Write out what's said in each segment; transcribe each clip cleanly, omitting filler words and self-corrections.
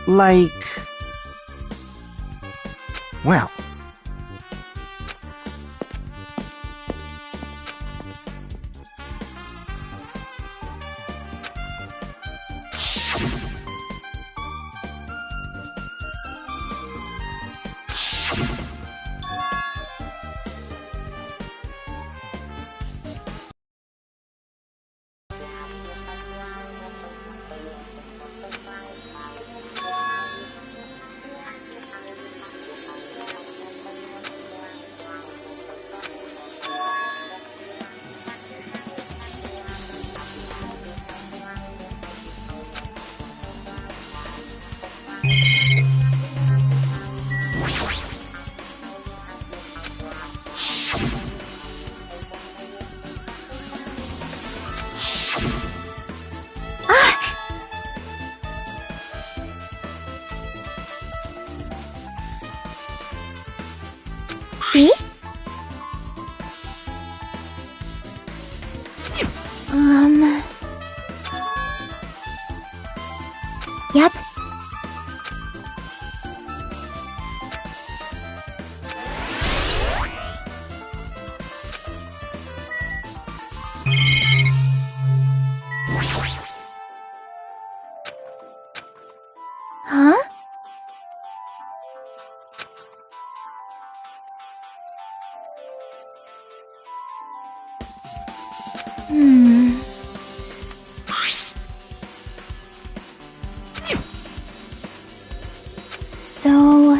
Like... well... See? Yep. Huh? So...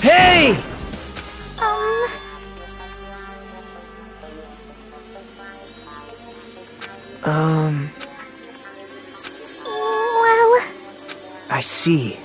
Hey! Well... I see.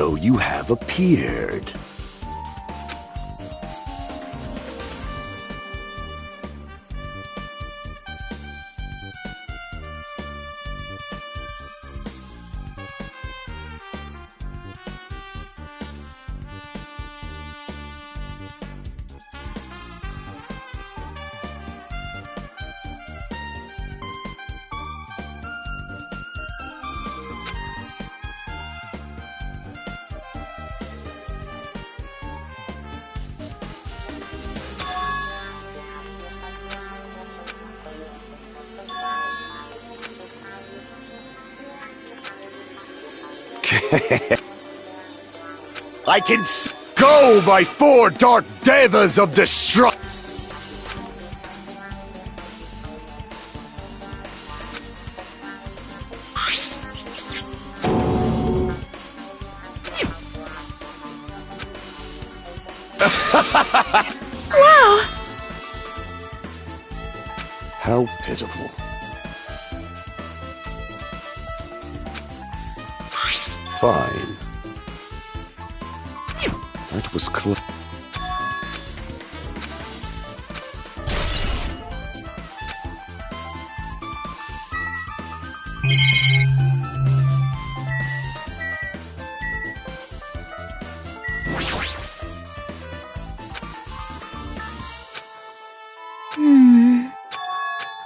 So you have appeared. I can go by 4 dark devas of destruction. Wow! How pitiful. Fine. That was close.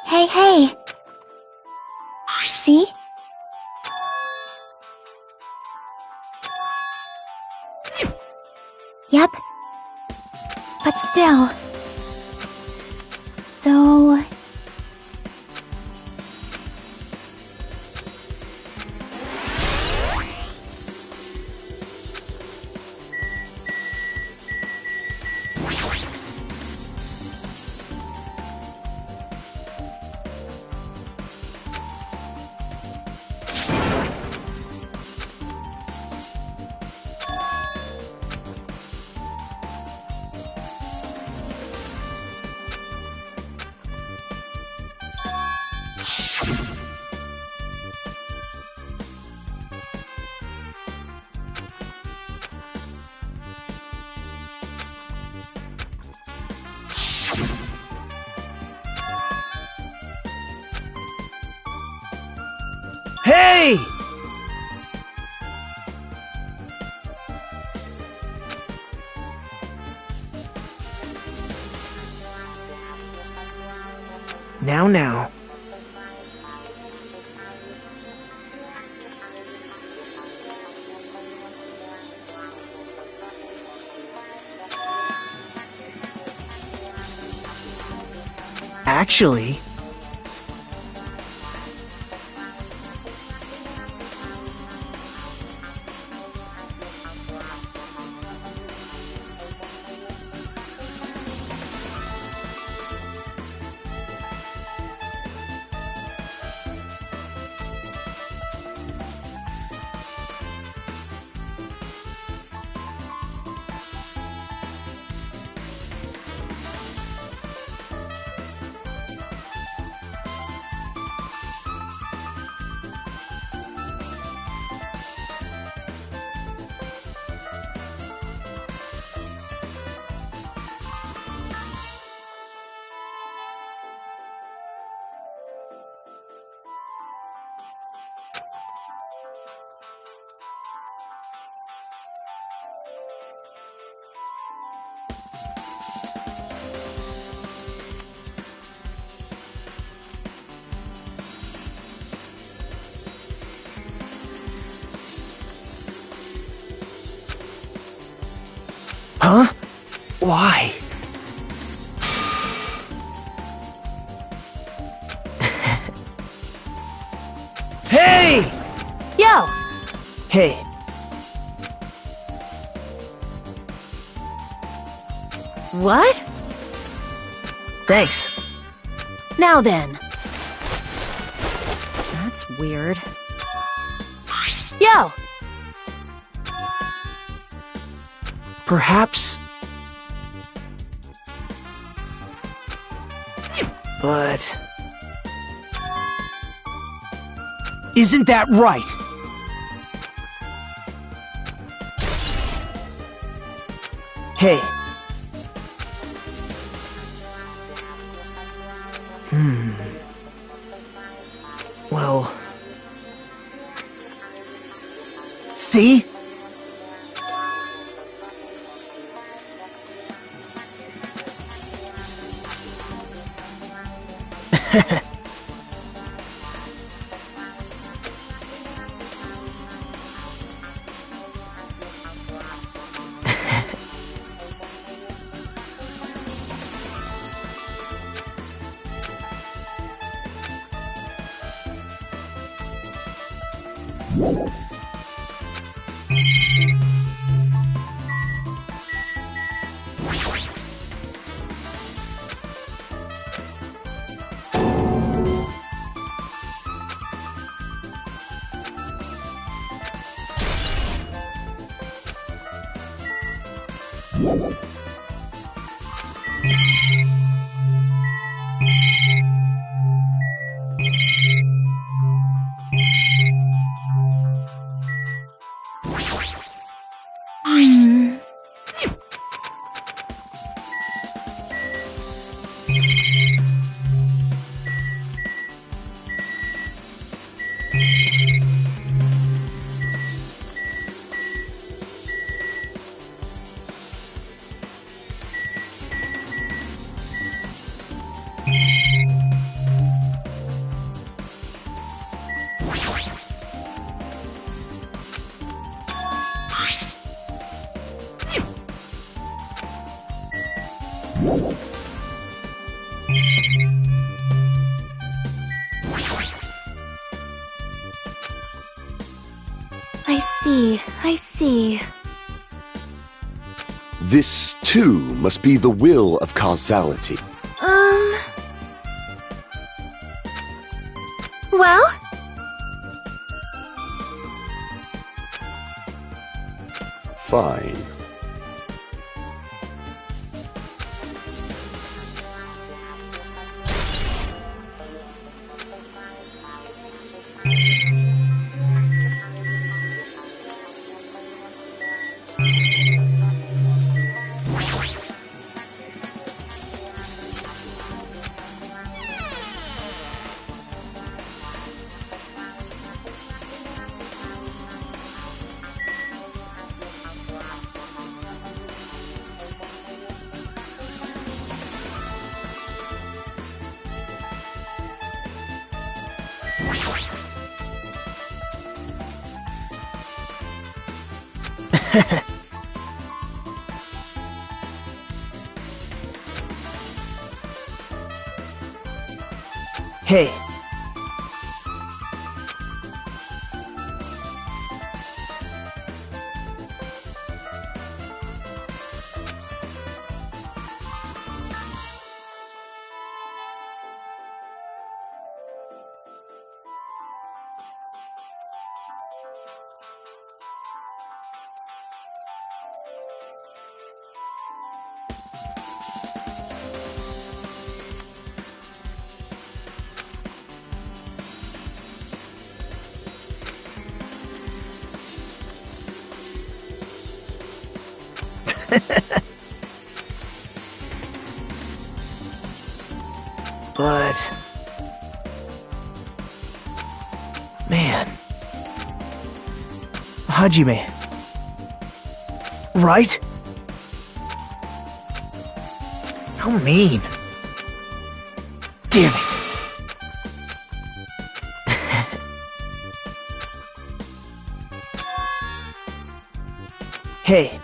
Hey, hey! See? Yep. But still... So... Hey! Now. Actually... Huh? Why? Hey! Yo! Hey. What? Thanks. Now then. That's weird. Yo! Perhaps... But... Isn't that right? Hey. Well... See? I see. This, too, must be the will of causality. Well? Fine. Hey. But... man... Hajime... right? How mean. Damn it. Hey.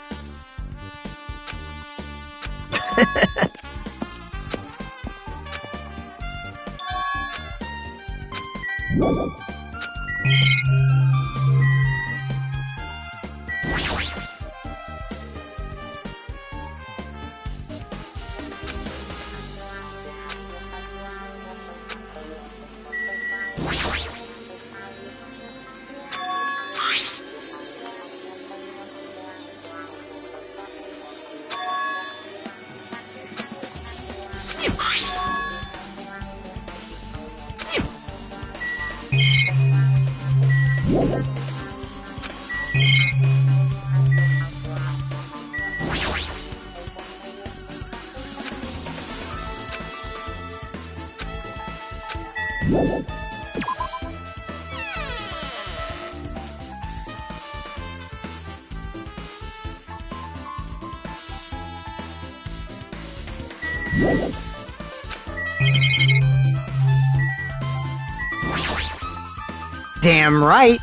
Damn right.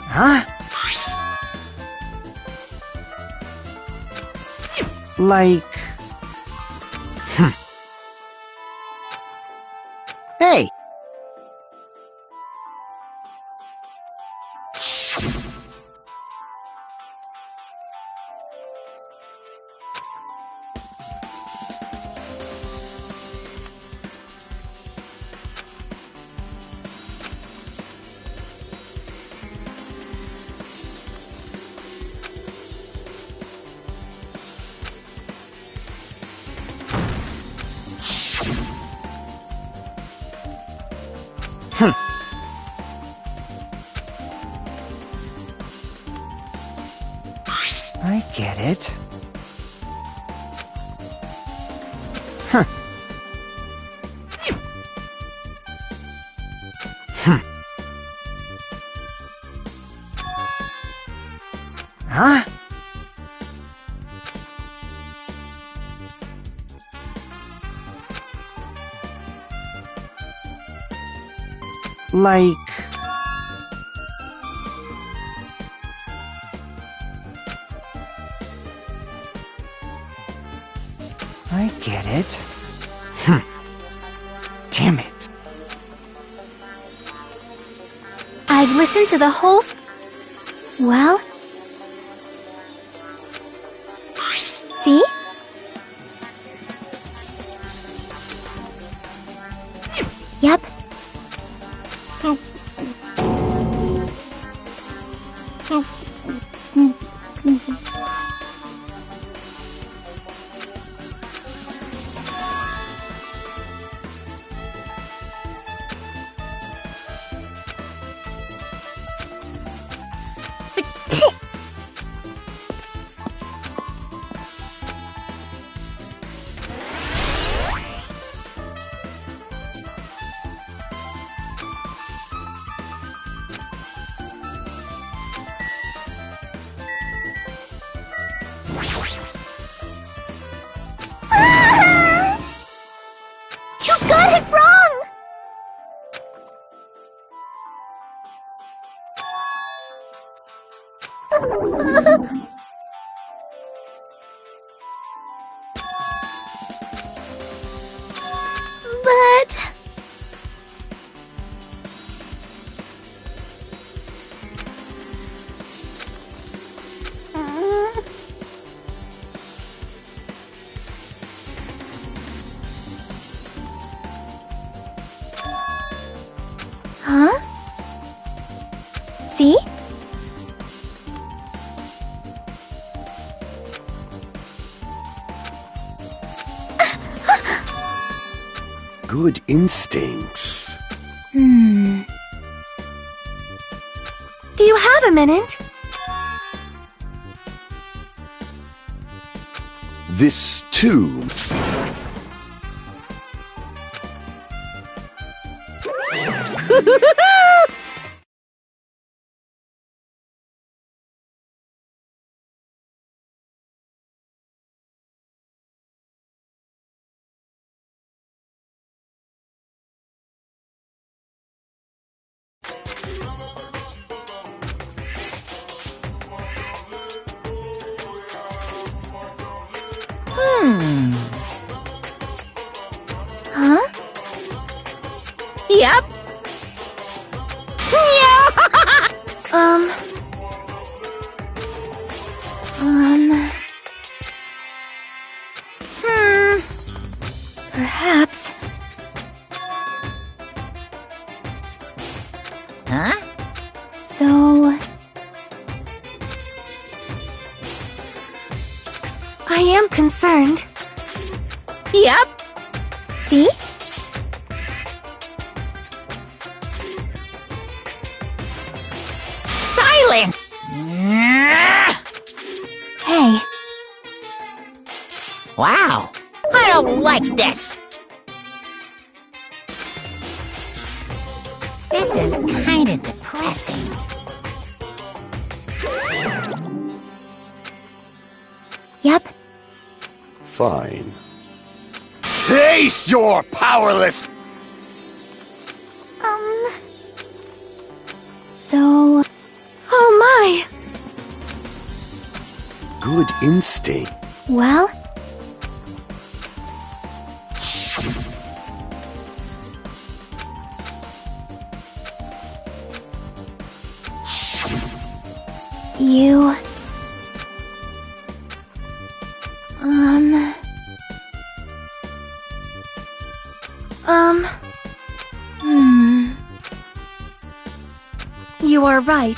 Huh? Like... Hey! I get it. Huh. Huh? Like... I get it. Damn it. I've listened to the whole Well? See? Yep. You got it wrong! But... Huh? See? Good instincts. Do you have a minute? This too. Huh? Yep. Perhaps. Huh? So... I am concerned. Yep. See? Silent. Hey, Wow. I don't like this. This is kind of depressing. yep. Fine. Taste your powerless. So... Oh my! Good instinct. Well... You... You are right.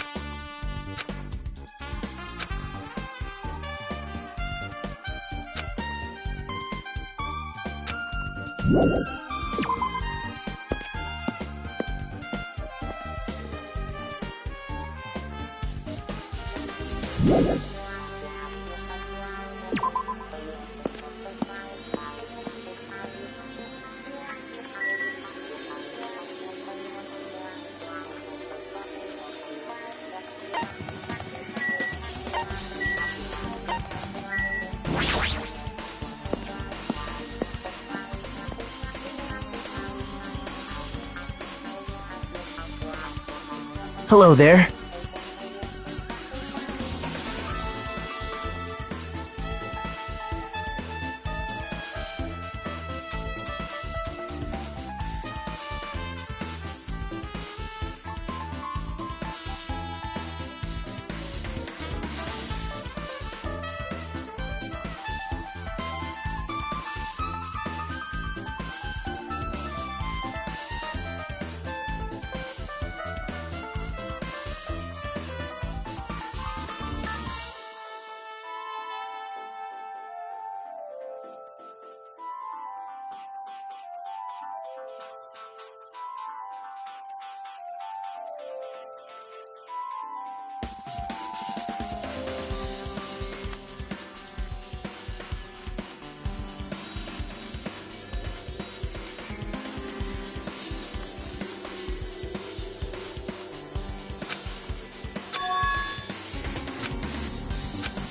Hello there.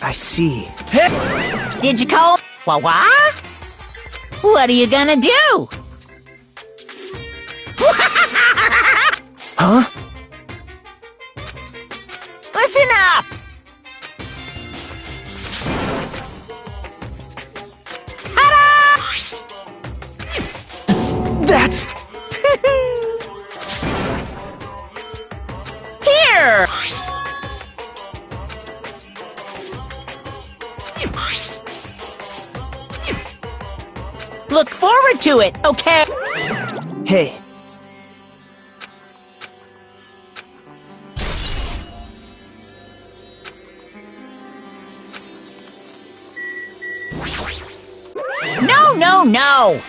I see. Did you call? What? What are you gonna do? Huh? Listen up! Ta-da! That's... Here! Look forward to it, okay? Hey. No, no, no!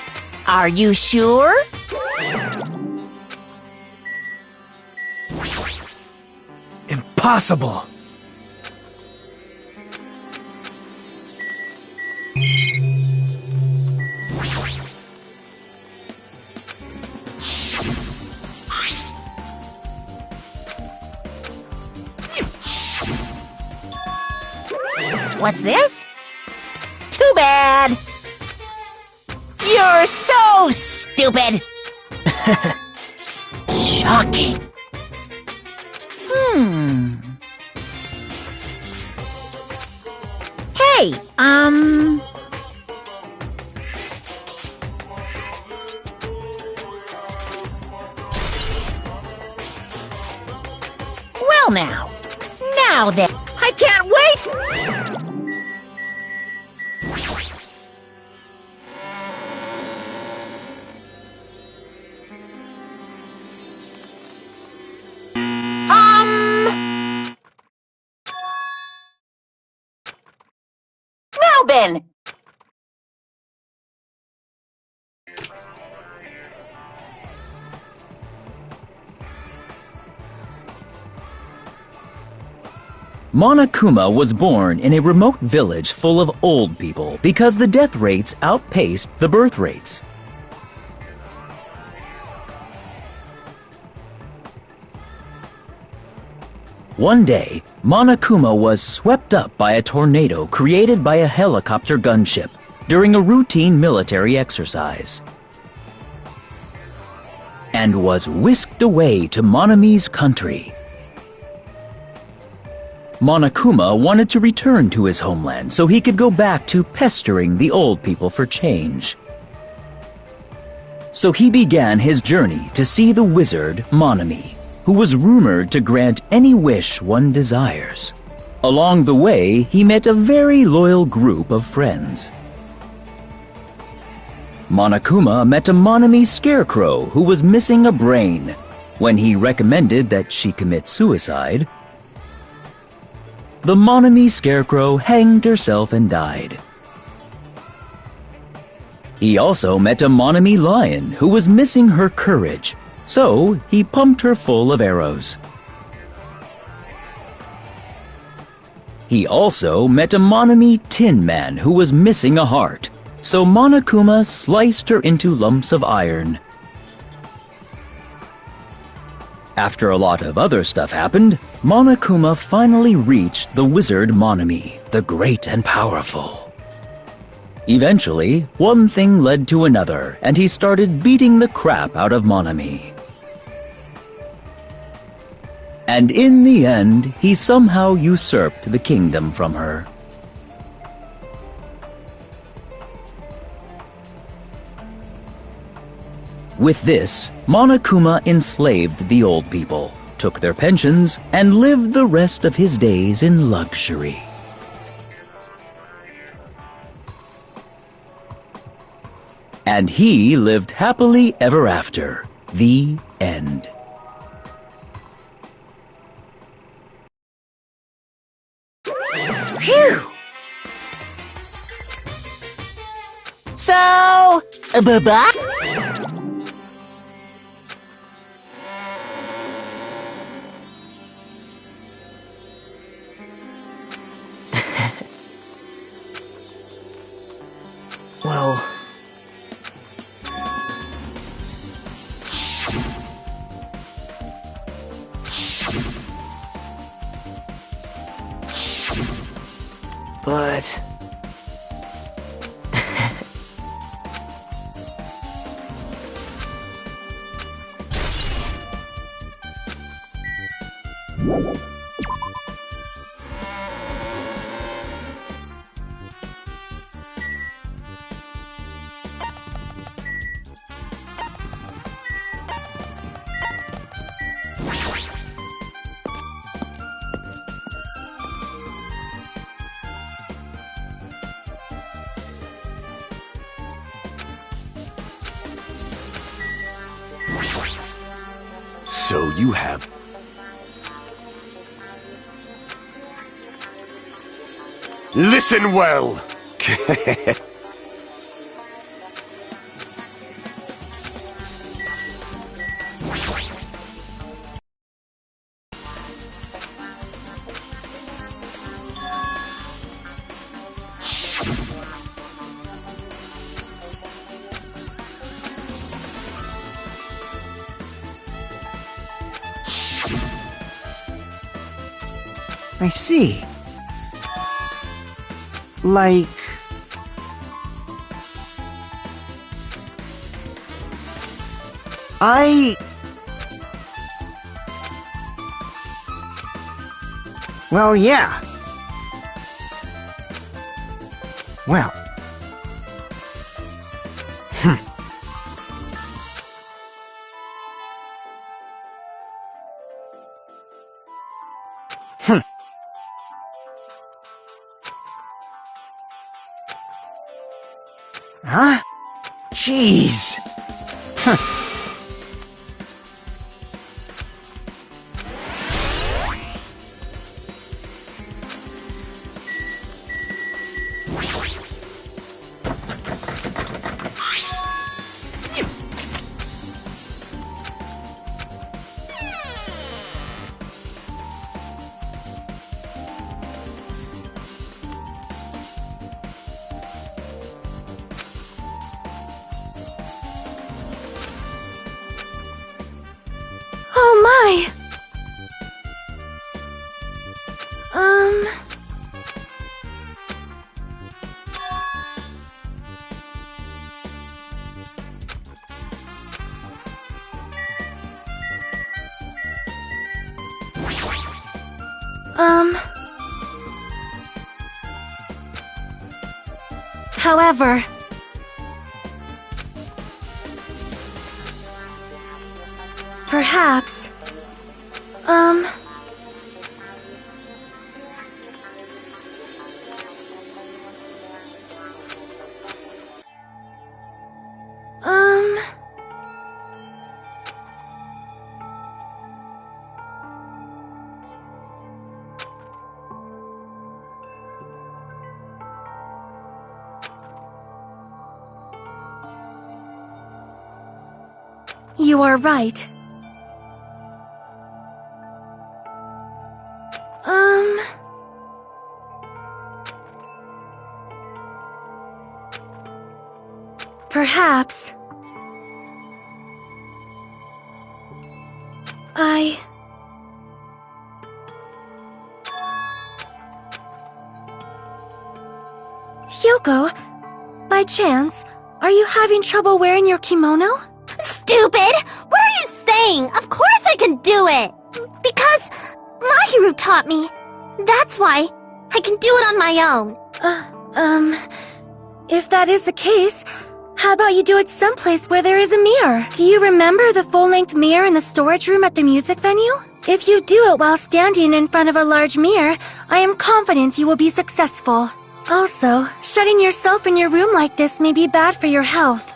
Are you sure? Impossible. What's this? Too bad! You're so stupid! Shocking. Hey, Well now then, I can't wait! Now then! Monokuma was born in a remote village full of old people because the death rates outpaced the birth rates. One day, Monokuma was swept up by a tornado created by a helicopter gunship during a routine military exercise, and was whisked away to Monami's country. Monokuma wanted to return to his homeland so he could go back to pestering the old people for change. So he began his journey to see the wizard Monami, who was rumored to grant any wish one desires. Along the way, he met a very loyal group of friends. Monokuma met a Monami scarecrow who was missing a brain. When he recommended that she commit suicide, the Monami scarecrow hanged herself and died. He also met a Monami lion who was missing her courage, so he pumped her full of arrows. He also met a Monami tin man who was missing a heart, so Monokuma sliced her into lumps of iron. After a lot of other stuff happened, Monokuma finally reached the wizard Monami, the great and powerful. Eventually, one thing led to another, and he started beating the crap out of Monami. And in the end, he somehow usurped the kingdom from her. With this, Monokuma enslaved the old people, took their pensions, and lived the rest of his days in luxury. And he lived happily ever after. The end. Phew! So, bye-bye? Well... But... So you have... Listen well! I see. Like... Well, yeah. Well. Huh? Jeez. Oh my! However... Perhaps... You are right. Perhaps... Hyoko, by chance, are you having trouble wearing your kimono? Stupid! What are you saying? Of course I can do it! Because who taught me. That's why. I can do it on my own. If that is the case, how about you do it someplace where there is a mirror? Do you remember the full-length mirror in the storage room at the music venue? If you do it while standing in front of a large mirror, I am confident you will be successful. Also, shutting yourself in your room like this may be bad for your health.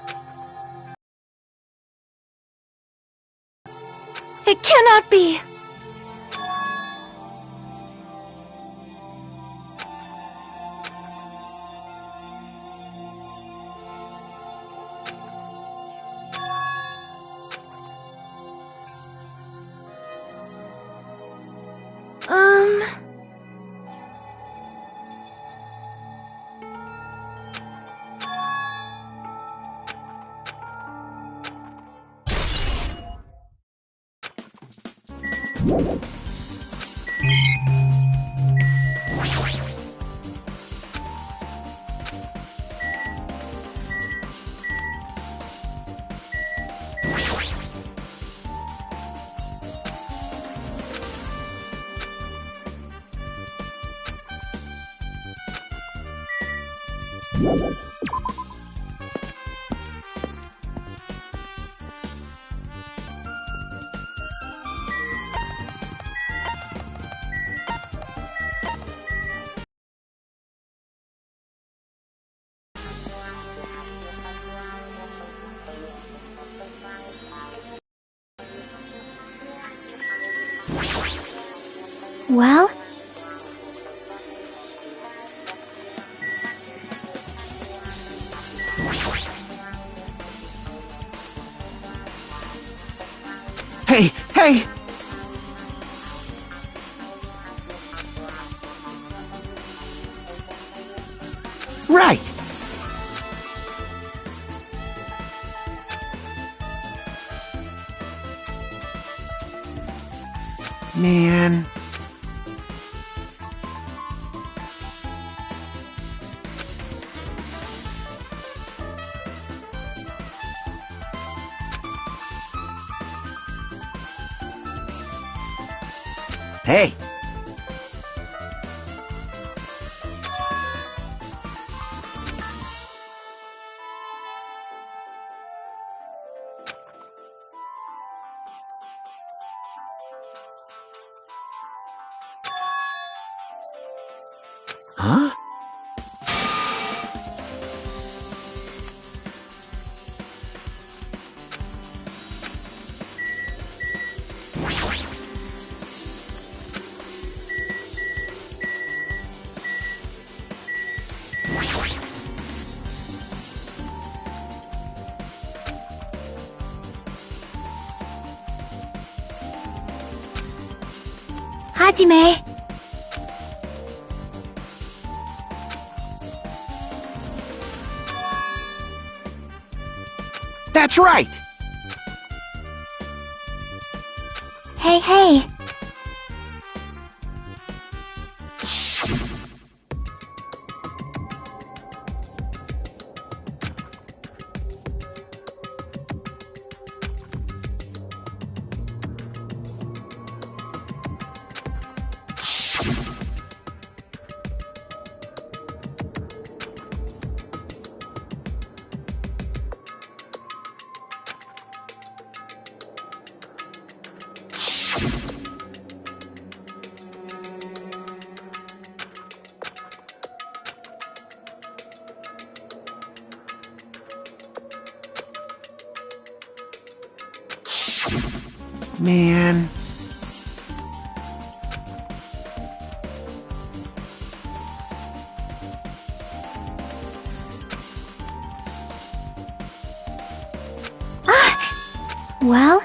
It cannot be! Well? Hey, hey! Right! Man. Hey! Huh? Hajime! That's right! Hey, hey! Man. Well?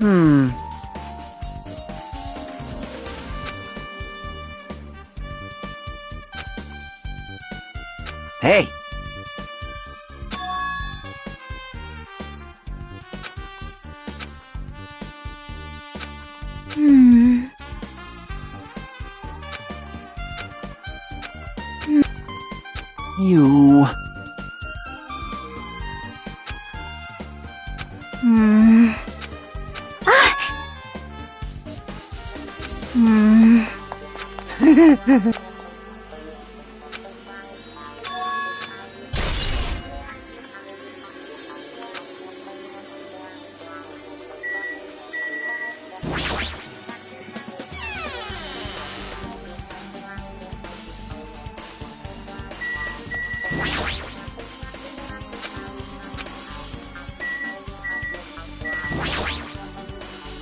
Hmm. Hey. You...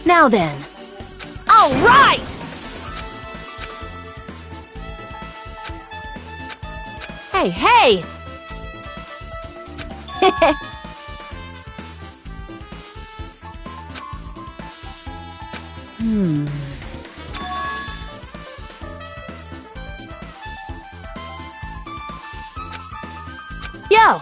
Now then. All right! Hey, hey! Yo!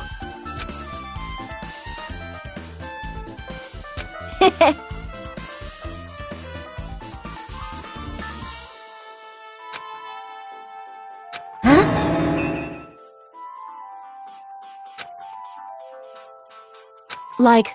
Like...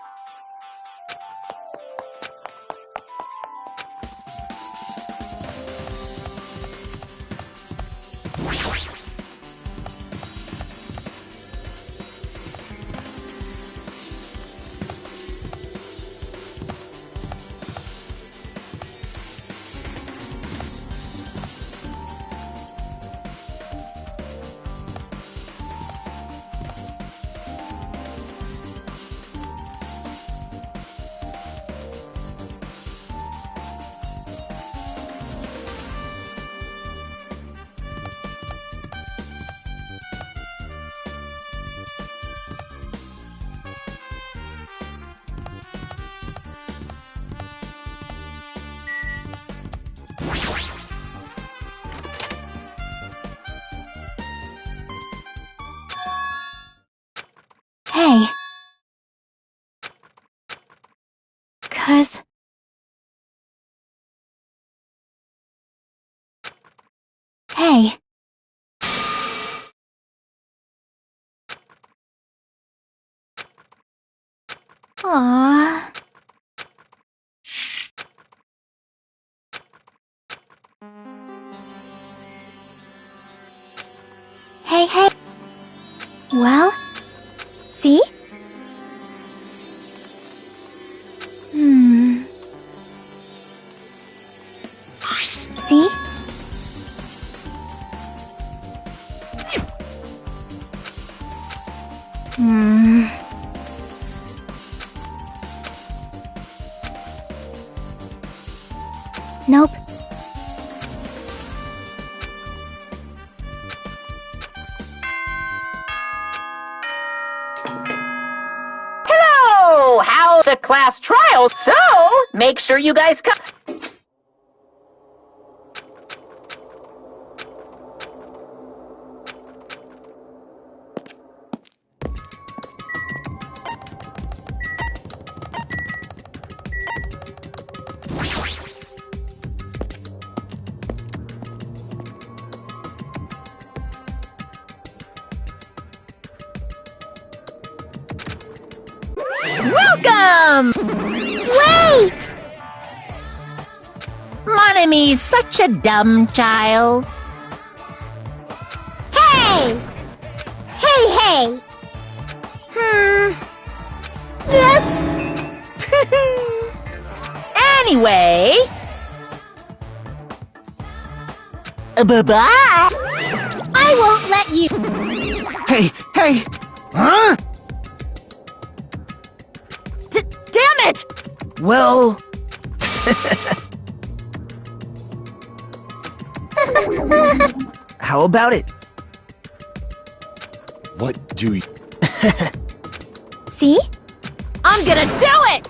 Hey. 'Cause... Hey. Aww. Hey, hey. Well? See? See? Nope. Hello! How the class trial? So, make sure you guys come. Welcome! Wait! Monomi's such a dumb child. Hey! Hey, hey! That's... Anyway... Bye-bye! I won't let you... Hey, hey! Huh? Damn it! Well... How about it? What do you... See? I'm gonna do it!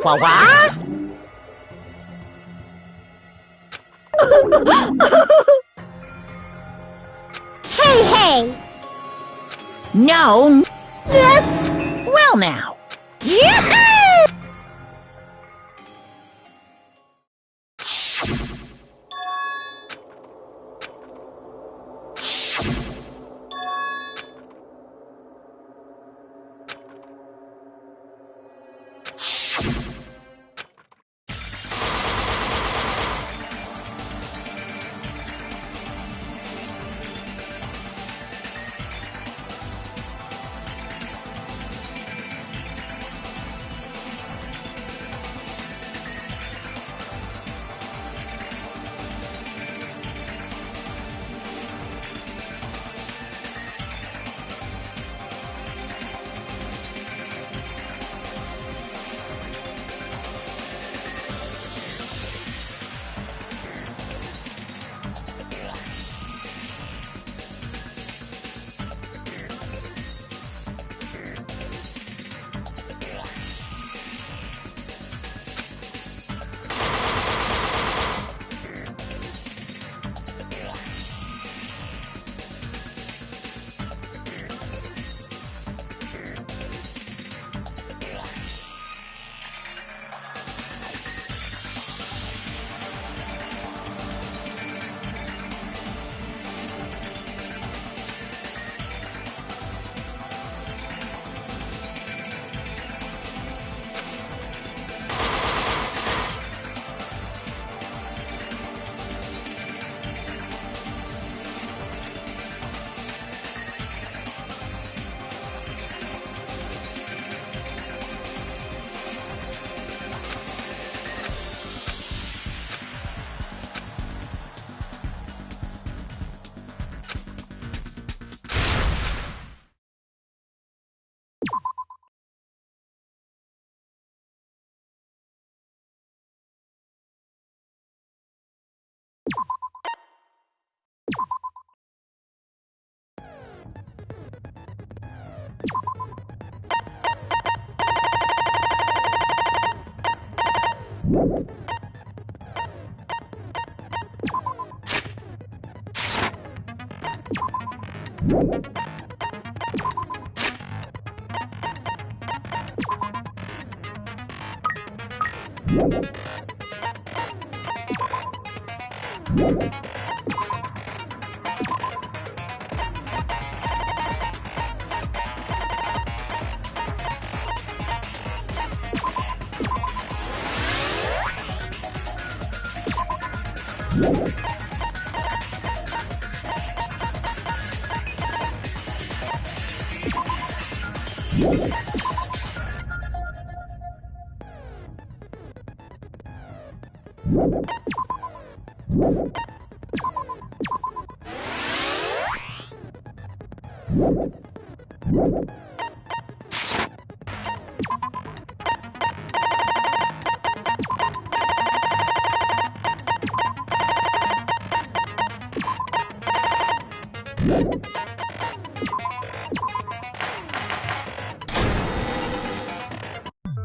Wah-wah? Hey, hey! No, that's... Well now. Yahoo!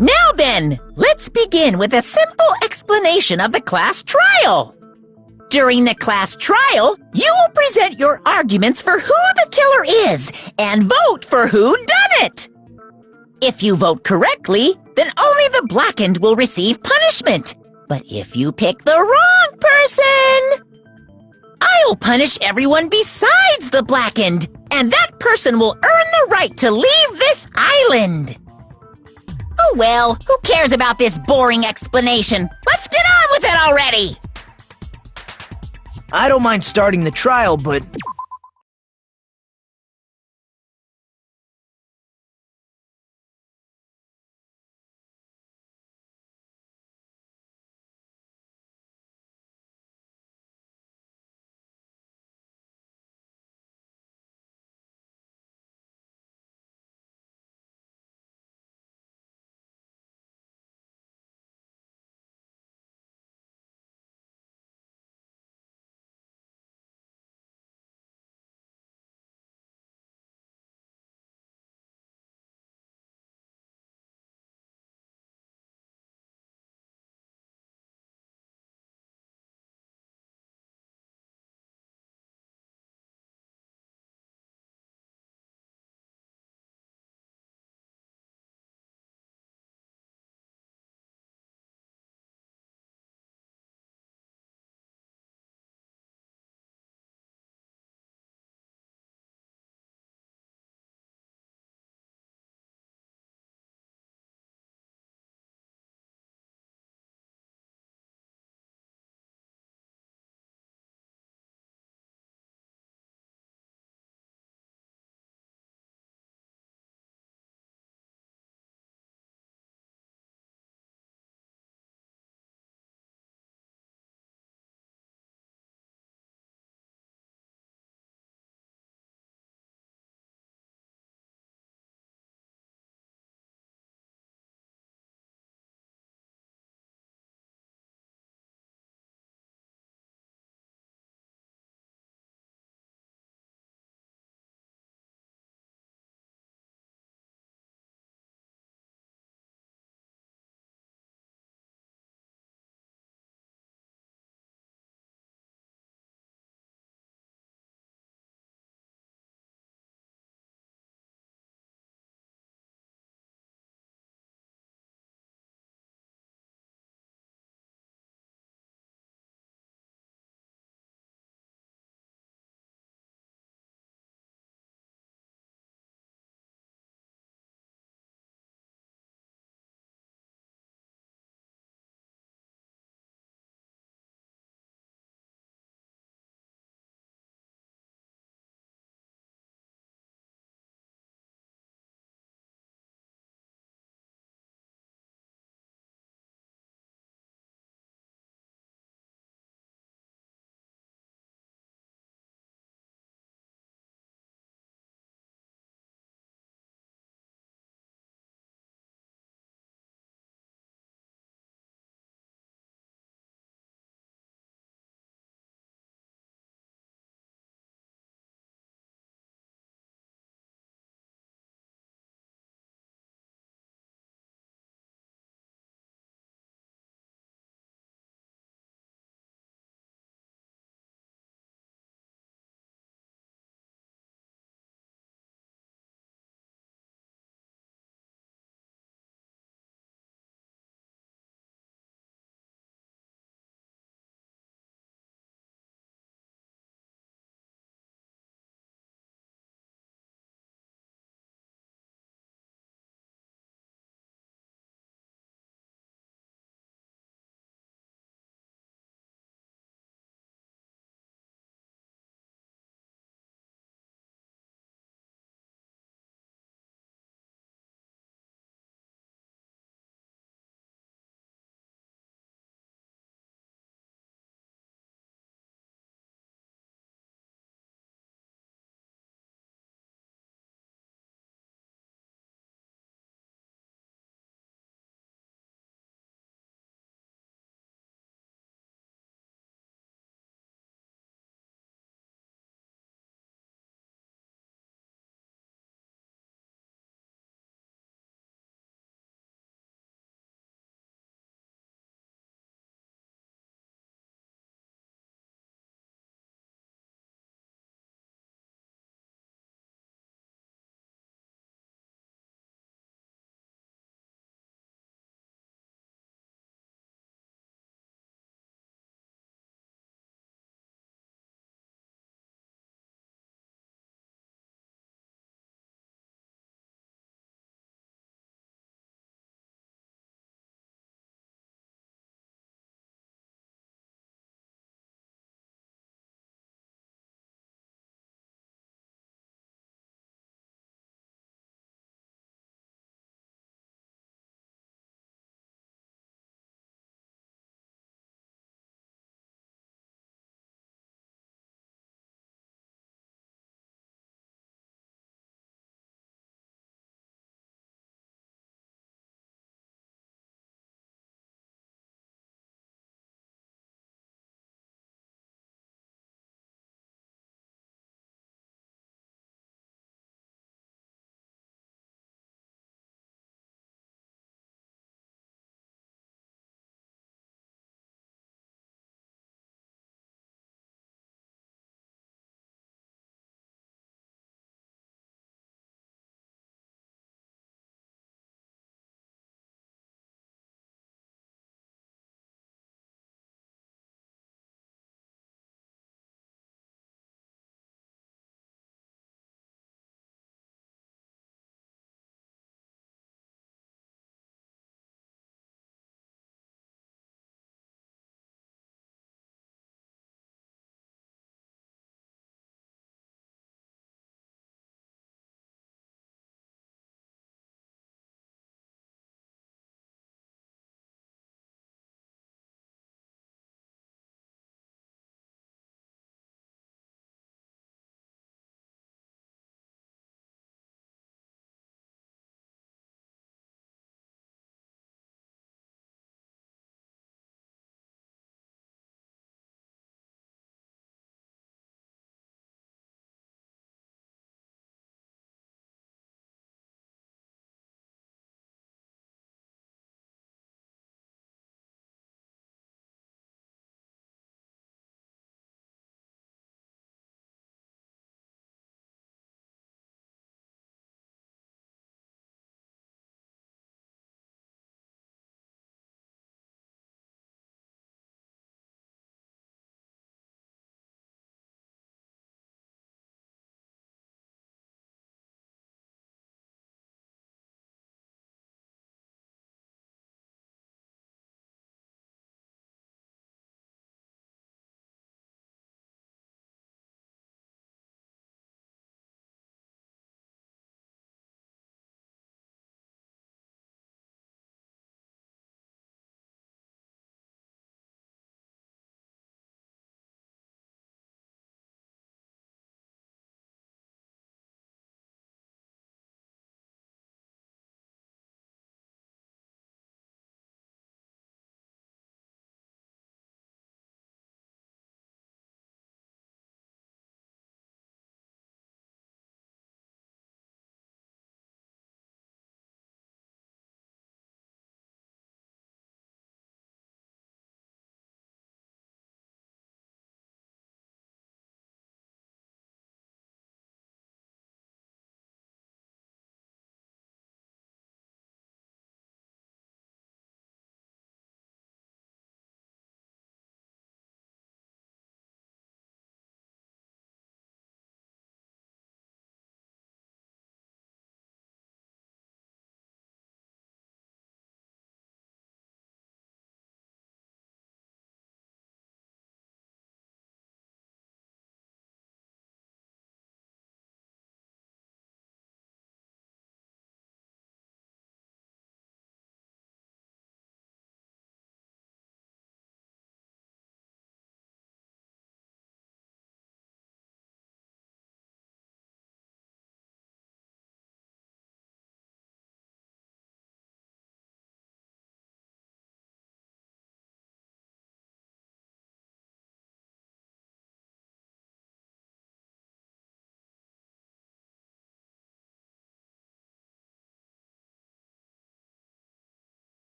Now then, let's begin with a simple explanation of the class trial. During the class trial, you will present your arguments for who the killer is and vote for who done it. If you vote correctly, then only the blackened will receive punishment. But if you pick the wrong person, I'll punish everyone besides the blackened, and that person will earn the right to leave this island. Oh well, who cares about this boring explanation? Let's get on with it already! I don't mind starting the trial, but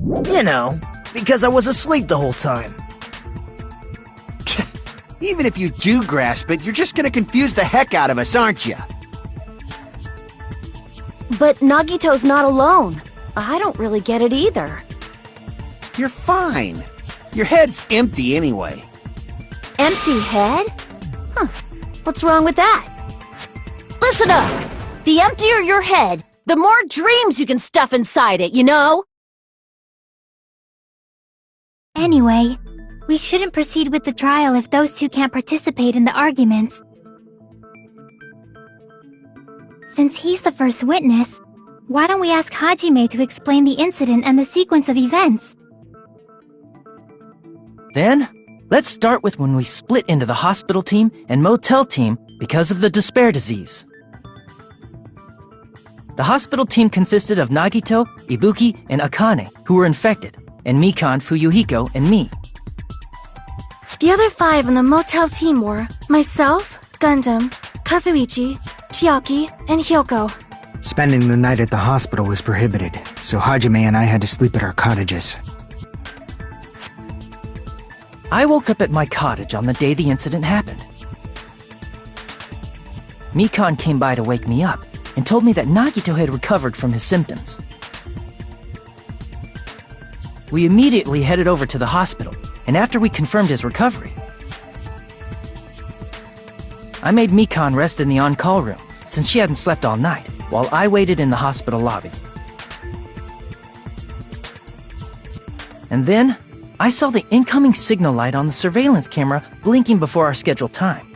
You know, because I was asleep the whole time. Even if you do grasp it, you're just gonna confuse the heck out of us, aren't you? But Nagito's not alone. I don't really get it either. You're fine. Your head's empty anyway. Empty head? Huh. What's wrong with that? Listen up! The emptier your head, the more dreams you can stuff inside it, you know? Anyway, we shouldn't proceed with the trial if those two can't participate in the arguments. Since he's the first witness, why don't we ask Hajime to explain the incident and the sequence of events? Then, let's start with when we split into the hospital team and motel team because of the despair disease. The hospital team consisted of Nagito, Ibuki, and Akane, who were infected, and Mikan, Fuyuhiko, and me. The other 5 on the motel team were myself, Gundam, Kazuichi, Chiaki, and Hyoko. Spending the night at the hospital was prohibited, so Hajime and I had to sleep at our cottages. I woke up at my cottage on the day the incident happened. Mikan came by to wake me up and told me that Nagito had recovered from his symptoms. We immediately headed over to the hospital, and after we confirmed his recovery, I made Mikan rest in the on-call room since she hadn't slept all night, while I waited in the hospital lobby. And then, I saw the incoming signal light on the surveillance camera blinking before our scheduled time.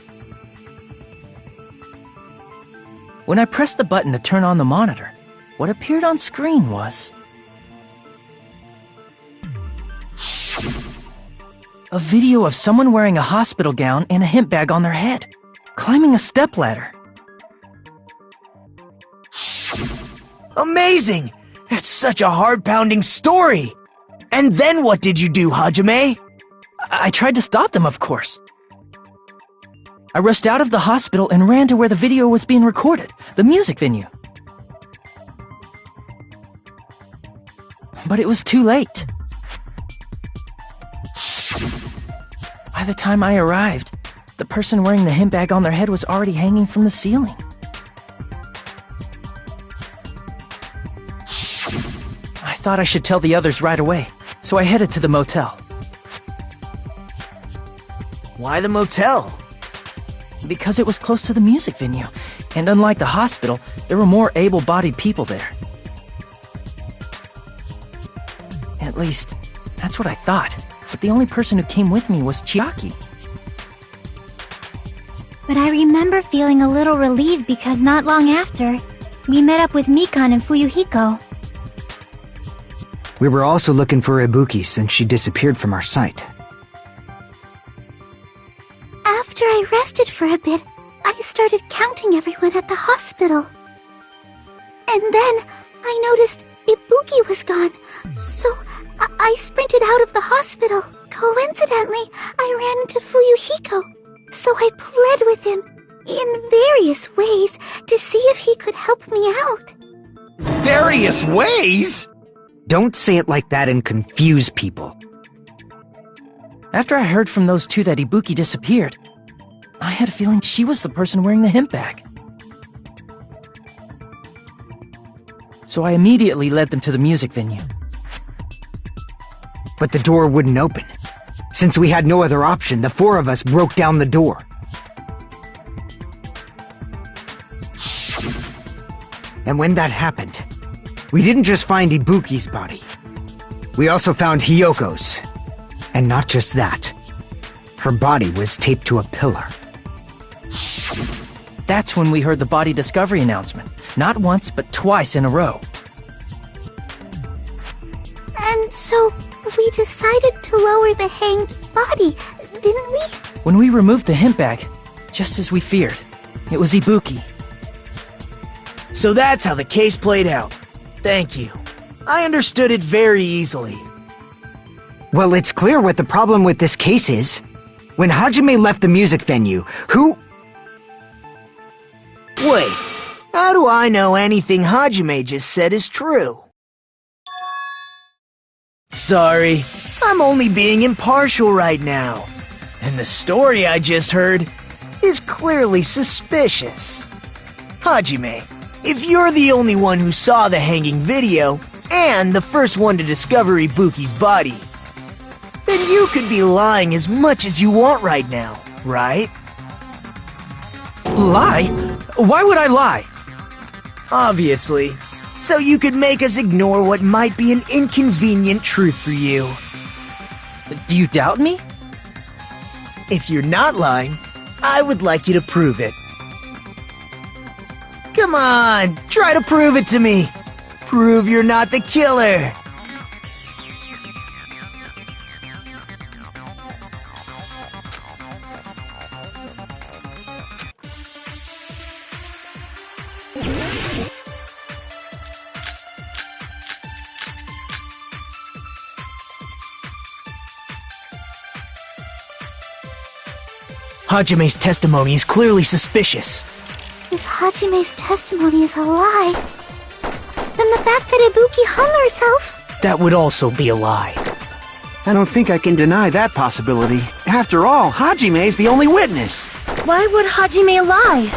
When I pressed the button to turn on the monitor, what appeared on screen was a video of someone wearing a hospital gown and a hemp bag on their head, climbing a stepladder. Amazing! That's such a heart-pounding story! And then what did you do, Hajime? I tried to stop them, of course. I rushed out of the hospital and ran to where the video was being recorded, the music venue. But it was too late. By the time I arrived, the person wearing the hemp bag on their head was already hanging from the ceiling. I thought I should tell the others right away, so I headed to the motel. Why the motel? Because it was close to the music venue, and unlike the hospital, there were more able-bodied people there. At least, that's what I thought, but the only person who came with me was Chiaki. But I remember feeling a little relieved because not long after, we met up with Mikan and Fuyuhiko. We were also looking for Ibuki since she disappeared from our sight. After I rested for a bit, I started counting everyone at the hospital. And then I noticed Ibuki was gone, so I sprinted out of the hospital. Coincidentally, I ran into Fuyuhiko, so I pled with him in various ways to see if he could help me out. Various ways? Don't say it like that and confuse people. After I heard from those two that Ibuki disappeared, I had a feeling she was the person wearing the hemp bag. So I immediately led them to the music venue. But the door wouldn't open. Since we had no other option, the 4 of us broke down the door. And when that happened, we didn't just find Ibuki's body. We also found Hyoko's. And not just that. Her body was taped to a pillar. That's when we heard the body discovery announcement. Not once, but twice in a row. And so we decided to lower the hanged body, didn't we? When we removed the hemp bag, just as we feared, it was Ibuki. So that's how the case played out. Thank you. I understood it very easily. Well, it's clear what the problem with this case is. When Hajime left the music venue, who... Wait, how do I know anything Hajime just said is true? Sorry, I'm only being impartial right now. And the story I just heard is clearly suspicious. Hajime, if you're the only one who saw the hanging video, and the first one to discover Ibuki's body, then you could be lying as much as you want right now, right? Lie? Why would I lie? Obviously. So you could make us ignore what might be an inconvenient truth for you. Do you doubt me? If you're not lying, I would like you to prove it. Come on, try to prove it to me. Prove you're not the killer. Hajime's testimony is clearly suspicious. If Hajime's testimony is a lie, then the fact that Ibuki hung herself... That would also be a lie. I don't think I can deny that possibility. After all, Hajime's the only witness. Why would Hajime lie?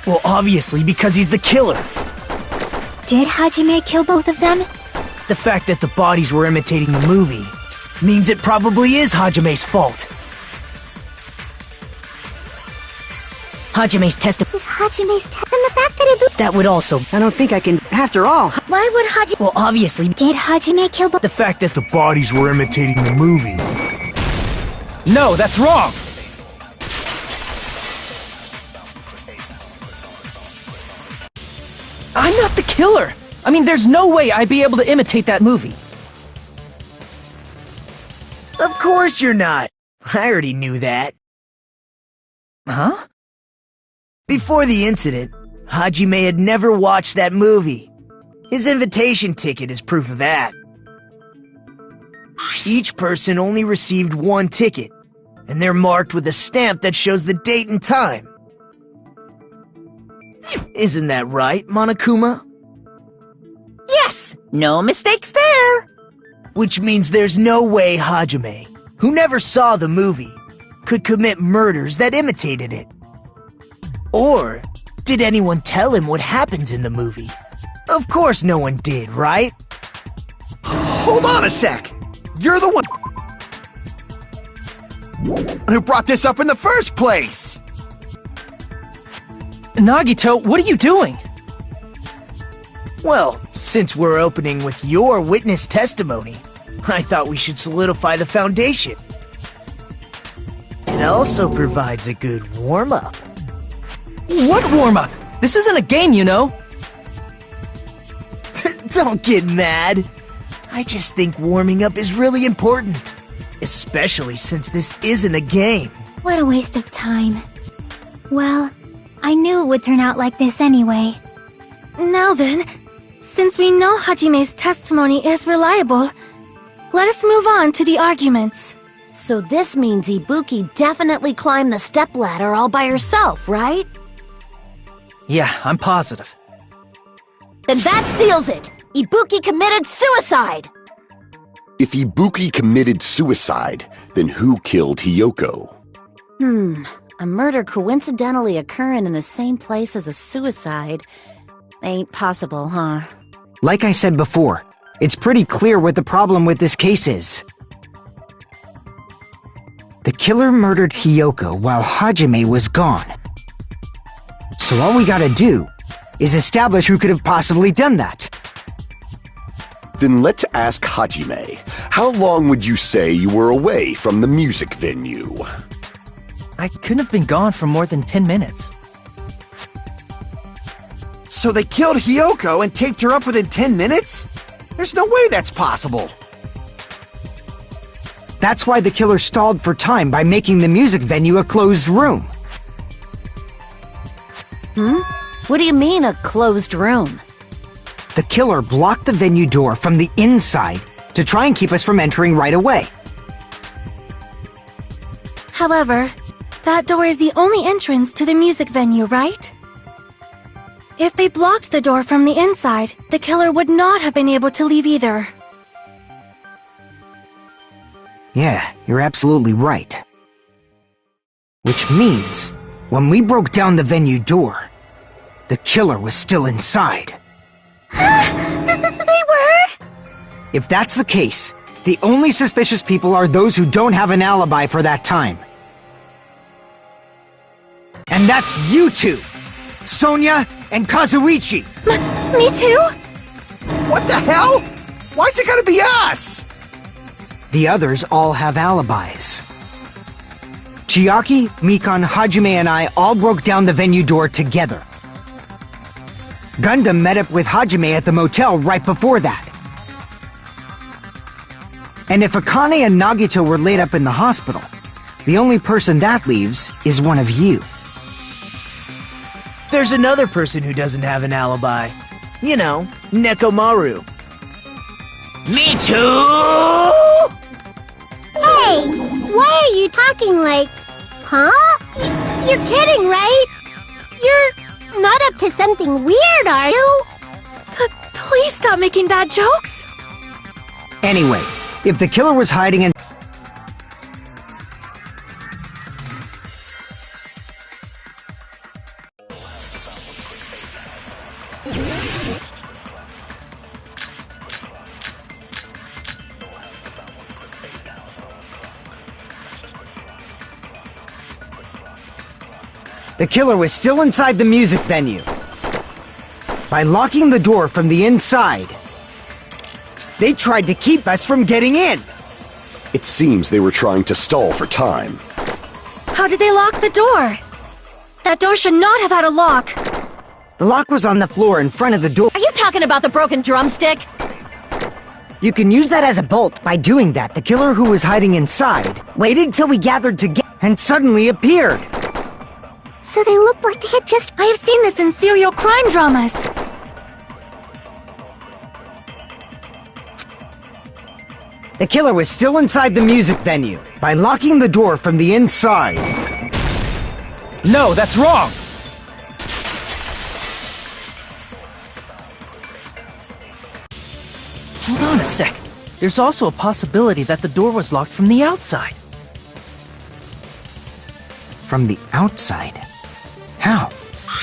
Well, obviously because he's the killer. Did Hajime kill both of them? The fact that the bodies were imitating the movie means it probably is Hajime's fault. Hajime's testimony. If Hajime's then the fact that Ibuki... That would also... I don't think I can... After all... Why would Hajime... Well, obviously... Did Hajime kill both... The fact that the bodies were imitating the movie. No, that's wrong! I'm not the killer! I mean, there's no way I'd be able to imitate that movie. Of course you're not. I already knew that. Huh? Before the incident, Hajime had never watched that movie. His invitation ticket is proof of that. Each person only received one ticket, and they're marked with a stamp that shows the date and time. Isn't that right, Monokuma? Yes, no mistakes there. Which means there's no way Hajime, who never saw the movie, could commit murders that imitated it. Or did anyone tell him what happens in the movie? Of course no one did, right? Hold on a sec! You're the one who brought this up in the first place! Nagito, what are you doing? Well, since we're opening with your witness testimony, I thought we should solidify the foundation. It also provides a good warm-up. What warm-up? This isn't a game, you know. Don't get mad. I just think warming up is really important. Especially since this isn't a game. What a waste of time. Well, I knew it would turn out like this anyway. Now then, since we know Hajime's testimony is reliable, let us move on to the arguments. So this means Ibuki definitely climbed the stepladder all by herself, right? Yeah, I'm positive. Then that seals it! Ibuki committed suicide! If Ibuki committed suicide, then who killed Hiyoko? A murder coincidentally occurring in the same place as a suicide. Ain't possible, huh? Like I said before, it's pretty clear what the problem with this case is. The killer murdered Hiyoko while Hajime was gone. So all we gotta do is establish who could have possibly done that. Then let's ask Hajime. How long would you say you were away from the music venue? I couldn't have been gone for more than 10 minutes. So they killed Hiyoko and taped her up within 10 minutes? There's no way that's possible. That's why the killer stalled for time by making the music venue a closed room. What do you mean, a closed room? The killer blocked the venue door from the inside to try and keep us from entering right away. However, that door is the only entrance to the music venue, right? If they blocked the door from the inside, the killer would not have been able to leave either. Yeah, you're absolutely right. Which means, when we broke down the venue door, the killer was still inside. They were? If that's the case, the only suspicious people are those who don't have an alibi for that time. And that's you two! Sonia and Kazuichi! Me too? What the hell? Why's it gotta be us? The others all have alibis. Chiaki, Mikan, Hajime, and I all broke down the venue door together. Gundam met up with Hajime at the motel right before that. And if Akane and Nagito were laid up in the hospital, the only person that leaves is one of you. There's another person who doesn't have an alibi. You know, Nekomaru. Me too! Hey, why are you talking like... Huh? You're kidding, right? You're not up to something weird, are you? Please stop making bad jokes. Anyway, if the killer was hiding in... The killer was still inside the music venue. By locking the door from the inside, they tried to keep us from getting in. It seems they were trying to stall for time. How did they lock the door? That door should not have had a lock. The lock was on the floor in front of the door. Are you talking about the broken drumstick? You can use that as a bolt. By doing that, the killer who was hiding inside waited till we gathered together and suddenly appeared. So they looked like they had just... I have seen this in serial crime dramas. The killer was still inside the music venue. By locking the door from the inside... No, that's wrong! Hold on a sec. There's also a possibility that the door was locked from the outside. From the outside? How?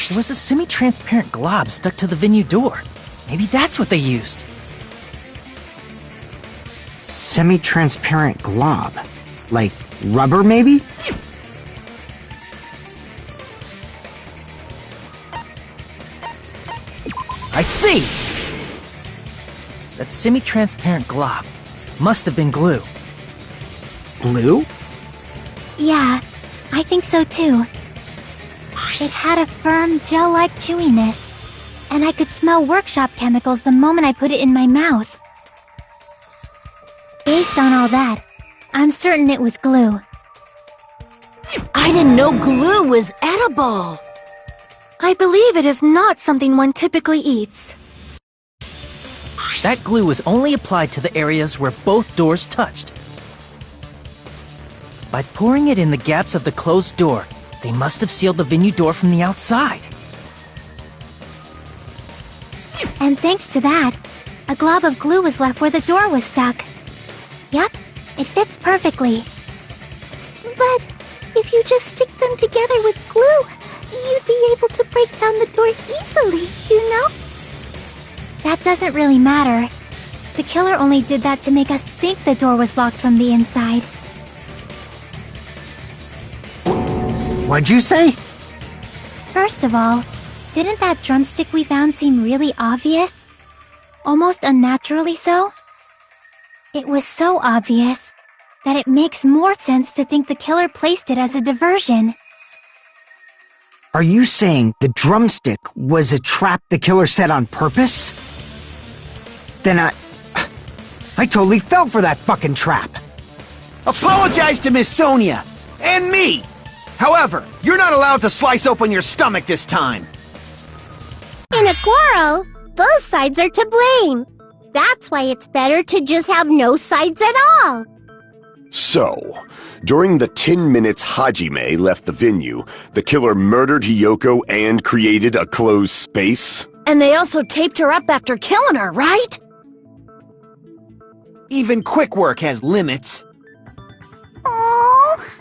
There was a semi-transparent glob stuck to the venue door. Maybe that's what they used. Semi-transparent glob? Like rubber, maybe? I see! That semi-transparent glob must have been glue. Glue? Yeah, I think so too. It had a firm, gel-like chewiness, and I could smell workshop chemicals the moment I put it in my mouth. Based on all that, I'm certain it was glue. I didn't know glue was edible. I believe it is not something one typically eats. That glue was only applied to the areas where both doors touched. By pouring it in the gaps of the closed door, they must have sealed the venue door from the outside. And thanks to that, a glob of glue was left where the door was stuck. Yep, it fits perfectly. But if you just stick them together with glue, you'd be able to break down the door easily, you know? That doesn't really matter. The killer only did that to make us think the door was locked from the inside. What'd you say? First of all, didn't that drumstick we found seem really obvious? Almost unnaturally so? It was so obvious that it makes more sense to think the killer placed it as a diversion. Are you saying the drumstick was a trap the killer set on purpose? Then I totally fell for that fucking trap. Apologize to Miss Sonia and me. However, you're not allowed to slice open your stomach this time. In a quarrel, both sides are to blame. That's why it's better to just have no sides at all. So, during the 10 minutes Hajime left the venue, the killer murdered Hiyoko and created a closed space? And they also taped her up after killing her, right? Even quick work has limits. Oh,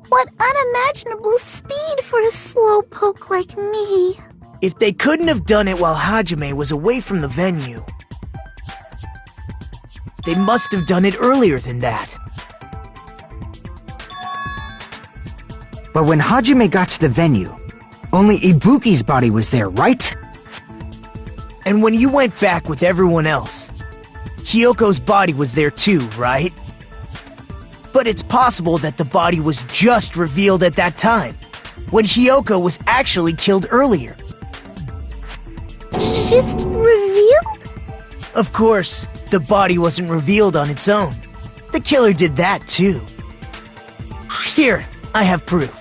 what unimaginable speed for a slowpoke like me. If they couldn't have done it while Hajime was away from the venue, they must have done it earlier than that. But when Hajime got to the venue, only Ibuki's body was there, right? And when you went back with everyone else, Hyoko's body was there too, right? But it's possible that the body was just revealed at that time, when Hyoko was actually killed earlier. Just revealed? Of course, the body wasn't revealed on its own. The killer did that too. Here, I have proof.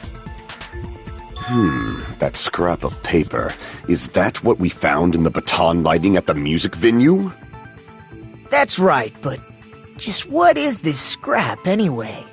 That scrap of paper. Is that what we found in the baton lighting at the music venue? That's right, but just what is this scrap anyway?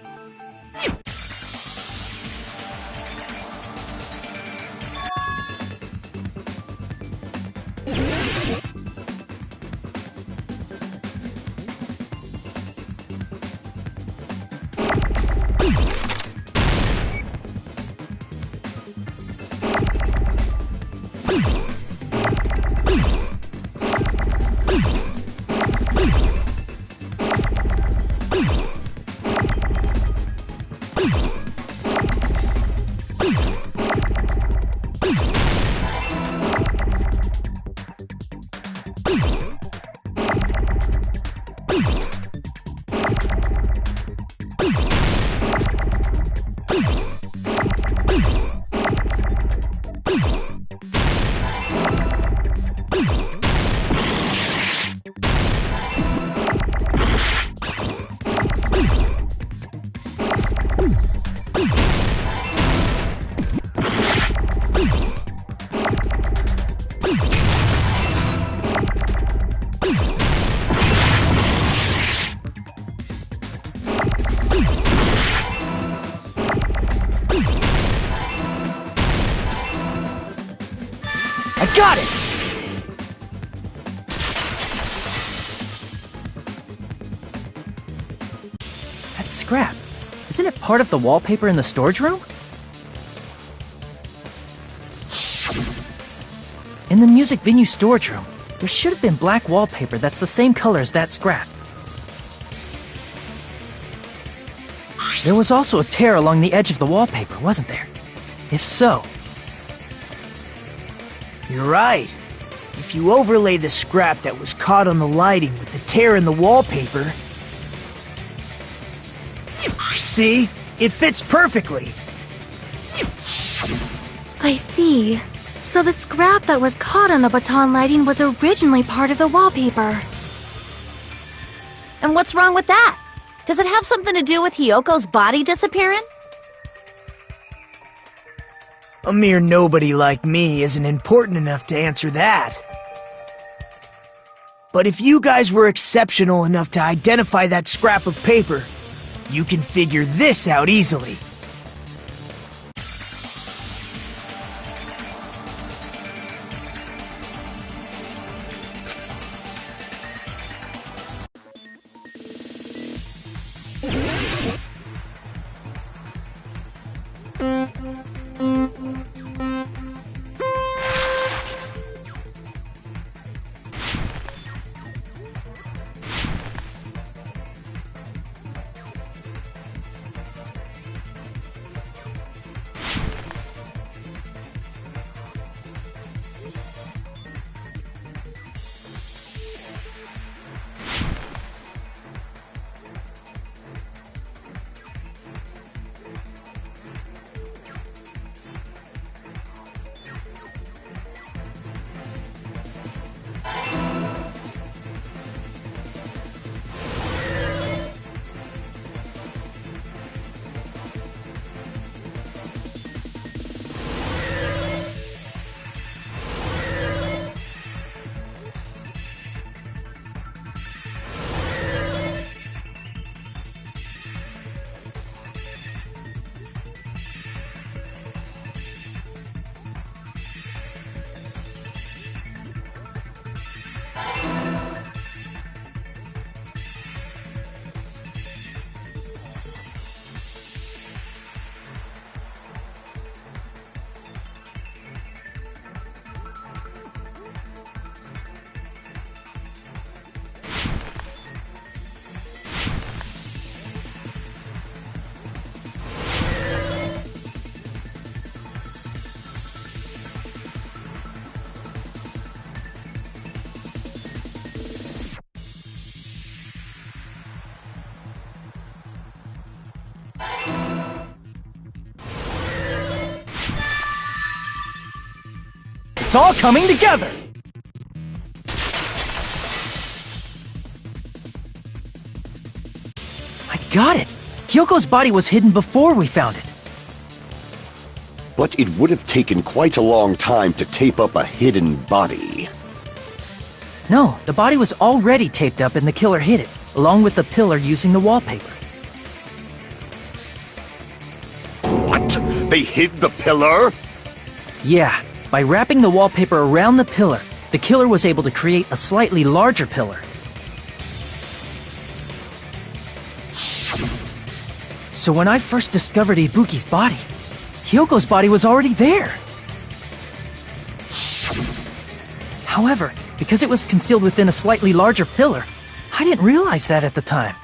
Got it! That scrap. Isn't it part of the wallpaper in the storage room? In the music venue storage room, there should have been black wallpaper that's the same color as that scrap. There was also a tear along the edge of the wallpaper, wasn't there? If so... You're right. If you overlay the scrap that was caught on the lighting with the tear in the wallpaper... See? It fits perfectly. I see. So the scrap that was caught on the baton lighting was originally part of the wallpaper. And what's wrong with that? Does it have something to do with Hyoko's body disappearing? A mere nobody like me isn't important enough to answer that. But if you guys were exceptional enough to identify that scrap of paper, you can figure this out easily. It's all coming together! I got it! Hyoko's body was hidden before we found it. But it would have taken quite a long time to tape up a hidden body. No, the body was already taped up and the killer hid it, along with the pillar using the wallpaper. What? They hid the pillar? Yeah, by wrapping the wallpaper around the pillar, the killer was able to create a slightly larger pillar. So when I first discovered Ibuki's body, Hyoko's body was already there. However, because it was concealed within a slightly larger pillar, I didn't realize that at the time.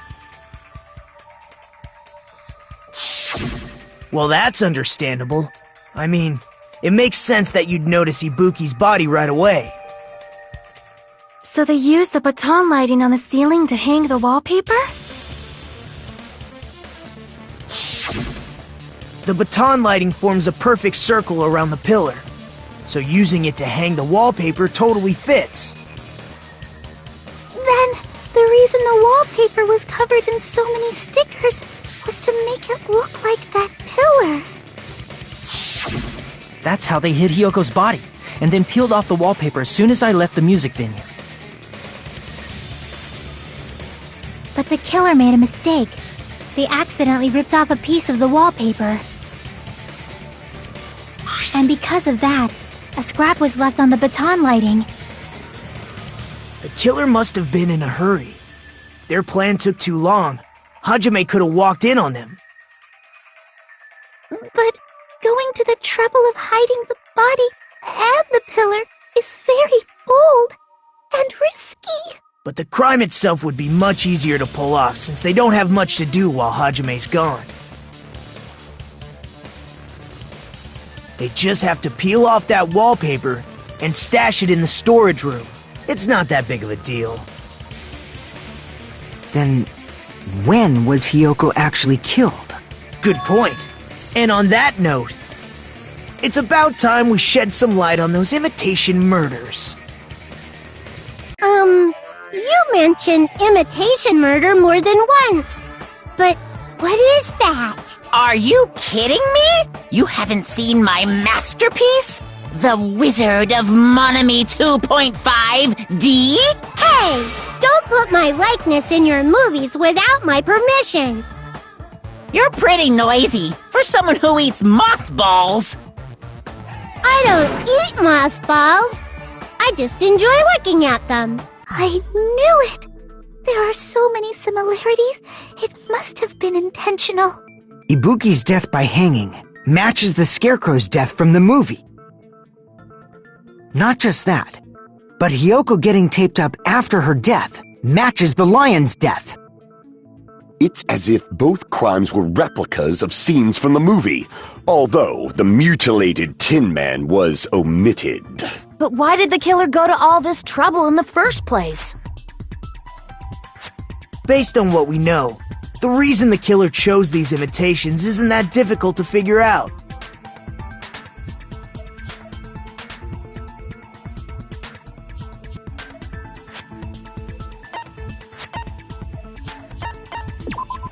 Well, that's understandable. I mean, it makes sense that you'd notice Ibuki's body right away. So they used the baton lighting on the ceiling to hang the wallpaper? The baton lighting forms a perfect circle around the pillar, so using it to hang the wallpaper totally fits. Then, the reason the wallpaper was covered in so many stickers was to make it look like that pillar. That's how they hid Hyoko's body, and then peeled off the wallpaper as soon as I left the music venue. But the killer made a mistake. They accidentally ripped off a piece of the wallpaper. And because of that, a scrap was left on the baton lighting. The killer must have been in a hurry. If their plan took too long, Hajime could have walked in on them. But going to the trouble of hiding the body and the pillar is very bold and risky. But the crime itself would be much easier to pull off since they don't have much to do while Hajime's gone. They just have to peel off that wallpaper and stash it in the storage room. It's not that big of a deal. Then, when was Hyoko actually killed? Good point. And on that note, it's about time we shed some light on those imitation murders. You mentioned imitation murder more than once. But what is that? Are you kidding me? You haven't seen my masterpiece? The Wizard of Monami 2.5D? Hey, don't put my likeness in your movies without my permission. You're pretty noisy for someone who eats mothballs. I don't eat mothballs. I just enjoy looking at them. I knew it. There are so many similarities. It must have been intentional. Ibuki's death by hanging matches the Scarecrow's death from the movie. Not just that, but Hyoko getting taped up after her death matches the lion's death. It's as if both crimes were replicas of scenes from the movie, although the mutilated Tin Man was omitted. But why did the killer go to all this trouble in the first place? Based on what we know, the reason the killer chose these imitations isn't that difficult to figure out.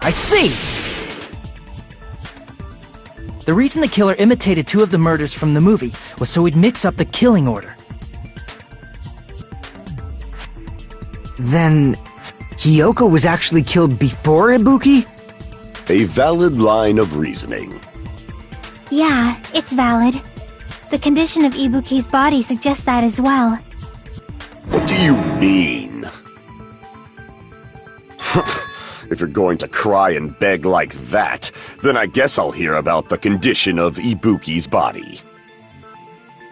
I see! The reason the killer imitated two of the murders from the movie was so he'd mix up the killing order. Then, Hyoko was actually killed before Ibuki? A valid line of reasoning. Yeah, it's valid. The condition of Ibuki's body suggests that as well. What do you mean? If you're going to cry and beg like that, then I guess I'll hear about the condition of Ibuki's body.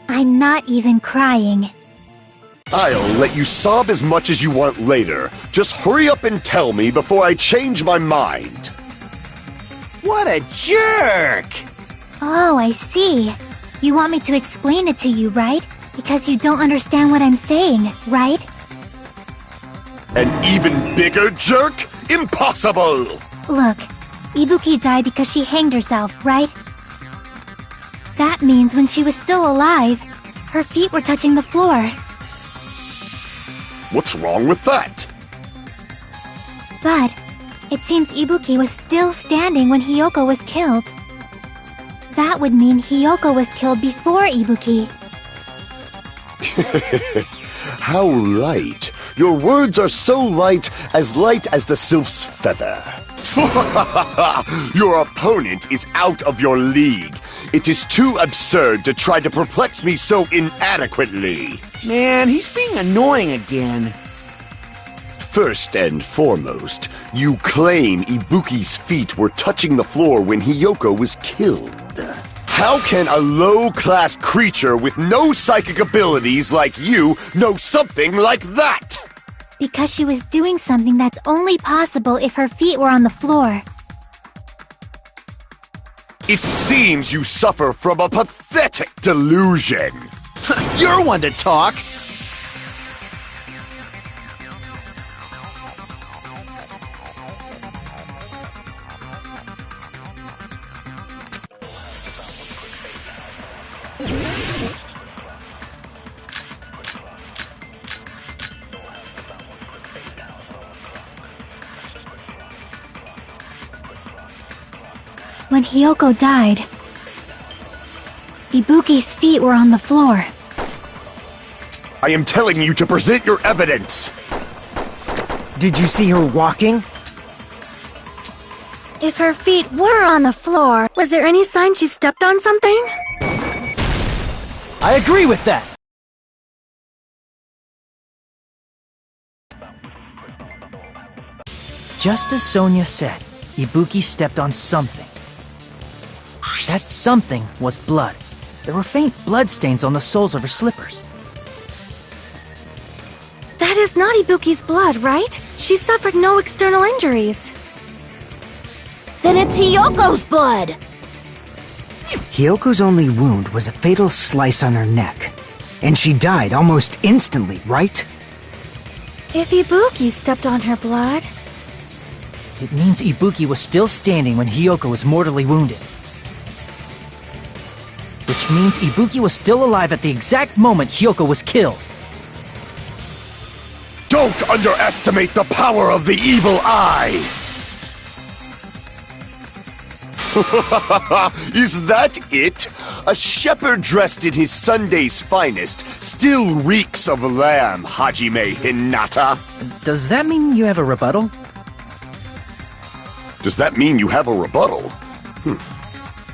I'm not even crying. I'll let you sob as much as you want later. Just hurry up and tell me before I change my mind. What a jerk! Oh, I see. You want me to explain it to you, right? Because you don't understand what I'm saying, right? An even bigger jerk? Impossible! Look, Ibuki died because she hanged herself, right? That means when she was still alive, Her feet were touching the floor. What's wrong with that? But it seems Ibuki was still standing when Hiyoko was killed. That would mean Hiyoko was killed before Ibuki. How light. Your words are so light as the sylph's feather. Your opponent is out of your league. It is too absurd to try to perplex me so inadequately. Man, he's being annoying again. First and foremost, you claim Ibuki's feet were touching the floor when Hiyoko was killed. How can a low-class creature with no psychic abilities like you know something like that? Because she was doing something that's only possible if her feet were on the floor. It seems you suffer from a pathetic delusion. You're one to talk. When Hiyoko died, Ibuki's feet were on the floor. I am telling you to present your evidence. Did you see her walking? If her feet were on the floor, was there any sign she stepped on something? I agree with that! Just as Sonia said, Ibuki stepped on something. That something was blood. There were faint blood stains on the soles of her slippers. That is not Ibuki's blood, right? She suffered no external injuries. Then it's Hiyoko's blood! Hiyoko's only wound was a fatal slice on her neck. And she died almost instantly, right? If Ibuki stepped on her blood... It means Ibuki was still standing when Hiyoko was mortally wounded. Which means Ibuki was still alive at the exact moment Hiyoko was killed. Don't underestimate the power of the evil eye! Is that it? A shepherd dressed in his Sunday's finest still reeks of lamb, Hajime Hinata. Does that mean you have a rebuttal? Does that mean you have a rebuttal?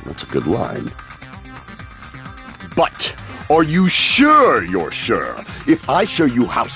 That's a good line. But, are you sure you're sure? If I show you how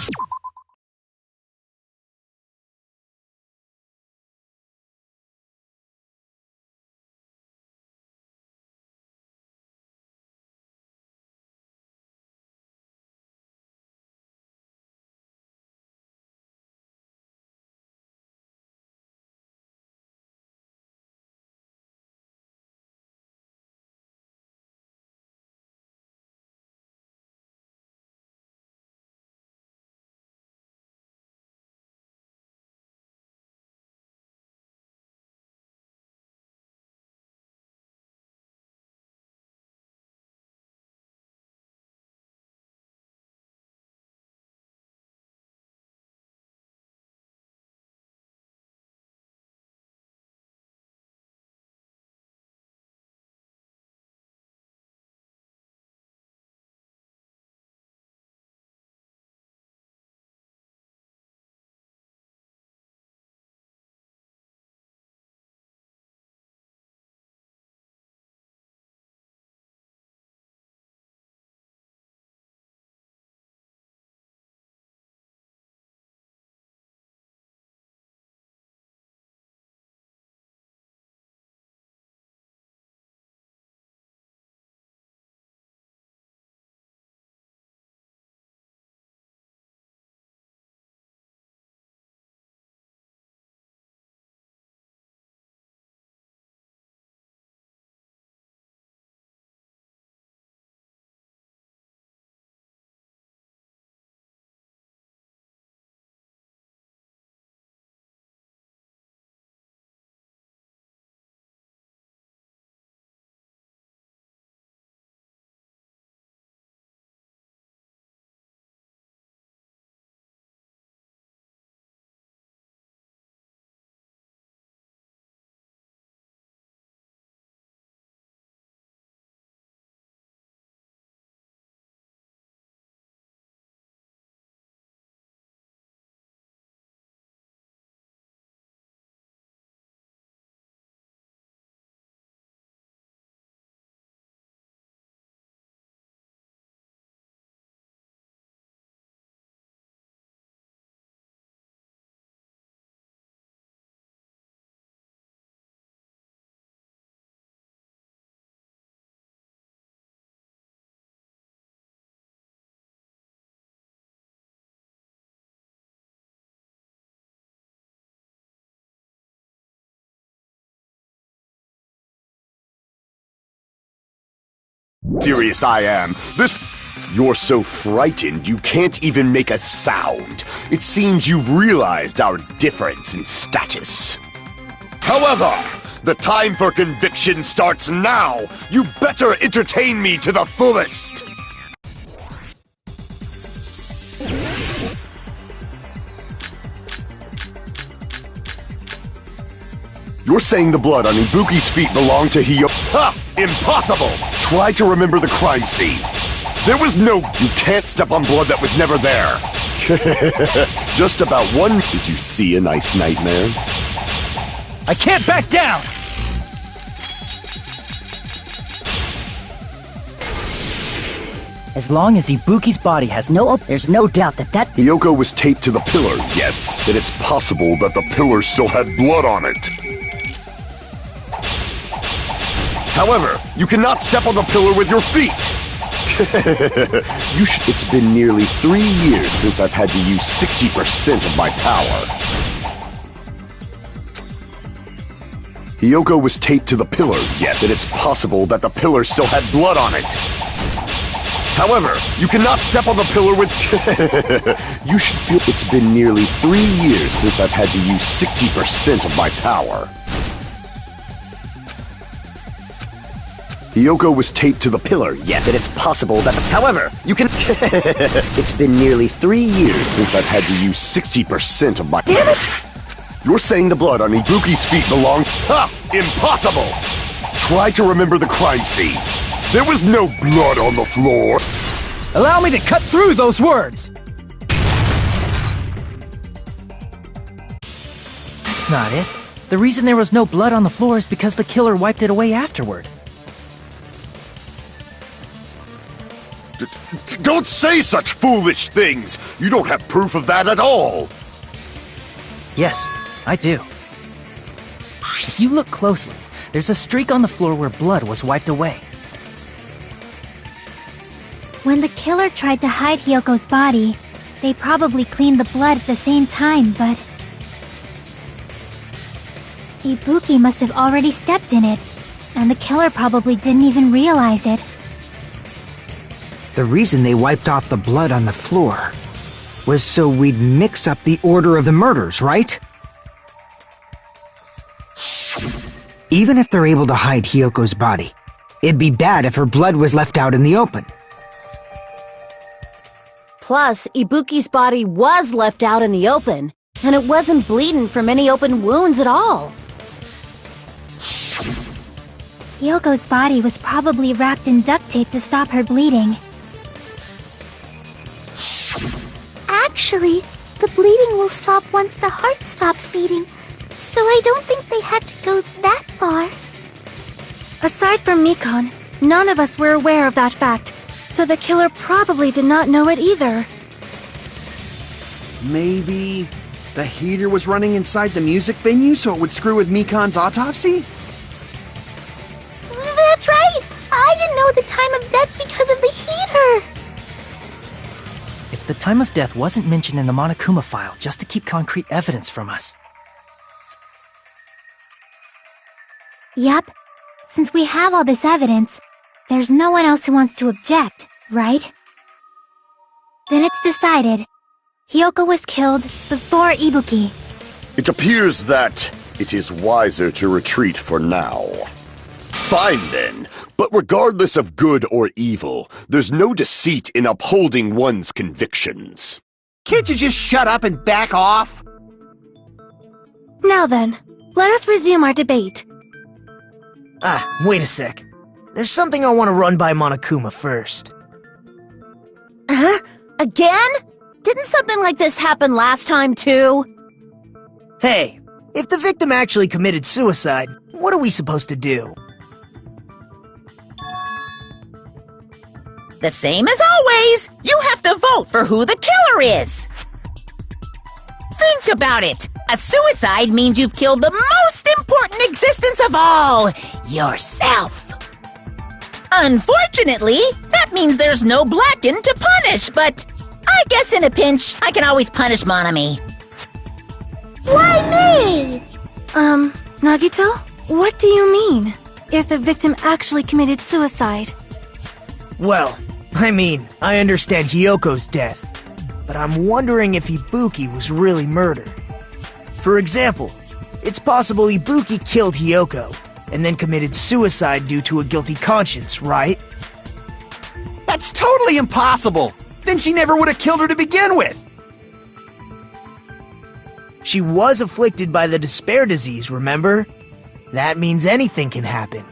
Serious I am. You're so frightened you can't even make a sound. It seems you've realized our difference in status. However, the time for conviction starts now. You better entertain me to the fullest. You're saying the blood on Ibuki's feet belonged to Hyo— Ha! Impossible! Try to remember the crime scene. There was no— You can't step on blood that was never there. Just about one— Did you see a nice nightmare? I can't back down! As long as Ibuki's body has no— There's no doubt that Hiyoko was taped to the pillar, yes. Then it's possible that the pillar still had blood on it. However, you cannot step on the pillar with your feet. It's been nearly 3 years since I've had to use 60% of my power. Hiyoko was taped to the pillar, yet that it's possible that the pillar still had blood on it. However, you cannot step on the pillar with— You should feel— It's been nearly 3 years since I've had to use 60% of my power. Hiyoko was taped to the pillar, yet that it's possible that— However, you can— It's been nearly 3 years since I've had to use 60% of my— Damn it! You're saying the blood on Ibuki's feet belonged— Ha! Impossible! Try to remember the crime scene. There was no blood on the floor. Allow me to cut through those words! That's not it. The reason there was no blood on the floor is because the killer wiped it away afterward. Don't say such foolish things! You don't have proof of that at all! Yes, I do. If you look closely, there's a streak on the floor where blood was wiped away. When the killer tried to hide Hyoko's body, they probably cleaned the blood at the same time, but Ibuki must have already stepped in it, and the killer probably didn't even realize it. The reason they wiped off the blood on the floor was so we'd mix up the order of the murders, right? Even if they're able to hide Hyoko's body, it'd be bad if her blood was left out in the open. Plus, Ibuki's body was left out in the open, and it wasn't bleeding from any open wounds at all. Hyoko's body was probably wrapped in duct tape to stop her bleeding. Actually, the bleeding will stop once the heart stops beating, so I don't think they had to go that far. Aside from Mikon, none of us were aware of that fact, so the killer probably did not know it either. Maybe the heater was running inside the music venue so it would screw with Mikon's autopsy? That's right! I didn't know the time of death because of the heater! If the time of death wasn't mentioned in the Monokuma file just to keep concrete evidence from us. Yep. Since we have all this evidence, there's no one else who wants to object, right? Then it's decided. Hiyoko was killed before Ibuki. It appears that it is wiser to retreat for now. Fine then, but regardless of good or evil, there's no deceit in upholding one's convictions. Can't you just shut up and back off? Now then, let us resume our debate. Wait a sec. There's something I want to run by Monokuma first. Huh? Again? Didn't something like this happen last time too? Hey, if the victim actually committed suicide, what are we supposed to do? The same as always, you have to vote for who the killer is. Think about it. A suicide means you've killed the most important existence of all, yourself. Unfortunately, that means there's no Blacken to punish, but I guess in a pinch, I can always punish Monami. Why me? Nagito? What do you mean? If the victim actually committed suicide? Well, I mean, I understand Hyoko's death, but I'm wondering if Ibuki was really murdered. For example, it's possible Ibuki killed Hyoko, and then committed suicide due to a guilty conscience, right? That's totally impossible! Then she never would have killed her to begin with! She was afflicted by the despair disease, remember? That means anything can happen.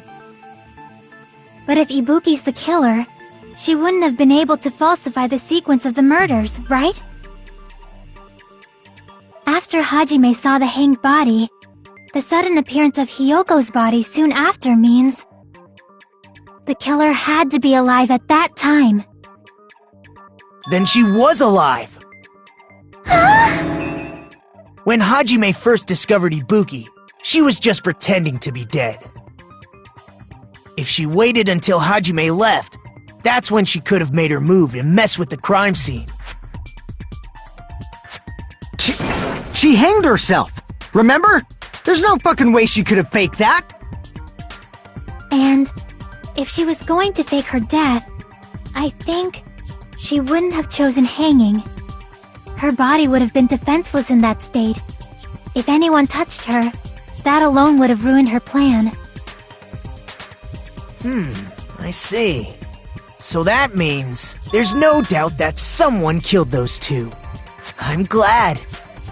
But if Ibuki's the killer, she wouldn't have been able to falsify the sequence of the murders, right? After Hajime saw the hanged body, the sudden appearance of Hyoko's body soon after means the killer had to be alive at that time. Then she was alive! When Hajime first discovered Ibuki, she was just pretending to be dead. If she waited until Hajime left, that's when she could have made her move and mess with the crime scene. She hanged herself, remember? There's no fucking way she could have faked that! And if she was going to fake her death, I think she wouldn't have chosen hanging. Her body would have been defenseless in that state. If anyone touched her, that alone would have ruined her plan. I see. So that means there's no doubt that someone killed those two. I'm glad.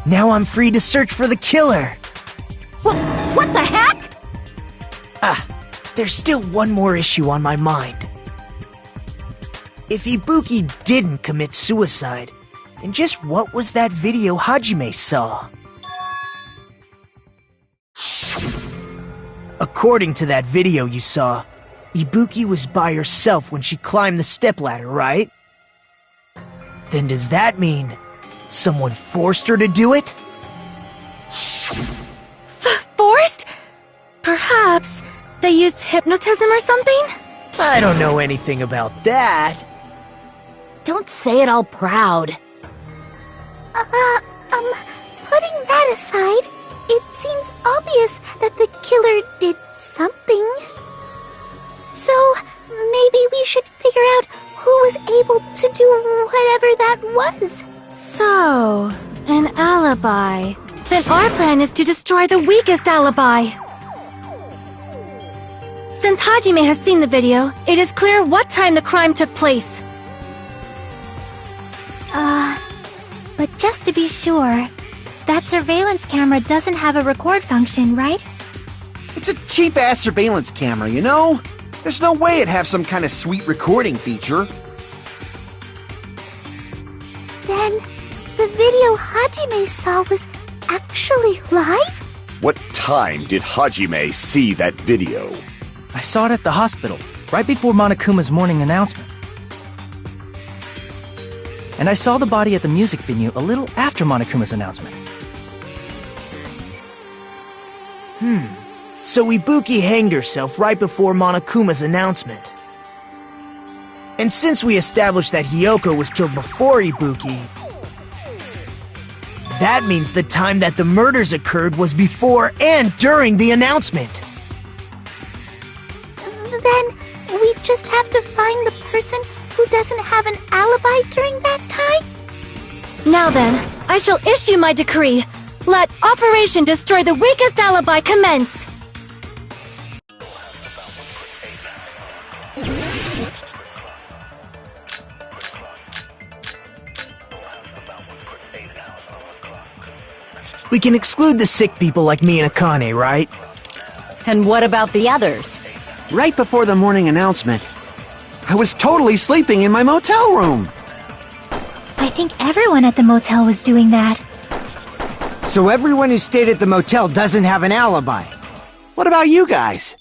Now I'm free to search for the killer. What the heck? There's still one more issue on my mind. If Ibuki didn't commit suicide, then just what was that video Hajime saw? According to that video you saw, Ibuki was by herself when she climbed the stepladder, right? Then does that mean someone forced her to do it? Forced? Perhaps they used hypnotism or something? I don't know anything about that. Don't say it all proud. Putting that aside, it seems obvious that the killer did something. So, maybe we should figure out who was able to do whatever that was. So, an alibi. Then our plan is to destroy the weakest alibi. Since Hajime has seen the video, it is clear what time the crime took place. But just to be sure, that surveillance camera doesn't have a record function, right? It's a cheap-ass surveillance camera, you know? There's no way it'd have some kind of sweet recording feature. Then, the video Hajime saw was actually live? What time did Hajime see that video? I saw it at the hospital, right before Monokuma's morning announcement. And I saw the body at the music venue a little after Monokuma's announcement. So Ibuki hanged herself right before Monokuma's announcement. And since we established that Hyoko was killed before Ibuki, that means the time that the murders occurred was before and during the announcement. Then, we just have to find the person who doesn't have an alibi during that time? Now then, I shall issue my decree. Let Operation Destroy the Weakest Alibi commence! We can exclude the sick people like me and Akane, right? And what about the others? Right before the morning announcement, I was totally sleeping in my motel room. I think everyone at the motel was doing that. So everyone who stayed at the motel doesn't have an alibi. What about you guys?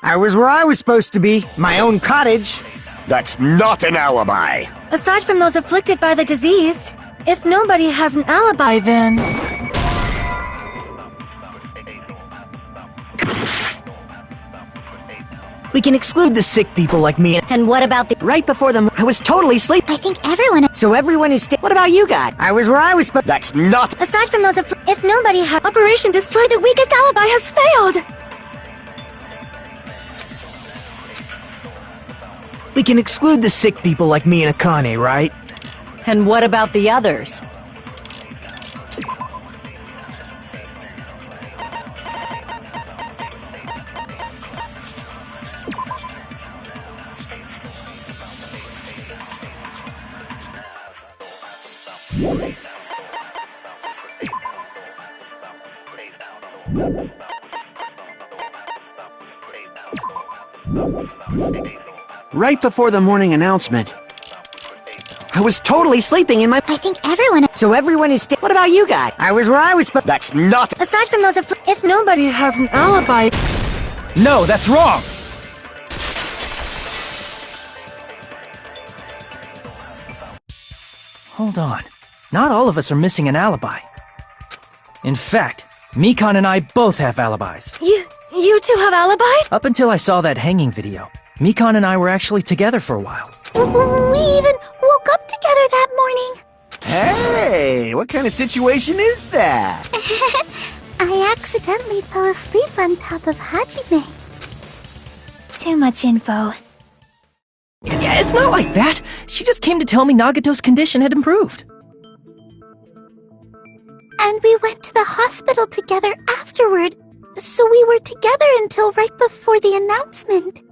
I was where I was supposed to be, my own cottage. That's not an alibi! Aside from those afflicted by the disease, if nobody has an alibi, then... We can exclude the sick people like me And what about the... Right before I was totally sleeping. I think everyone... So everyone who stayed... What about you guys? I was where I was supposed... That's not... Aside from those if nobody had... Operation Destroy the Weakest Alibi has failed! We can exclude the sick people like me and Akane, right? And what about the others? Right before the morning announcement, I was totally sleeping in my... I think everyone... So everyone is... What about you guys? I was where I was supposed. That's not... Aside from those if nobody has an alibi... No, that's wrong! Hold on. Not all of us are missing an alibi. In fact, Mikan and I both have alibis. You two have alibis? Up until I saw that hanging video, Mikan and I were actually together for a while. We even woke up together that morning. Hey, what kind of situation is that? I accidentally fell asleep on top of Hajime. Too much info. Yeah, it's not like that. She just came to tell me Nagato's condition had improved. And we went to the hospital together afterward, so we were together until right before the announcement.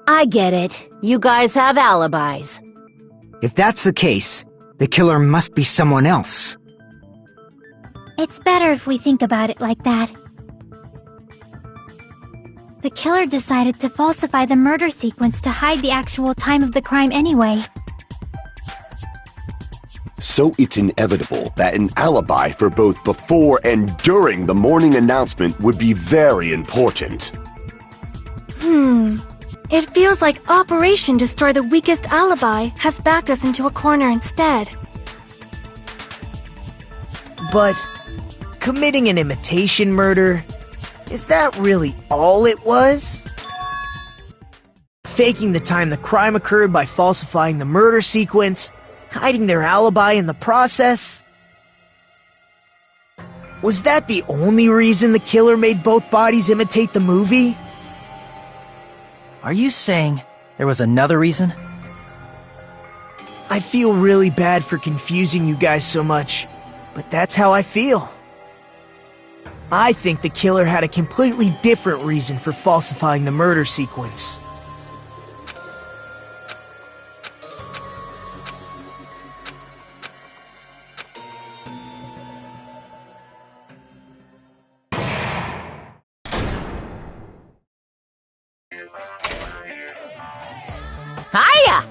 I get it. You guys have alibis. If that's the case, the killer must be someone else. It's better if we think about it like that. The killer decided to falsify the murder sequence to hide the actual time of the crime anyway. So it's inevitable that an alibi for both before and during the morning announcement would be very important. It feels like Operation Destroy the Weakest Alibi has backed us into a corner instead. But committing an imitation murder, is that really all it was? Faking the time the crime occurred by falsifying the murder sequence, hiding their alibi in the process? Was that the only reason the killer made both bodies imitate the movie? Are you saying there was another reason? I feel really bad for confusing you guys so much, but that's how I feel. I think the killer had a completely different reason for falsifying the murder sequence. Hiya!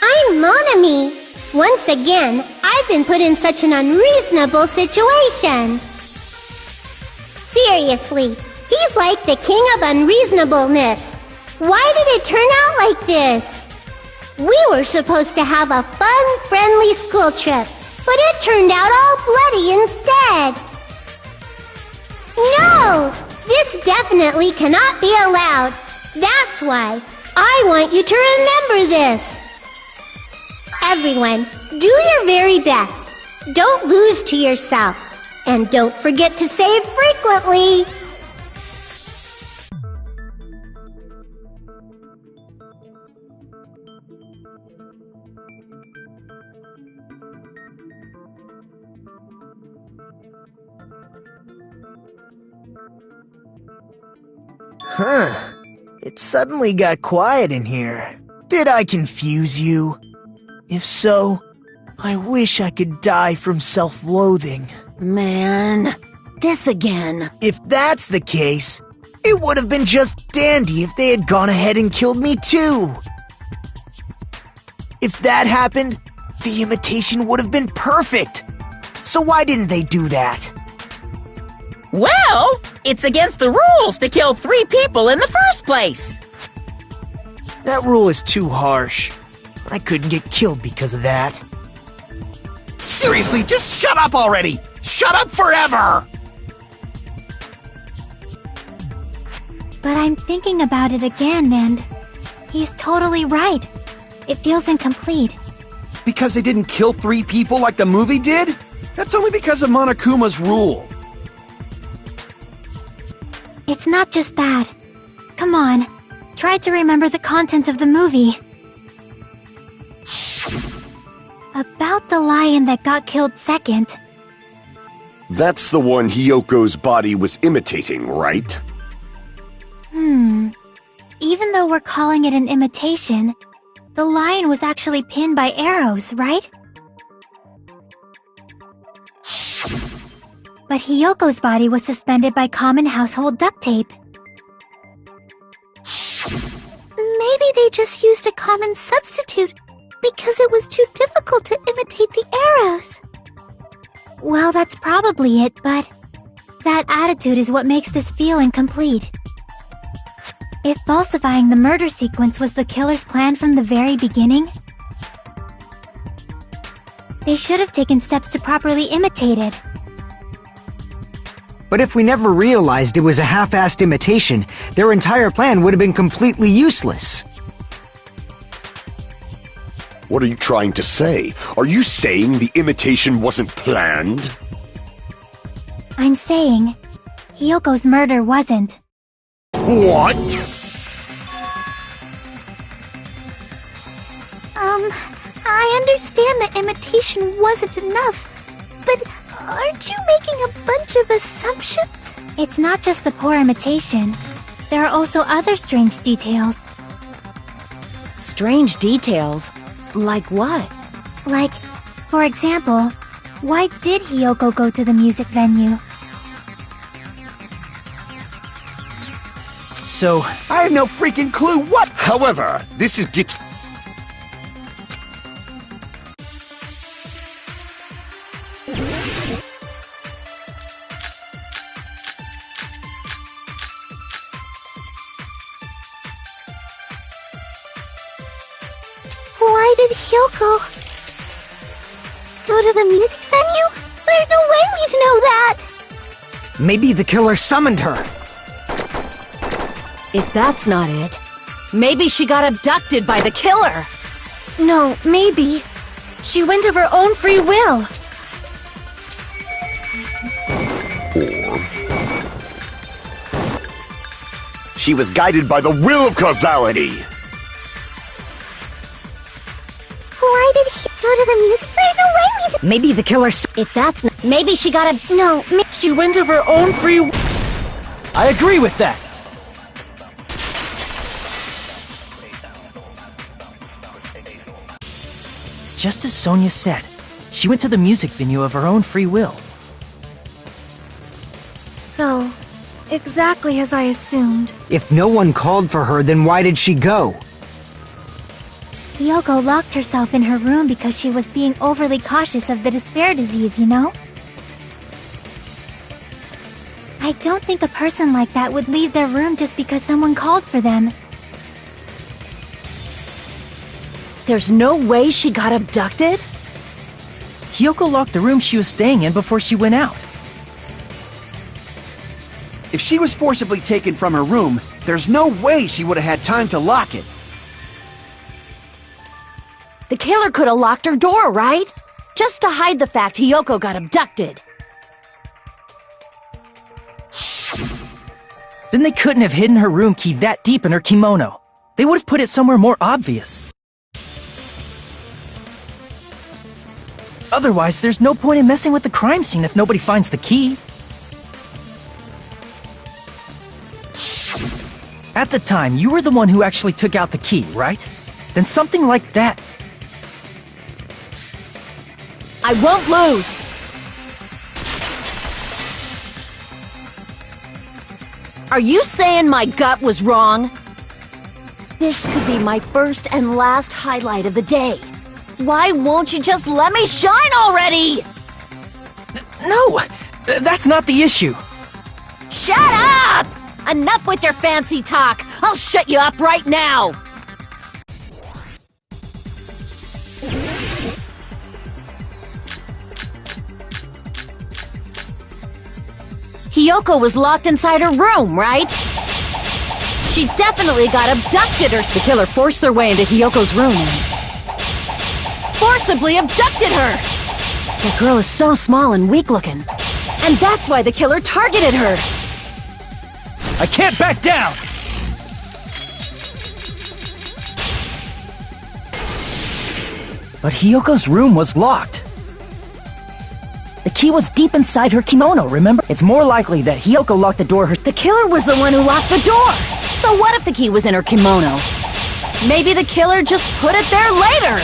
I'm Monami. Once again, I've been put in such an unreasonable situation. Seriously, he's like the king of unreasonableness. Why did it turn out like this? We were supposed to have a fun, friendly school trip, but it turned out all bloody instead. No! This definitely cannot be allowed. That's why I want you to remember this. Everyone, do your very best. Don't lose to yourself. And don't forget to save frequently. Huh. It suddenly got quiet in here. Did I confuse you? If so, I wish I could die from self-loathing. Man, this again. If that's the case, it would have been just dandy if they had gone ahead and killed me too. If that happened, the imitation would have been perfect. So why didn't they do that? Well, it's against the rules to kill 3 people in the first place. That rule is too harsh. I couldn't get killed because of that. Seriously, just shut up already! Shut up forever! But I'm thinking about it again, and he's totally right. It feels incomplete. Because they didn't kill 3 people like the movie did? That's only because of Monokuma's rule. It's not just that. Come on, try to remember the content of the movie. About the lion that got killed second. That's the one Hiyoko's body was imitating, right? Even though we're calling it an imitation, the lion was actually pinned by arrows, right? But Hiyoko's body was suspended by common household duct tape. Maybe they just used a common substitute because it was too difficult to imitate the arrows. Well, that's probably it, but that attitude is what makes this feel incomplete. If falsifying the murder sequence was the killer's plan from the very beginning, they should have taken steps to properly imitate it. But if we never realized it was a half-assed imitation, their entire plan would have been completely useless. What are you trying to say? Are you saying the imitation wasn't planned? I'm saying, Hiyoko's murder wasn't. What? I understand the imitation wasn't enough, but aren't you making a bunch of assumptions? It's not just the poor imitation. There are also other strange details. Strange details? Like what? Like, for example, why did Hiyoko go to the music venue? So, I have no freaking clue what. However, this is Why did Hyoko go to the music venue? There's no way we'd know that! Maybe the killer summoned her. If that's not it, maybe she got abducted by the killer. No, maybe. She went of her own free will. She was guided by the will of causality. Why did he go to the music? There's no way we'd... Maybe the killer If that's not... Maybe she got a... No, she went of her own free will. I agree with that. It's just as Sonia said. She went to the music venue of her own free will. So, exactly as I assumed. If no one called for her, then why did she go? Hiyoko locked herself in her room because she was being overly cautious of the despair disease, you know? I don't think a person like that would leave their room just because someone called for them. There's no way she got abducted? Hiyoko locked the room she was staying in before she went out. If she was forcibly taken from her room, there's no way she would have had time to lock it. The killer could have locked her door, right? Just to hide the fact Hiyoko got abducted. Then they couldn't have hidden her room key that deep in her kimono. They would have put it somewhere more obvious. Otherwise, there's no point in messing with the crime scene if nobody finds the key. At the time, you were the one who actually took out the key, right? Then something like that. I won't lose! Are you saying my gut was wrong? This could be my first and last highlight of the day. Why won't you just let me shine already? No! That's not the issue. Shut up! Enough with your fancy talk! I'll shut you up right now! Hiyoko was locked inside her room, right? She definitely got abducted, or the killer forced their way into Hiyoko's room and forcibly abducted her! The girl is so small and weak-looking, and that's why the killer targeted her! I can't back down! But Hiyoko's room was locked. The key was deep inside her kimono, remember? It's more likely that Hiyoko locked the door The killer was the one who locked the door! So what if the key was in her kimono? Maybe the killer just put it there later!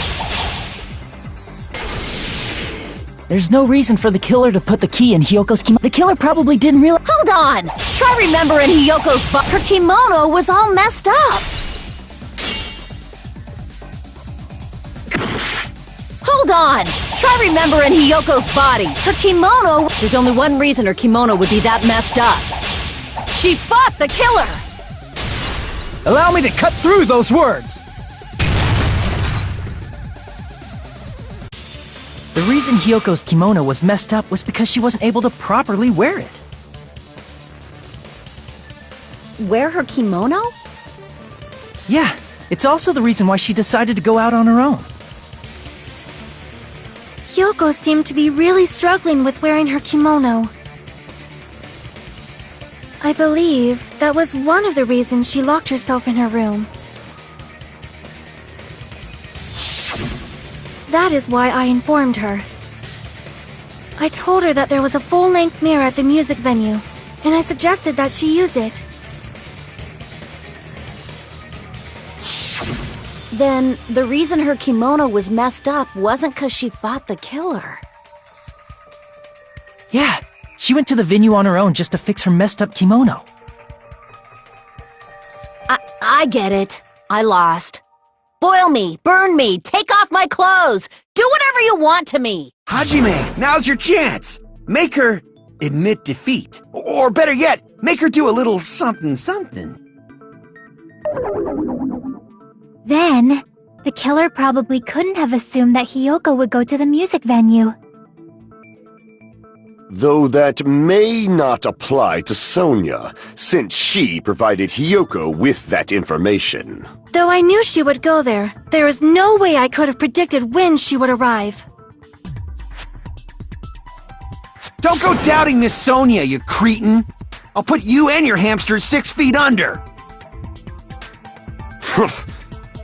There's no reason for the killer to put the key in Hiyoko's kimono. The killer probably didn't realize— Hold on! Try remembering Hiyoko's her kimono was all messed up! Hold on! Try remembering Hiyoko's body. Her kimono— There's only one reason her kimono would be that messed up. She fought the killer! Allow me to cut through those words! The reason Hiyoko's kimono was messed up was because she wasn't able to properly wear it. Wear her kimono? Yeah, it's also the reason why she decided to go out on her own. Hiyoko seemed to be really struggling with wearing her kimono. I believe that was one of the reasons she locked herself in her room. That is why I informed her. I told her that there was a full-length mirror at the music venue, and I suggested that she use it. Then, the reason her kimono was messed up wasn't because she fought the killer. Yeah, she went to the venue on her own just to fix her messed up kimono. I get it. I lost. Boil me, burn me, take off my clothes, do whatever you want to me! Hajime, now's your chance! Make her admit defeat. Or better yet, make her do a little something. Then, the killer probably couldn't have assumed that Hiyoko would go to the music venue. Though that may not apply to Sonia, since she provided Hiyoko with that information. Though I knew she would go there, there is no way I could have predicted when she would arrive. Don't go doubting Miss Sonia, you cretin! I'll put you and your hamsters 6 feet under!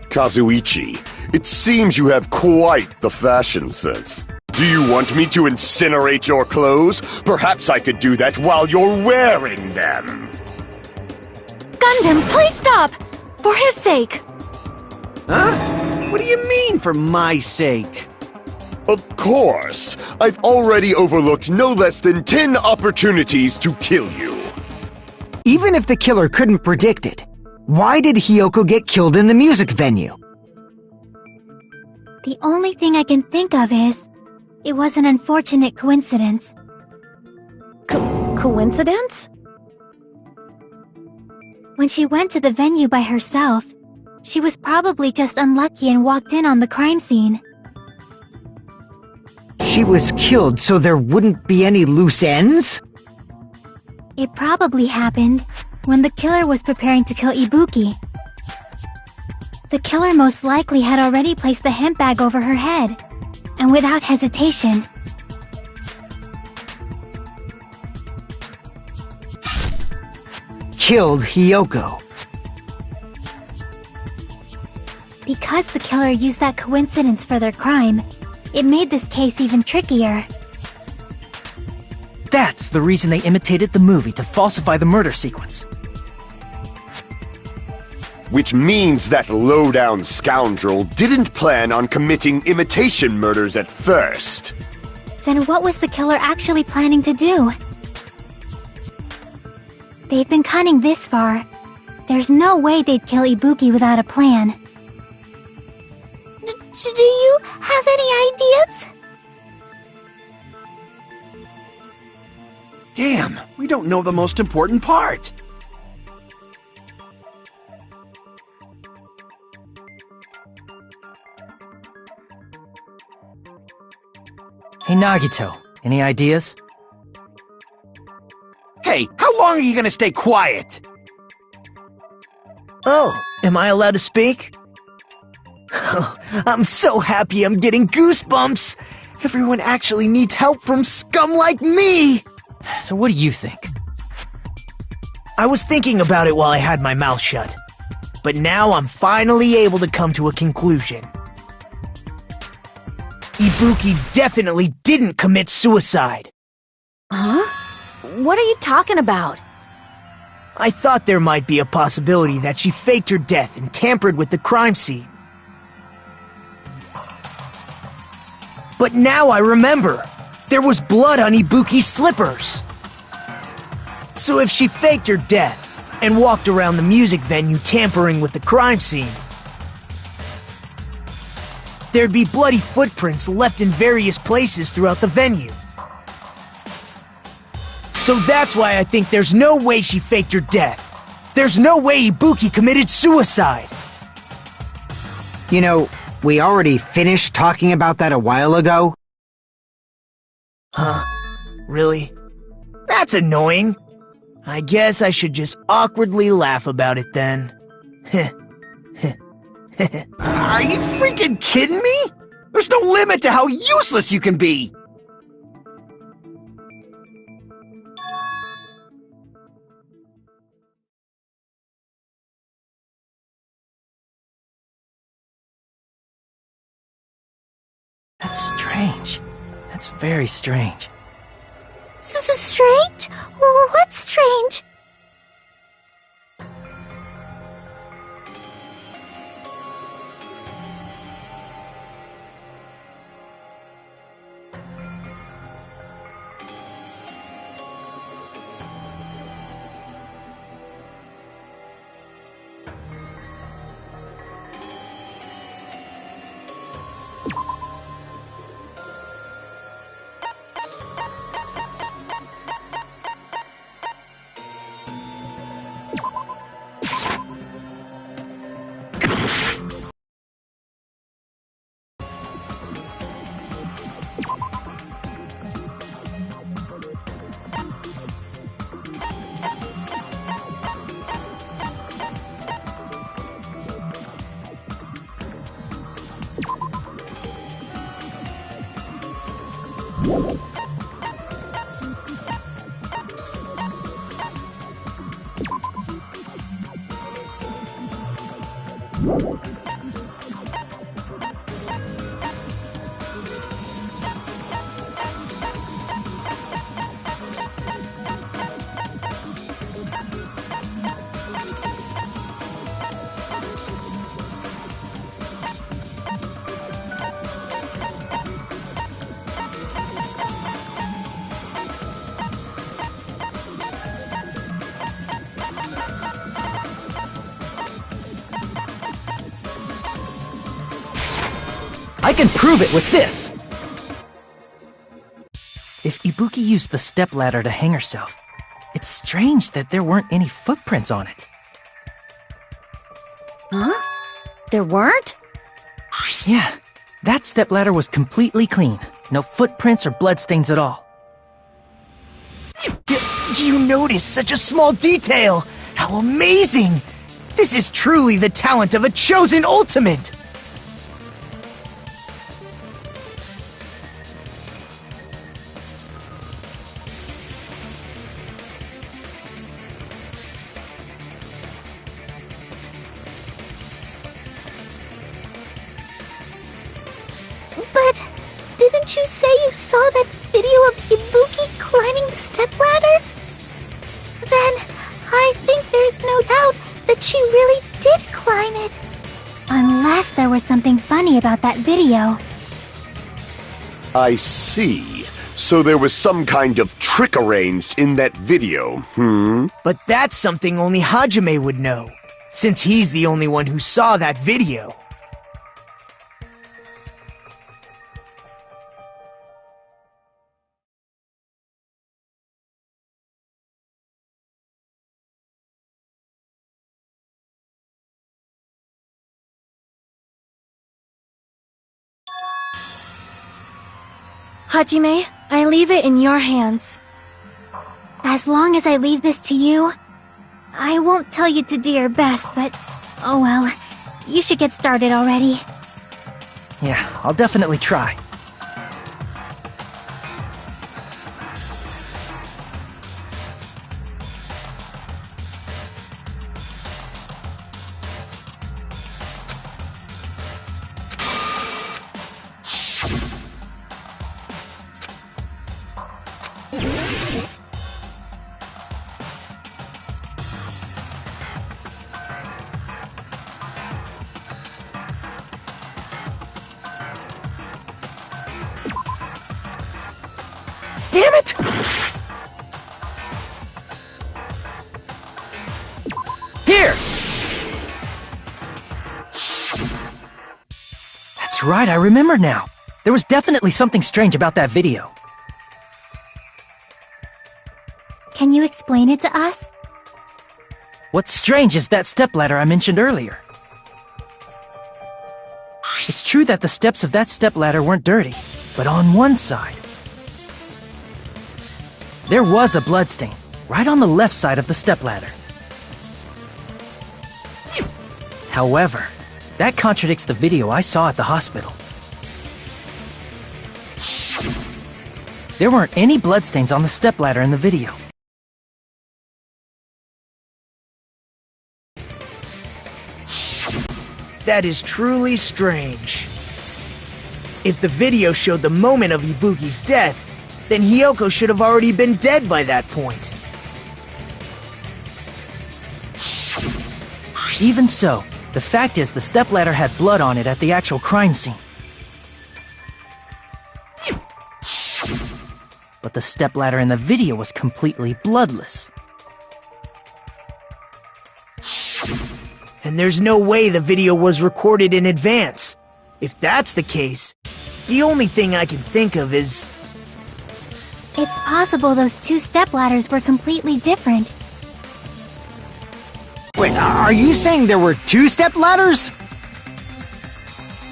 Kazuichi, it seems you have quite the fashion sense. Do you want me to incinerate your clothes? Perhaps I could do that while you're wearing them. Gundam, please stop! For his sake! Huh? What do you mean, for my sake? Of course. I've already overlooked no less than 10 opportunities to kill you. Even if the killer couldn't predict it, why did Hiyoko get killed in the music venue? The only thing I can think of is, it was an unfortunate coincidence. Coincidence? When she went to the venue by herself, she was probably just unlucky and walked in on the crime scene. She was killed so there wouldn't be any loose ends? It probably happened when the killer was preparing to kill Ibuki. The killer most likely had already placed the hemp bag over her head, and without hesitation, killed Hiyoko. Because the killer used that coincidence for their crime, it made this case even trickier. That's the reason they imitated the movie to falsify the murder sequence. Which means that low-down scoundrel didn't plan on committing imitation murders at first. Then what was the killer actually planning to do? They've been cunning this far. There's no way they'd kill Ibuki without a plan. Do you have any ideas? Damn, we don't know the most important part. Hey Nagito, any ideas? Hey, how long are you gonna stay quiet? Oh, am I allowed to speak? I'm so happy I'm getting goosebumps! Everyone actually needs help from scum like me! So what do you think? I was thinking about it while I had my mouth shut. But now I'm finally able to come to a conclusion. Ibuki definitely didn't commit suicide. Huh? What are you talking about? I thought there might be a possibility that she faked her death and tampered with the crime scene. But now I remember. There was blood on Ibuki's slippers. So if she faked her death and walked around the music venue tampering with the crime scene, there'd be bloody footprints left in various places throughout the venue. So that's why I think there's no way she faked her death. There's no way Ibuki committed suicide. You know, we already finished talking about that a while ago. Huh? Really? That's annoying. I guess I should just awkwardly laugh about it then. Are you freaking kidding me? There's no limit to how useless you can be! That's strange. That's very strange. Strange? What's strange? I can prove it with this! If Ibuki used the stepladder to hang herself, it's strange that there weren't any footprints on it. Huh? There weren't? Yeah, that stepladder was completely clean. No footprints or bloodstains at all. You noticed such a small detail! How amazing! This is truly the talent of a chosen ultimate! But didn't you say you saw that video of Ibuki climbing the stepladder? Then I think there's no doubt that she really did climb it. Unless there was something funny about that video. I see. So there was some kind of trick arranged in that video, But that's something only Hajime would know, since he's the only one who saw that video. Hajime, I leave it in your hands. As long as I leave this to you, I won't tell you to do your best, but Oh well, you should get started already. Yeah, I'll definitely try. Damn it! Here! That's right, I remember now. There was definitely something strange about that video. Can you explain it to us? What's strange is that stepladder I mentioned earlier. It's true that the steps of that stepladder weren't dirty, but on one side, there was a bloodstain, right on the left side of the stepladder. However, that contradicts the video I saw at the hospital. There weren't any bloodstains on the stepladder in the video. That is truly strange. If the video showed the moment of Ibuki's death, then Hiyoko should have already been dead by that point. Even so, the fact is the stepladder had blood on it at the actual crime scene. But the stepladder in the video was completely bloodless. And there's no way the video was recorded in advance. If that's the case, the only thing I can think of is... It's possible those two stepladders were completely different. Wait, are you saying there were two stepladders?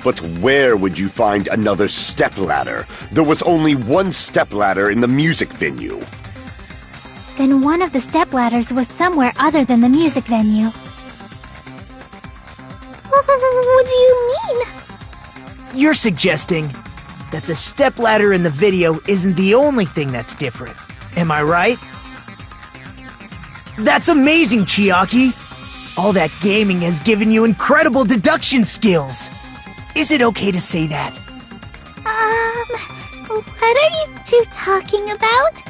But where would you find another stepladder? There was only one stepladder in the music venue. Then one of the stepladders was somewhere other than the music venue. What do you mean? You're suggesting that the stepladder in the video isn't the only thing that's different. Am I right? That's amazing, Chiaki! All that gaming has given you incredible deduction skills! Is it okay to say that? What are you two talking about?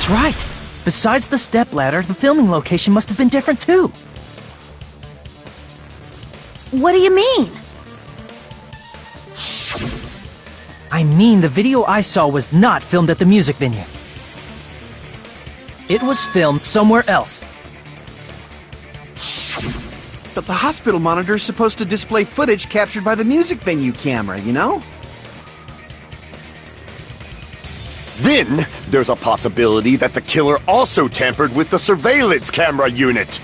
That's right. Besides the stepladder, the filming location must have been different too. What do you mean? I mean, the video I saw was not filmed at the music venue. It was filmed somewhere else. But the hospital monitor is supposed to display footage captured by the music venue camera, you know? Then, there's a possibility that the killer also tampered with the surveillance camera unit.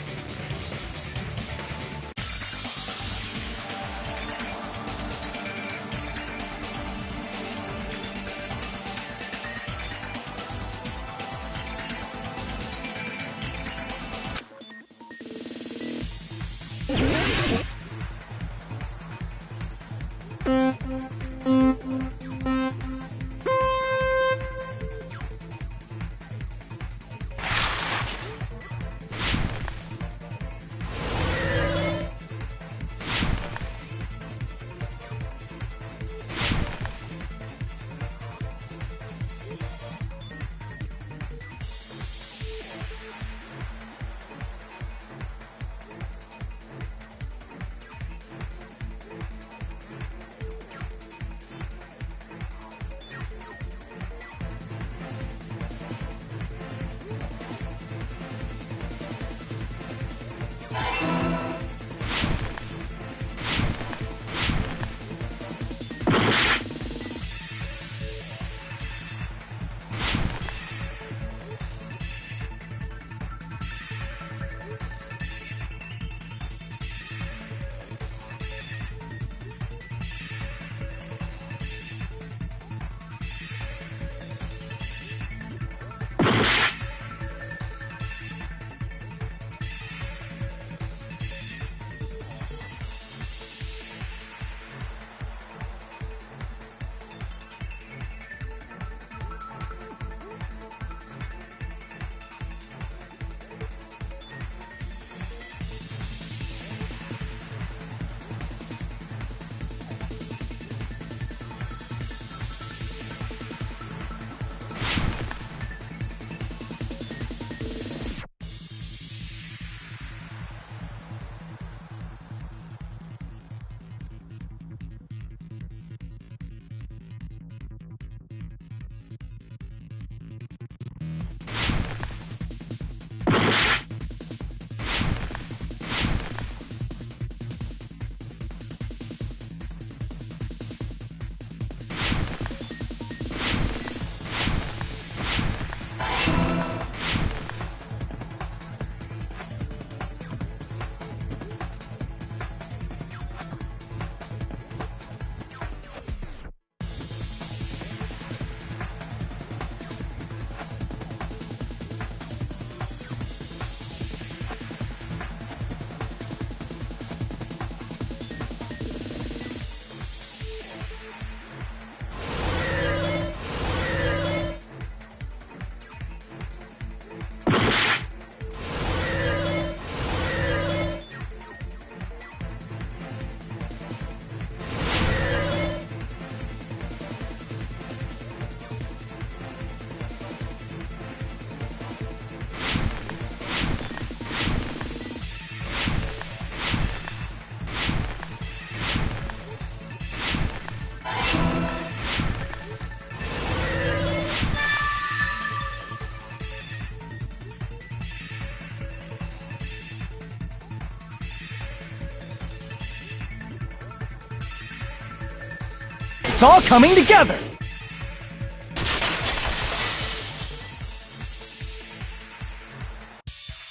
It's all coming together!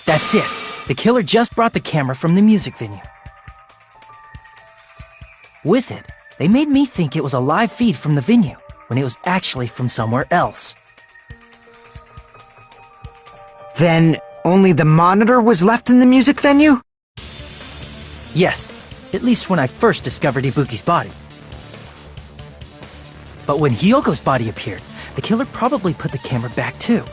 That's it. The killer just brought the camera from the music venue. With it, they made me think it was a live feed from the venue, when it was actually from somewhere else. Then, only the monitor was left in the music venue? Yes, at least when I first discovered Ibuki's body. But when Hyoko's body appeared, the killer probably put the camera back too.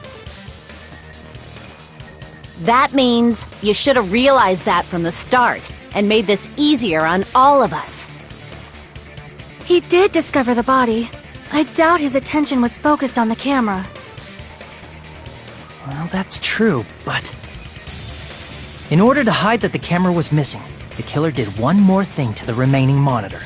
That means you should have realized that from the start and made this easier on all of us. He did discover the body. I doubt his attention was focused on the camera. Well, that's true, but... In order to hide that the camera was missing, the killer did one more thing to the remaining monitor.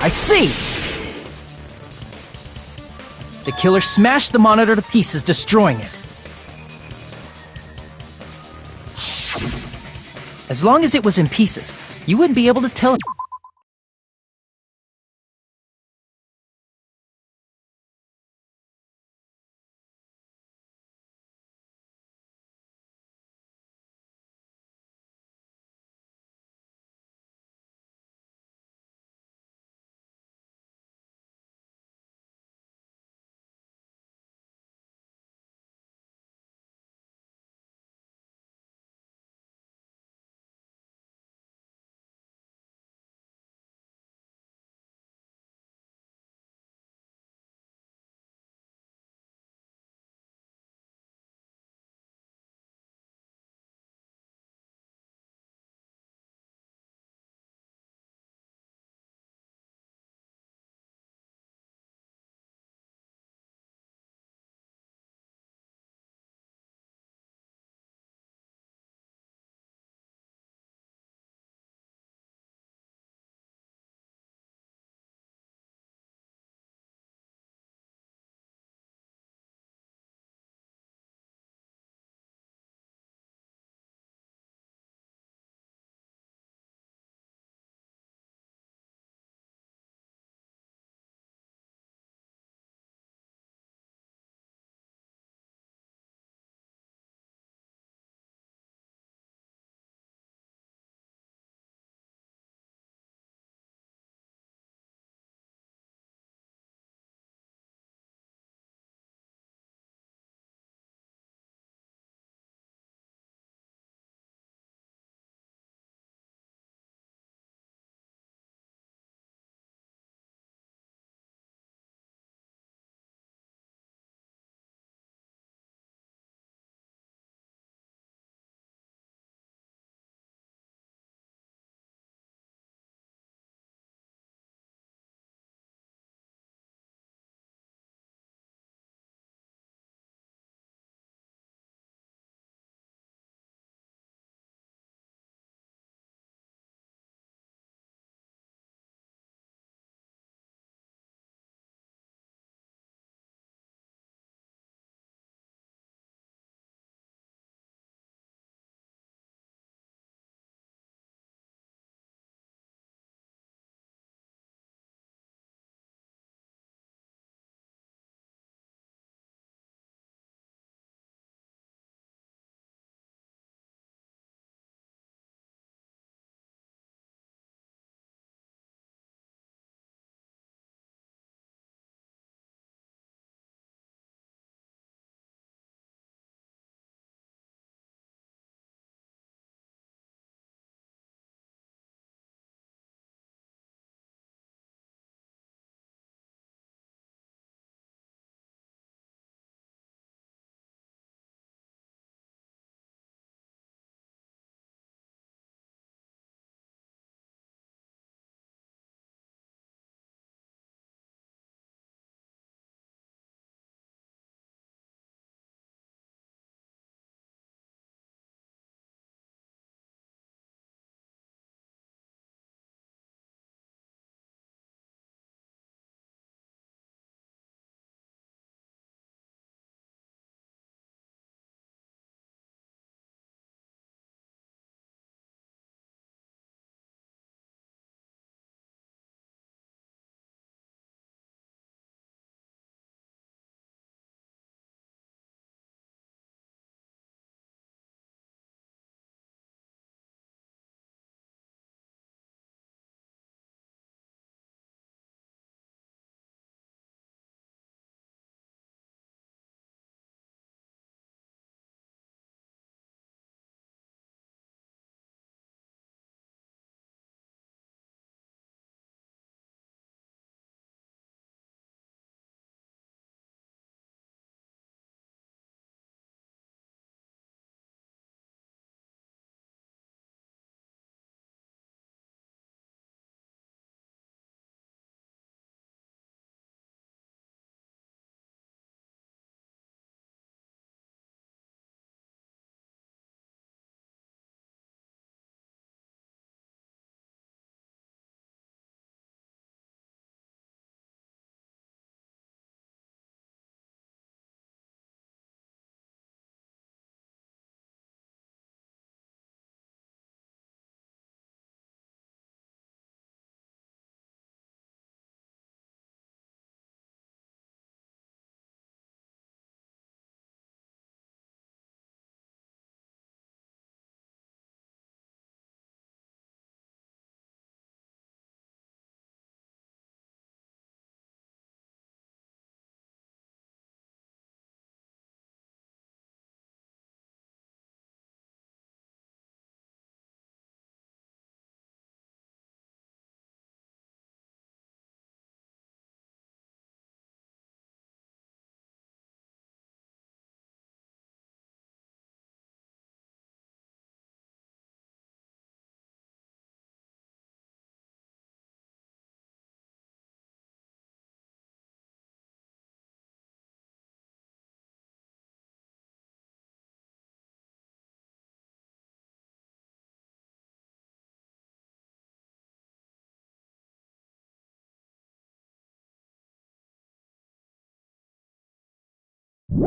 I see! The killer smashed the monitor to pieces, destroying it. As long as it was in pieces, you wouldn't be able to tell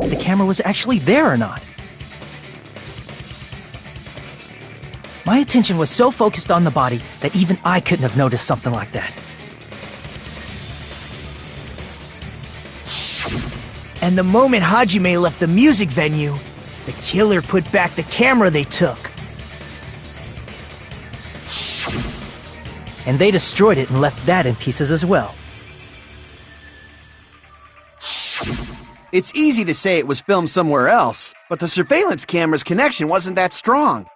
if the camera was actually there or not. My attention was so focused on the body that even I couldn't have noticed something like that. And the moment Hajime left the music venue, the killer put back the camera they took. And they destroyed it and left that in pieces as well. It's easy to say it was filmed somewhere else, but the surveillance camera's connection wasn't that strong.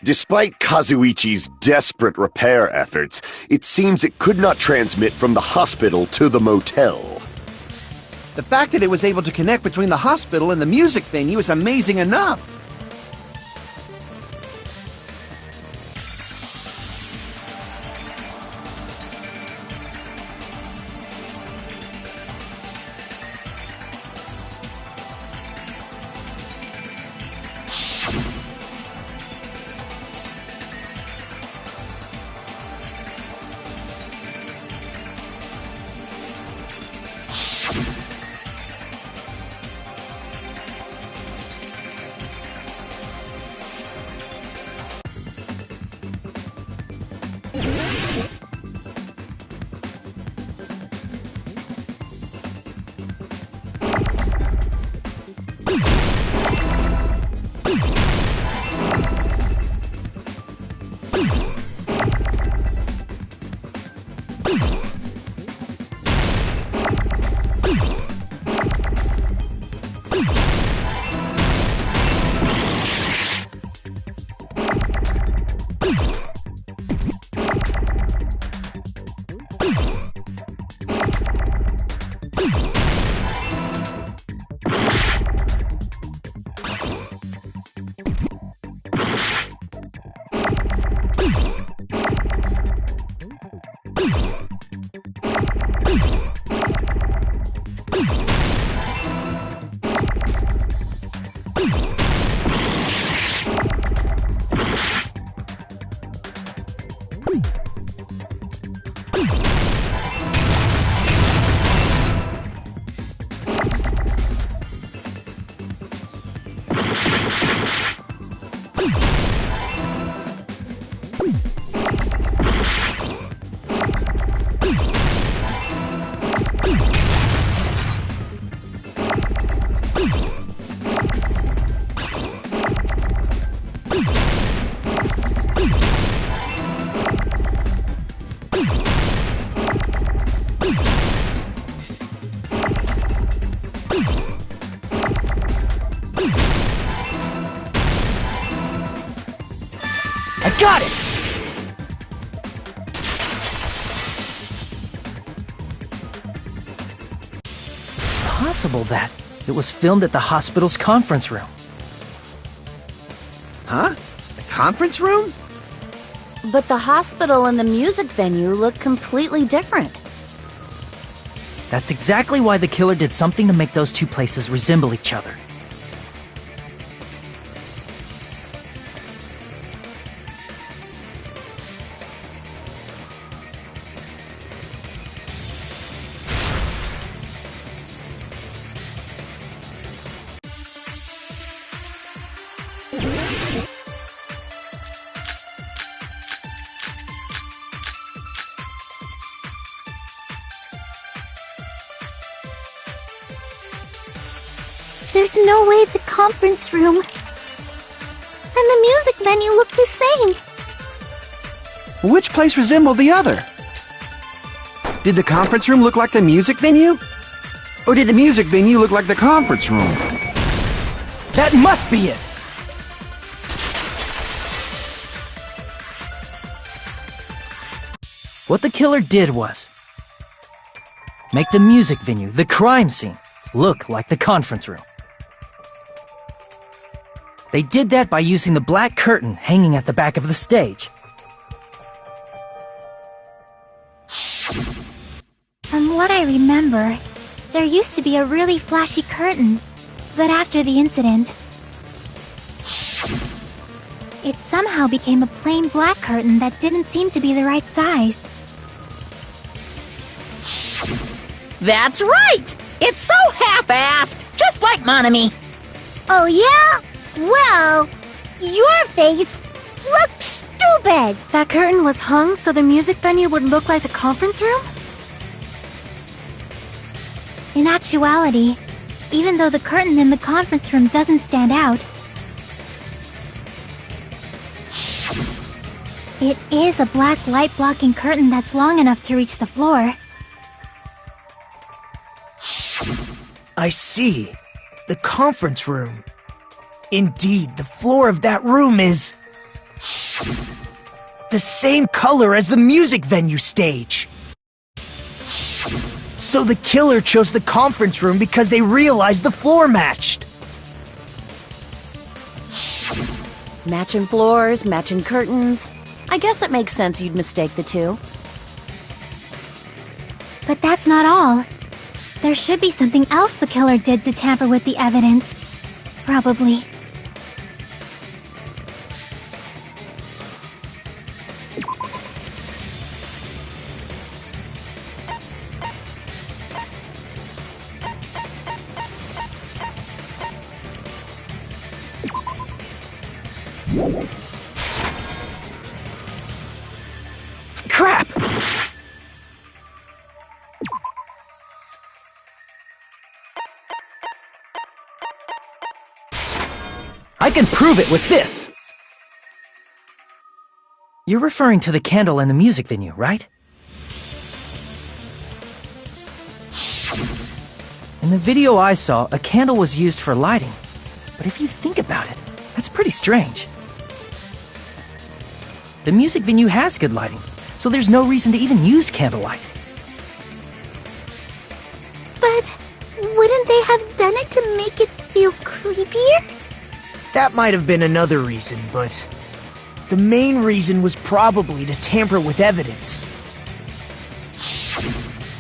Despite Kazuichi's desperate repair efforts, it seems it could not transmit from the hospital to the motel. The fact that it was able to connect between the hospital and the music venue is amazing enough. Got it! It's possible that it was filmed at the hospital's conference room. Huh? The conference room? But the hospital and the music venue look completely different. That's exactly why the killer did something to make those two places resemble each other. There's no way the conference room and the music venue look the same. Which place resembled the other? Did the conference room look like the music venue? Or did the music venue look like the conference room? That must be it! What the killer did was make the music venue, the crime scene, look like the conference room. They did that by using the black curtain hanging at the back of the stage. From what I remember, there used to be a really flashy curtain, but after the incident, it somehow became a plain black curtain that didn't seem to be the right size. That's right! It's so half-assed, just like Monami. Oh yeah? Well, your face looks stupid! That curtain was hung so the music venue would look like the conference room? In actuality, even though the curtain in the conference room doesn't stand out, it is a black light-blocking curtain that's long enough to reach the floor. I see. The conference room. Indeed, the floor of that room is the same color as the music venue stage. So the killer chose the conference room because they realized the floor matched. Matching floors, matching curtains. I guess it makes sense you'd mistake the two. But that's not all. There should be something else the killer did to tamper with the evidence. Probably. Crap! I can prove it with this! You're referring to the candle in the music venue, right? In the video I saw, a candle was used for lighting. But if you think about it, that's pretty strange. The music venue has good lighting, so there's no reason to even use candlelight. But wouldn't they have done it to make it feel creepier? That might have been another reason, but the main reason was probably to tamper with evidence.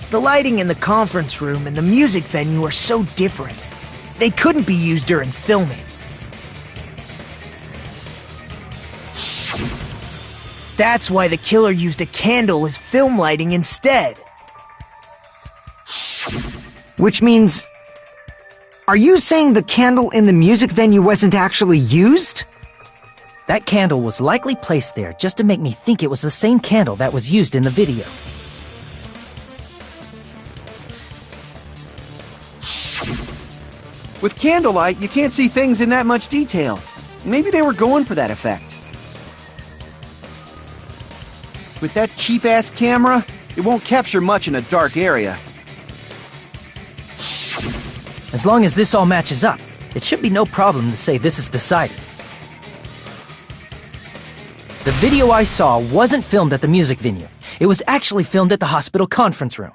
The lighting in the conference room and the music venue are so different. They couldn't be used during filming. That's why the killer used a candle as film lighting instead. Which means... Are you saying the candle in the music venue wasn't actually used? That candle was likely placed there just to make me think it was the same candle that was used in the video. With candlelight, you can't see things in that much detail. Maybe they were going for that effect. With that cheap-ass camera, it won't capture much in a dark area. As long as this all matches up, it should be no problem to say this is decided. The video I saw wasn't filmed at the music venue. It was actually filmed at the hospital conference room.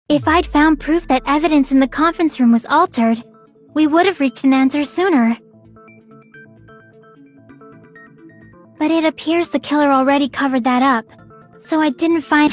If I'd found proof that evidence in the conference room was altered, we would have reached an answer sooner. But it appears the killer already covered that up, so I didn't find...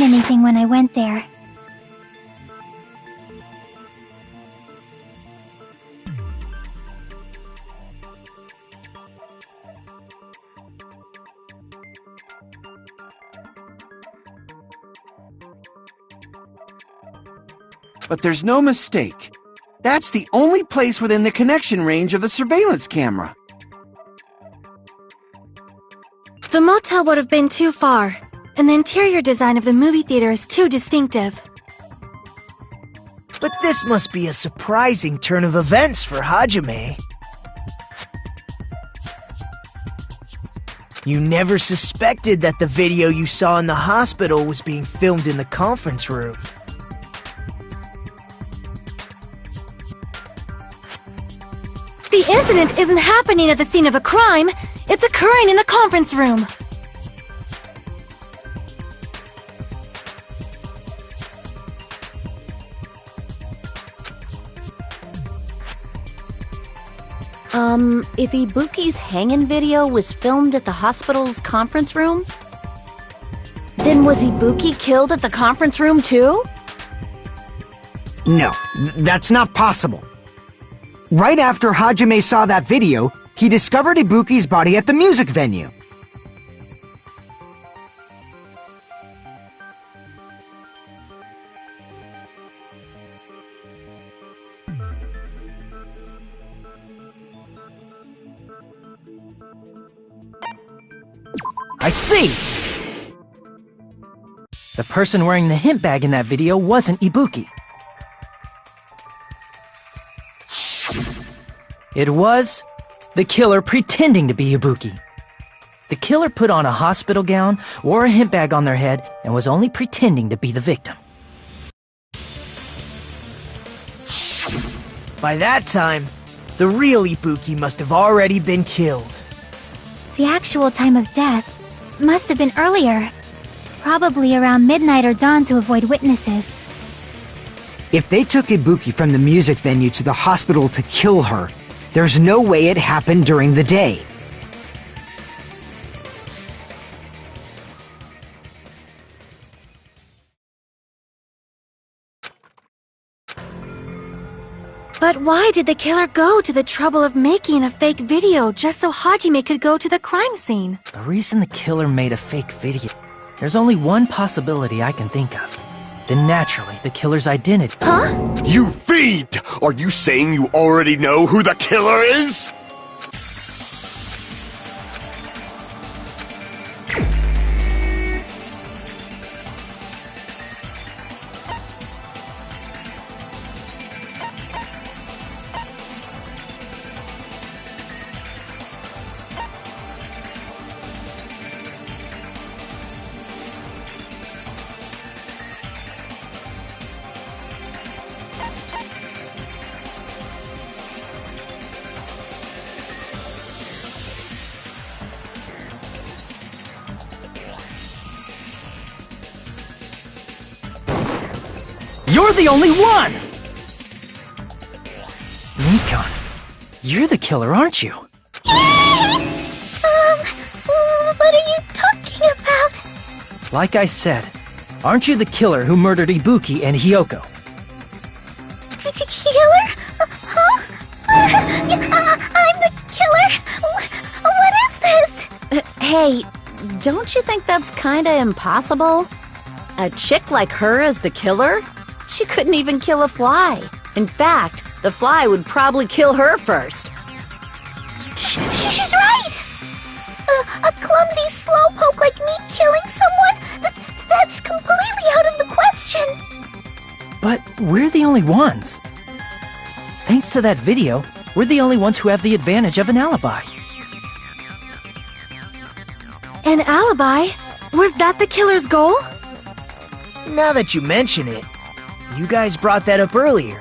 anything when I went there. But there's no mistake. That's the only place within the connection range of the surveillance camera. The motel would have been too far, and the interior design of the movie theater is too distinctive. But this must be a surprising turn of events for Hajime. You never suspected that the video you saw in the hospital was being filmed in the conference room. The incident isn't happening at the scene of a crime, it's occurring in the conference room. If Ibuki's hanging video was filmed at the hospital's conference room, then was Ibuki killed at the conference room too? No, that's not possible. Right after Hajime saw that video, he discovered Ibuki's body at the music venue. I see! The person wearing the hint bag in that video wasn't Ibuki. It was the killer pretending to be Ibuki. The killer put on a hospital gown, wore a hint bag on their head, and was only pretending to be the victim. By that time, the real Ibuki must have already been killed. The actual time of death must have been earlier. Probably around midnight or dawn to avoid witnesses. If they took Ibuki from the music venue to the hospital to kill her, there's no way it happened during the day. But why did the killer go to the trouble of making a fake video just so Hajime could go to the crime scene? The reason the killer made a fake video, there's only one possibility I can think of. Then naturally, the killer's identity. Huh? You fiend! Are you saying you already know who the killer is? You're the only one! Nikon, you're the killer, aren't you? What are you talking about? Like I said, aren't you the killer who murdered Ibuki and Hyoko? Killer? Huh? I'm the killer? What is this? Hey, don't you think that's kinda impossible? A chick like her as the killer? She couldn't even kill a fly. In fact, the fly would probably kill her first. She's right! A clumsy slowpoke like me killing someone? That's completely out of the question! But we're the only ones. Thanks to that video, we're the only ones who have the advantage of an alibi. An alibi? Was that the killer's goal? Now that you mention it, you guys brought that up earlier.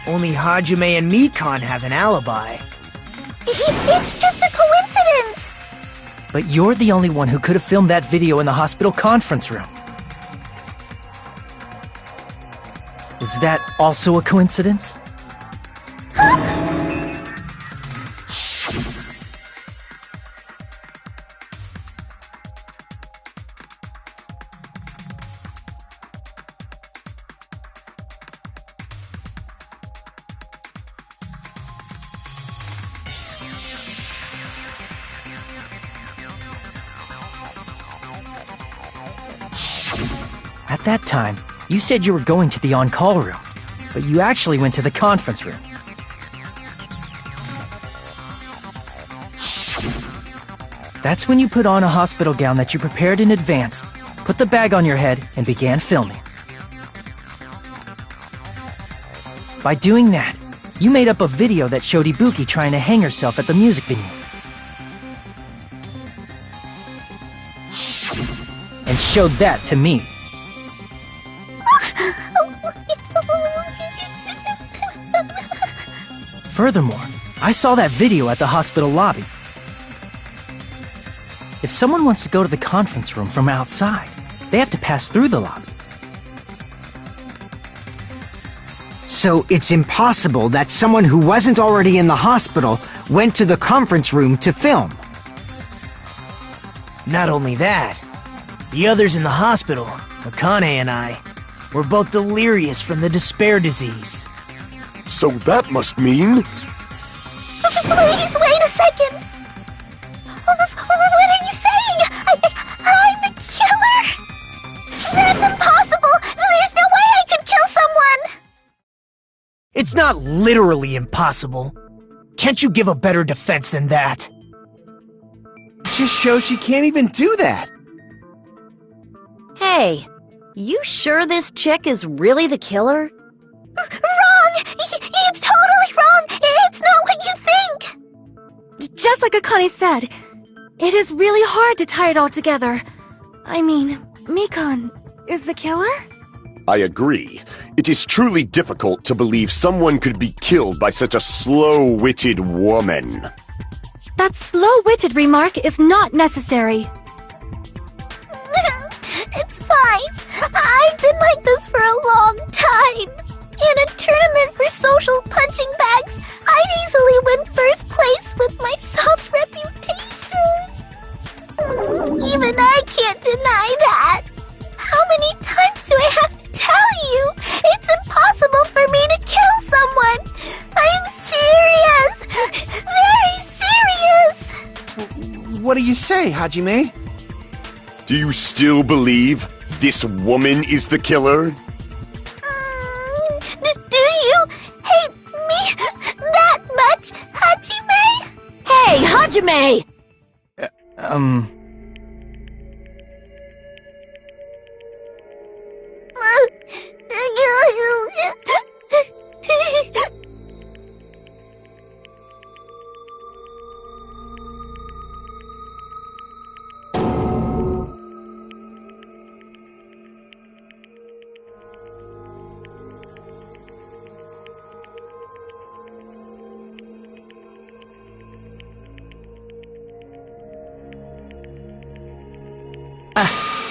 Only Hajime and Mikan have an alibi. It's just a coincidence! But you're the only one who could have filmed that video in the hospital conference room. Is that also a coincidence? At that time, you said you were going to the on-call room. but you actually went to the conference room. That's when you put on a hospital gown that you prepared in advance, put the bag on your head, and began filming. By doing that, you made up a video that showed Ibuki trying to hang herself at the music venue. And showed that to me. Furthermore, I saw that video at the hospital lobby. If someone wants to go to the conference room from outside, they have to pass through the lobby. So it's impossible that someone who wasn't already in the hospital went to the conference room to film. Not only that, the others in the hospital, Akane and I, were both delirious from the despair disease. So that must mean... Please, wait a second! What are you saying? I'm the killer? That's impossible! There's no way I could kill someone! It's not literally impossible. Can't you give a better defense than that? Just shows she can't even do that. Hey, you sure this chick is really the killer? Wrong! It's totally wrong! It's not what you think! Just like Akane said, it is really hard to tie it all together. I mean, Mikan is the killer? I agree. It is truly difficult to believe someone could be killed by such a slow-witted woman. That slow-witted remark is not necessary. It's fine. I've been like this for a long time. In a tournament for social punching bags, I'd easily win first place with my soft reputation. Even I can't deny that. How many times do I have to tell you? It's impossible for me to kill someone. I'm serious. Very serious. What do you say, Hajime? Do you still believe this woman is the killer? Do you hate me that much, Hajime? Hey, Hajime!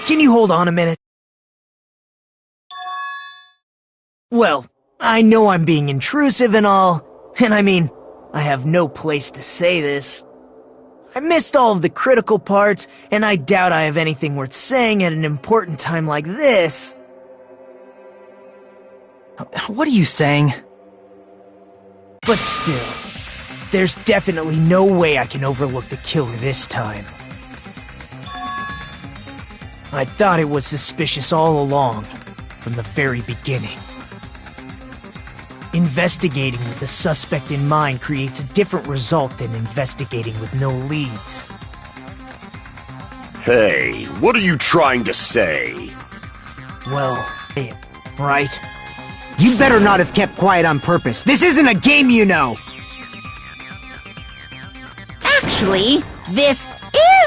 Can you hold on a minute? Well, I know I'm being intrusive and all, and I mean, I have no place to say this. I missed all of the critical parts, and I doubt I have anything worth saying at an important time like this. What are you saying? But still, there's definitely no way I can overlook the killer this time. I thought it was suspicious all along, from the very beginning. Investigating with the suspect in mind creates a different result than investigating with no leads. Hey, what are you trying to say? Well, right? You better not have kept quiet on purpose. This isn't a game, you know! Actually, this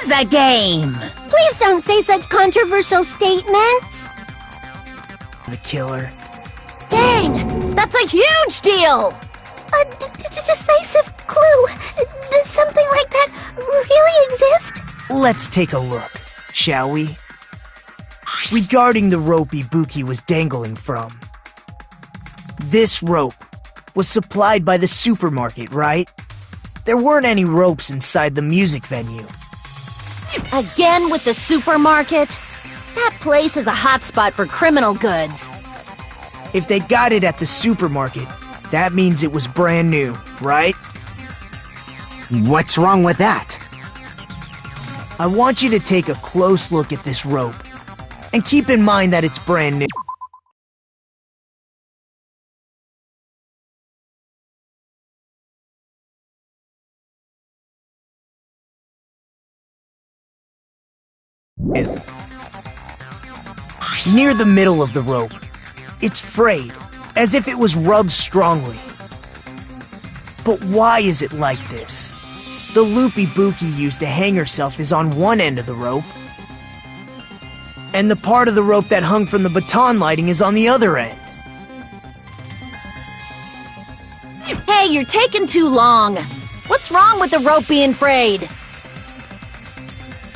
is a game! Please don't say such controversial statements. The killer. Dang! That's a huge deal! A decisive clue. Does something like that really exist? Let's take a look, shall we? Regarding the rope Ibuki was dangling from. This rope was supplied by the supermarket, right? There weren't any ropes inside the music venue. Again with the supermarket? That place is a hotspot for criminal goods. If they got it at the supermarket, that means it was brand new, right? What's wrong with that? I want you to take a close look at this rope, and keep in mind that it's brand new. Near the middle of the rope. It's frayed, as if it was rubbed strongly. But why is it like this? The loop Ibuki used to hang herself is on one end of the rope, and the part of the rope that hung from the baton lighting is on the other end. Hey, you're taking too long. What's wrong with the rope being frayed?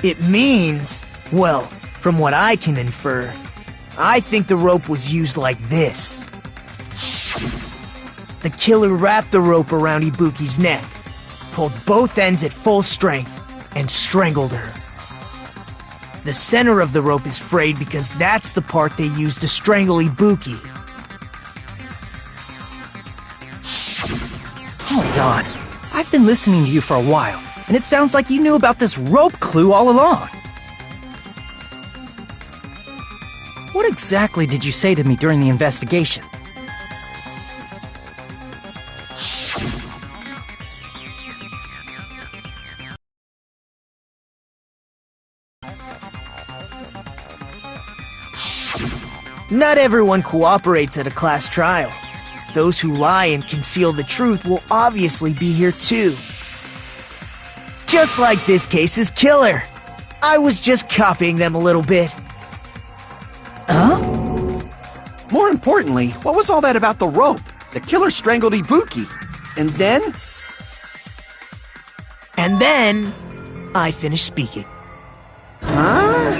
It means, well, from what I can infer, I think the rope was used like this. The killer wrapped the rope around Ibuki's neck, pulled both ends at full strength, and strangled her. The center of the rope is frayed because that's the part they used to strangle Ibuki. Hold on. I've been listening to you for a while, and it sounds like you knew about this rope clue all along. What exactly did you say to me during the investigation? Not everyone cooperates at a class trial. Those who lie and conceal the truth will obviously be here too. Just like this case's killer. I was just copying them a little bit. Huh? More importantly, what was all that about the rope? The killer strangled Ibuki. And then? And then, I finished speaking. Huh?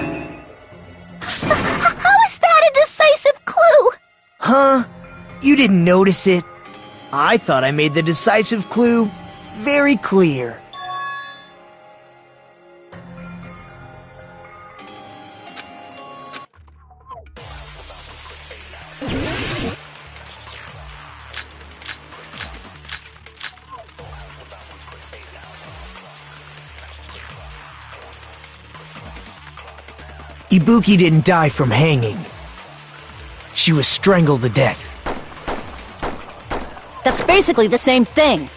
How is that a decisive clue? Huh? You didn't notice it? I thought I made the decisive clue very clear. Ibuki didn't die from hanging. She was strangled to death. That's basically the same thing.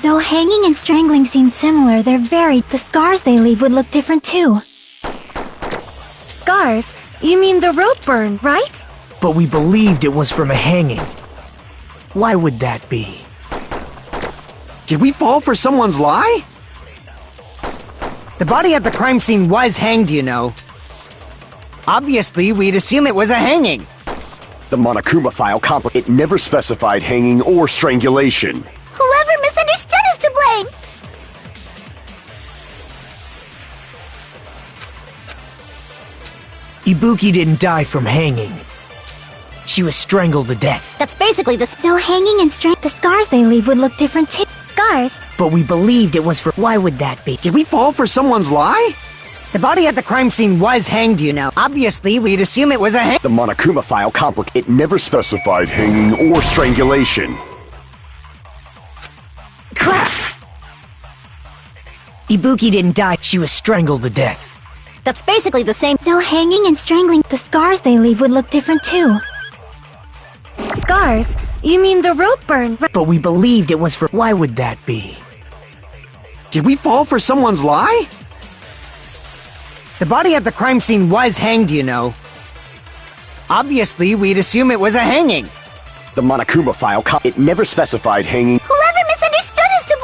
Though hanging and strangling seem similar, they're varied. The scars they leave would look different too. Scars? You mean the rope burn, right? But we believed it was from a hanging. Why would that be? Did we fall for someone's lie? The body at the crime scene was hanged, you know. Obviously, we'd assume it was a hanging. The Monokuma file it never specified hanging or strangulation. Whoever misunderstood is to blame! Ibuki didn't die from hanging. She was strangled to death. That's basically the Though hanging and the scars they leave would look different too. Scars? But we believed it was for... Why would that be? Did we fall for someone's lie? The body at the crime scene was hanged, you know. Obviously, we'd assume it was a hang- The Monokuma file it never specified hanging or strangulation. Crap! Ibuki didn't die. She was strangled to death. That's basically the same. Though hanging and strangling, the scars they leave would look different too. Scars? You mean the rope burn, right? But we believed it was for... Why would that be? Did we fall for someone's lie? The body at the crime scene was hanged, you know. Obviously, we'd assume it was a hanging. The Monokuma file it never specified hanging. Whoever misunderstood is to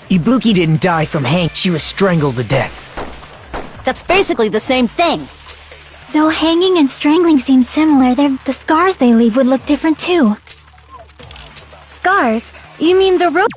blame! Ibuki didn't die from hanging. She was strangled to death. That's basically the same thing. Though hanging and strangling seem similar, the scars they leave would look different too. Scars? You mean the rope?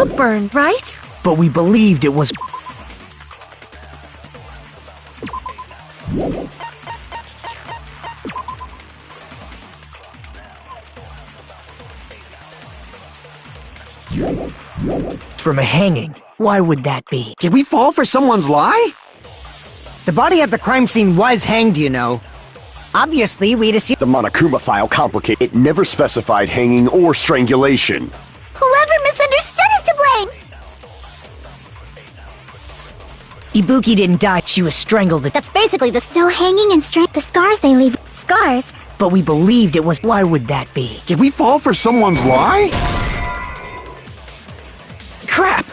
A burn, right? But we believed it was... from a hanging. Why would that be? Did we fall for someone's lie? The body at the crime scene was hanged, you know. Obviously, we'd assume— The Monokuma file complicated. It never specified hanging or strangulation. Whoever misunderstood is to blame! Ibuki didn't die, she was strangled. That's basically the still hanging and the scars they leave. Scars? But we believed it was... Why would that be? Did we fall for someone's lie? Crap!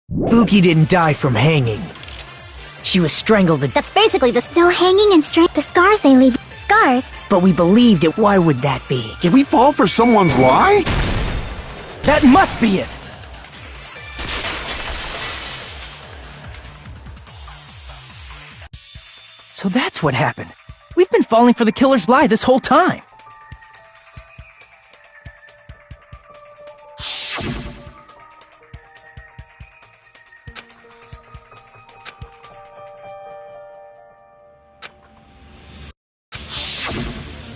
Ibuki didn't die from hanging. She was strangled. That's basically the still hanging and the scars they leave. Scars? But we believed it. Why would that be? Did we fall for someone's lie? That must be it! So that's what happened. We've been falling for the killer's lie this whole time.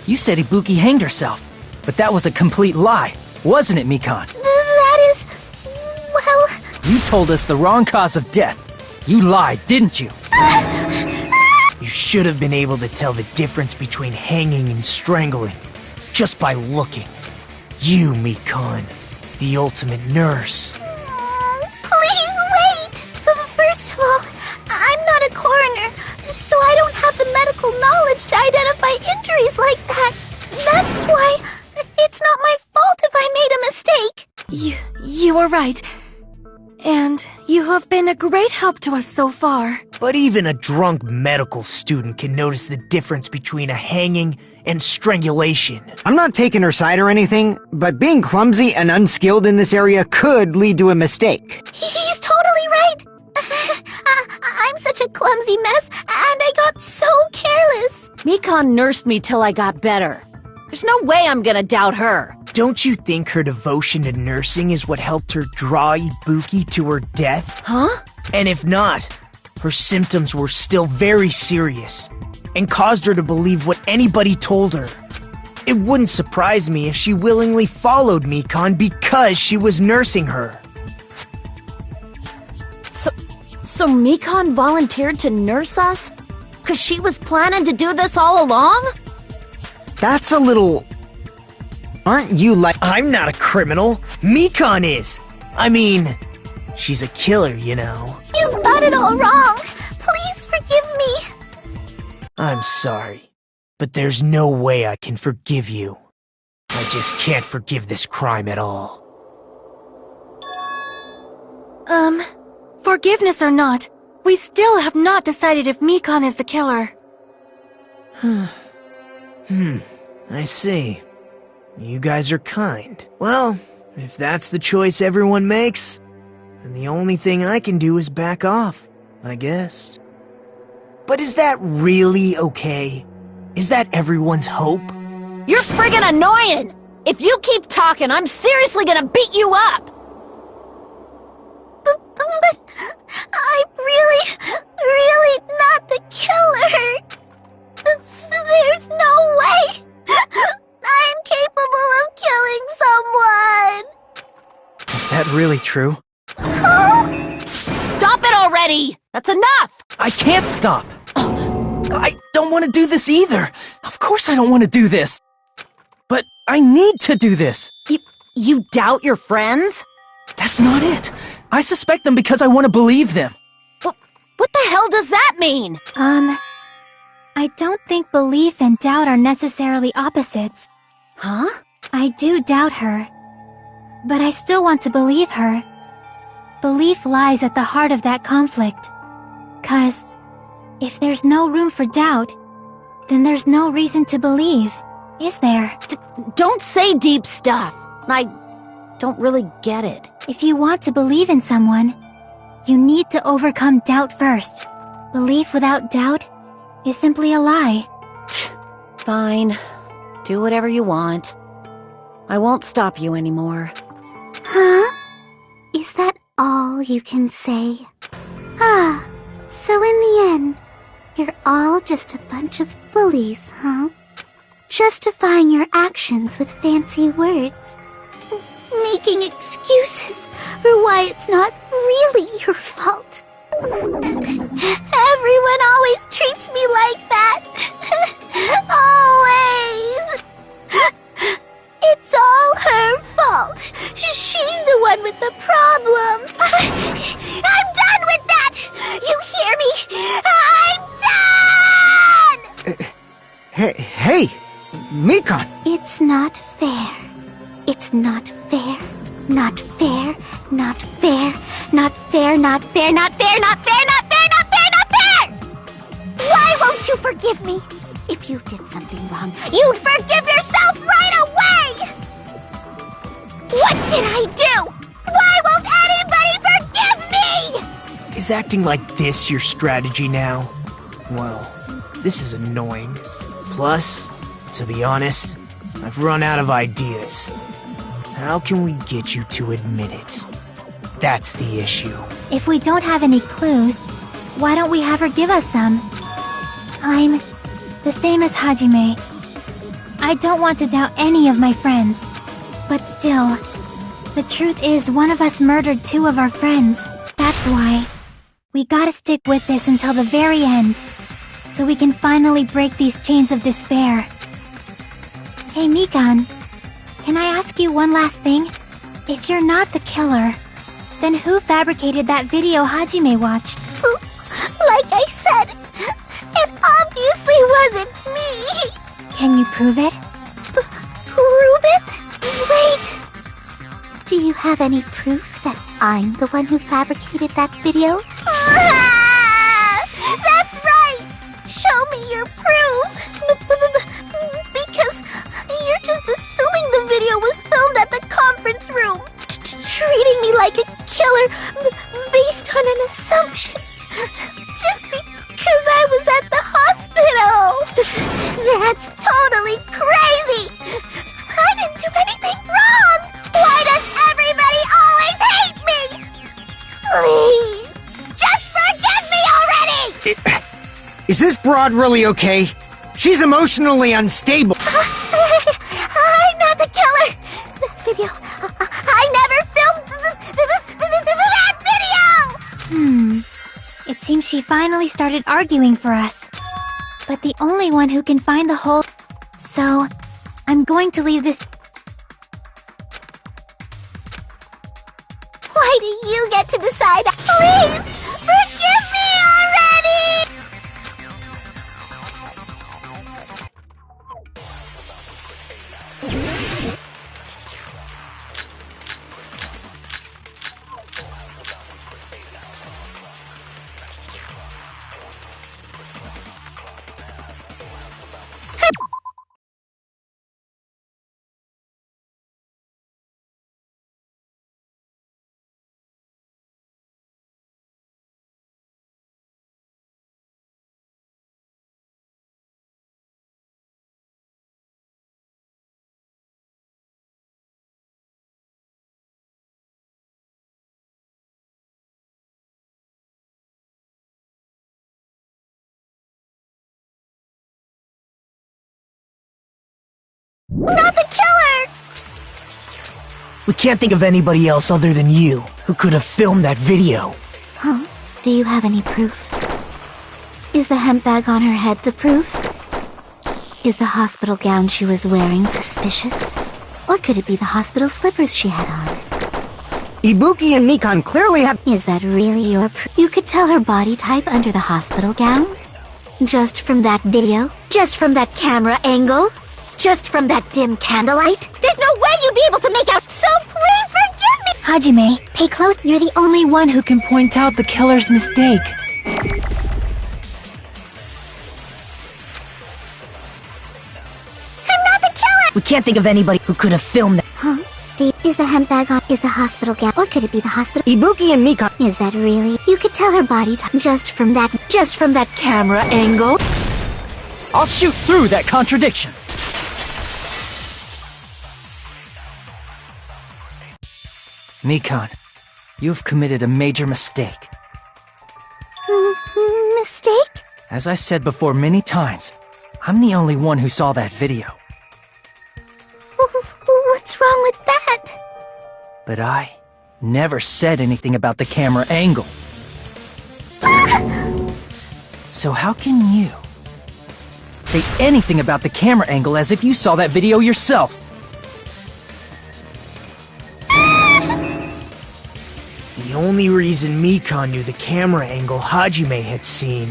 You said Ibuki hanged herself, but that was a complete lie, wasn't it, Mikan? That is... well... You told us the wrong cause of death. You lied, didn't you? You should have been able to tell the difference between hanging and strangling just by looking. You, Mikan, the ultimate nurse. Please wait! First of all, I'm not a coroner, so I don't have the medical knowledge to identify injuries like that. That's why it's not my fault if I made a mistake. You were right. And you have been a great help to us so far. But even a drunk medical student can notice the difference between a hanging and strangulation. I'm not taking her side or anything, but being clumsy and unskilled in this area could lead to a mistake. He's totally right. I'm such a clumsy mess, and I got so careless. Mikan nursed me till I got better. There's no way I'm gonna doubt her. Don't you think her devotion to nursing is what helped her draw Ibuki to her death? Huh? And if not, her symptoms were still very serious and caused her to believe what anybody told her. It wouldn't surprise me if she willingly followed Mikan because she was nursing her. So Mikan volunteered to nurse us? 'Cause she was planning to do this all along? That's a little... Aren't you like... I'm not a criminal. Mikan is. I mean, she's a killer, you know. You've got it all wrong. Please forgive me. I'm sorry, but there's no way I can forgive you. I just can't forgive this crime at all. Forgiveness or not, we still have not decided if Mikan is the killer. I see. You guys are kind. Well, if that's the choice everyone makes, then the only thing I can do is back off, I guess. But is that really okay? Is that everyone's hope? You're friggin' annoying! If you keep talking, I'm seriously gonna beat you up! But I'm really not the killer. There's no way. I'm capable of killing someone. Is that really true? Stop it already! That's enough! I can't stop! I don't want to do this either! Of course I don't want to do this! But I need to do this! You doubt your friends? That's not it! I suspect them because I want to believe them. What the hell does that mean? I don't think belief and doubt are necessarily opposites. Huh? I do doubt her, but I still want to believe her. Belief lies at the heart of that conflict. 'Cause if there's no room for doubt, then there's no reason to believe, is there? Don't say deep stuff. I don't really get it. If you want to believe in someone, you need to overcome doubt first. Belief without doubt is simply a lie. Fine. Do whatever you want. I won't stop you anymore. Huh? Is that all you can say? Ah, so in the end, you're all just a bunch of bullies, huh? Justifying your actions with fancy words. Making excuses for why it's not really your fault. Everyone always treats me like that. Always. It's all her fault. She's the one with the problem. I'm done with that. You hear me? I'm done! Hey, Mikan! It's not fair. It's not fair. Not fair. Not fair. Not fair. Not fair. Not fair. Not fair. Not fair. Not fair. Not fair! Why won't you forgive me? If you did something wrong, you'd forgive yourself right away! What did I do? Why won't anybody forgive me? Is acting like this your strategy now? Well, this is annoying. Plus, to be honest, I've run out of ideas. How can we get you to admit it? That's the issue. If we don't have any clues, why don't we have her give us some? I'm the same as Hajime. I don't want to doubt any of my friends. But still, the truth is one of us murdered two of our friends. That's why we gotta stick with this until the very end, so we can finally break these chains of despair. Hey Mikan, can I ask you one last thing? If you're not the killer, then who fabricated that video Hajime watched? Like I said, it obviously wasn't me. Can you prove it? Prove it? Wait. Do you have any proof that I'm the one who fabricated that video? That's right! Show me your proof! Because you're just assuming the video was filmed at the conference room. Treating me like a killer based on an assumption. Just because I was at the hospital. That's totally crazy! I didn't do anything wrong! Why does everybody always hate me? Please, just forgive me already! Is this broad really okay? She's emotionally unstable. I'm not the killer! That video... I never filmed that video! It seems she finally started arguing for us. But the only one who can find the hole... So, I'm going to leave this... Why do you get to decide? Please, forgive me already! Not the killer! We can't think of anybody else other than you who could have filmed that video. Huh? Do you have any proof? Is the hemp bag on her head the proof? Is the hospital gown she was wearing suspicious? Or could it be the hospital slippers she had on? Ibuki and Mikan clearly have— Is that really your You could tell her body type under the hospital gown? Just from that video? Just from that camera angle? Just from that dim candlelight? There's no way you'd be able to make out, so please forgive me! Hajime, Pay close, you're the Only one who can point out the killer's mistake. I'm not the killer! We can't think of anybody who could have filmed that. Huh? Is the hemp bag on? Is the hospital gown? Or could it be the hospital? Ibuki and Mikan— Is that really? You could tell her body type just from that Camera angle. I'll shoot through that contradiction. Mikan, you've committed a major mistake. Mistake? As I said before many times, I'm the only one who saw that video. What's wrong with that? But I never said anything about the camera angle. So how can you say anything about the camera angle as if you saw that video yourself? The only reason Mikan knew the camera angle Hajime had seen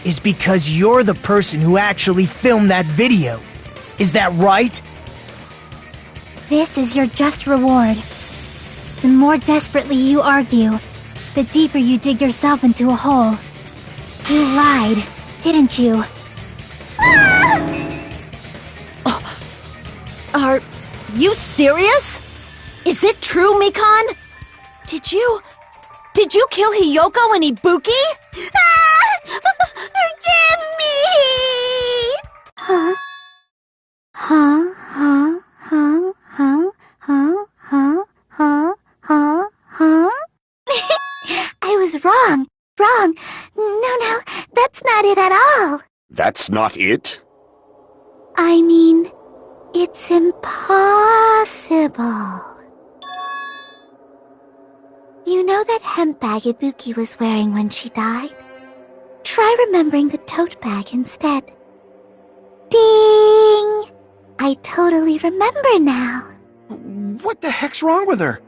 is because you're the person who actually filmed that video. Is that right? this is your just reward. The more desperately you argue, the deeper you dig yourself into a hole. You lied, didn't you? Are you serious? Is it true, Mikan? Did you kill Hiyoko and Ibuki? Forgive me! Huh? I was wrong. No, that's not it at all. That's not it? I mean, it's impossible. You know that hemp bag Ibuki was wearing when she died? Try remembering the tote bag instead. Ding! I totally remember now. What the heck's wrong with her?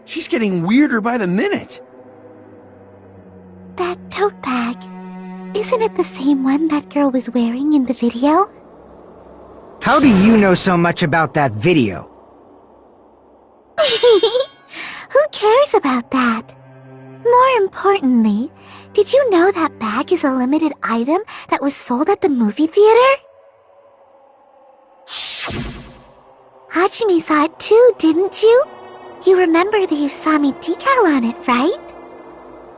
She's getting weirder by the minute. That tote bag, isn't it the same one that girl was wearing in the video? How do you know so much about that video? Who cares about that? More importantly, did you know that bag is a limited item that was sold at the movie theater? Hajime saw it too, didn't you? You remember the Usami decal on it, right?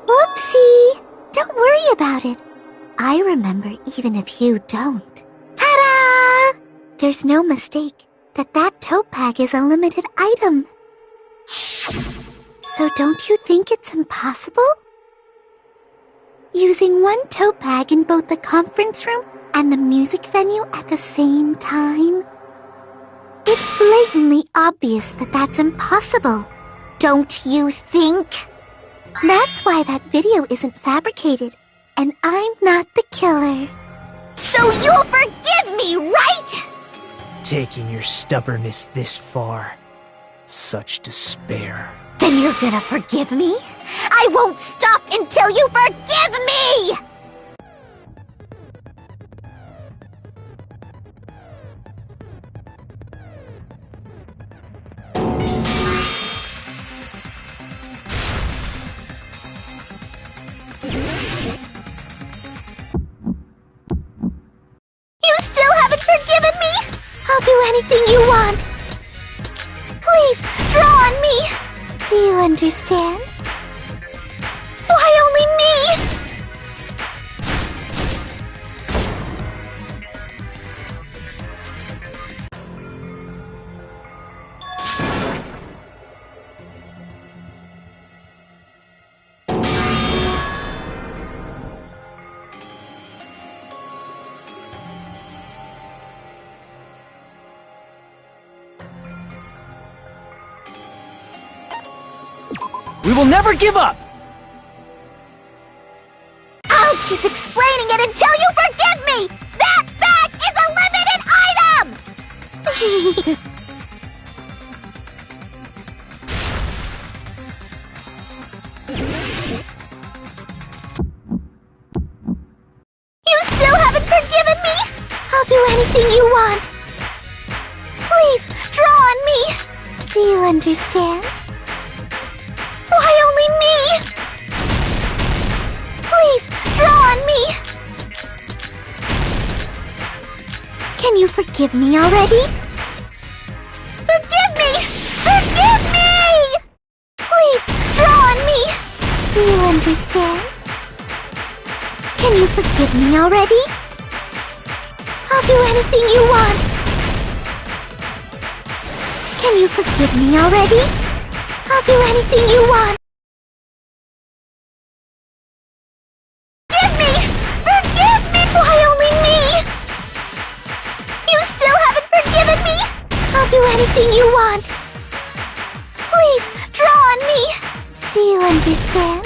Whoopsie! Don't worry about it. I remember even if you don't. Ta-da! There's no mistake that tote bag is a limited item. So don't you think it's impossible? Using one tote bag in both the conference room and the music venue at the same time? It's blatantly obvious that that's impossible. Don't you think? That's why that video isn't fabricated, and I'm not the killer. So you'll forgive me, right? Taking your stubbornness this far. Such despair. Then you're gonna forgive me? I won't stop until you forgive me! You still haven't forgiven me? I'll do anything you want. Please, draw on me! Do you understand? Why only me? We will never give up! I'll keep explaining it until you forgive me! That bag is a limited item! do anything you want. Please, draw on me. Do you understand? Why only me? Please, draw on me. Can you forgive me already? Forgive me! Forgive me! Please, draw on me. Do you understand? Can you forgive me already? I'll do anything you want. Can you forgive me already? I'll do anything you want. Forgive me! Forgive me! Why only me? You still haven't forgiven me? I'll do anything you want. Please, draw on me. Do you understand?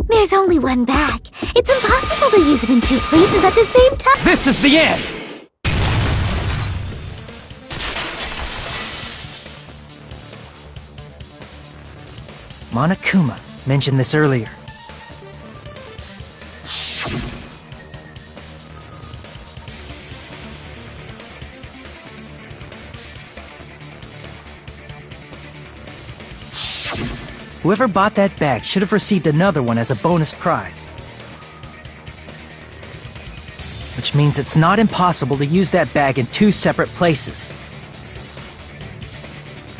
There's only one bag. It's impossible to use it in two places at the same time. This is the end! Monokuma mentioned this earlier. Whoever bought that bag should have received another one as a bonus prize. Which means it's not impossible to use that bag in two separate places.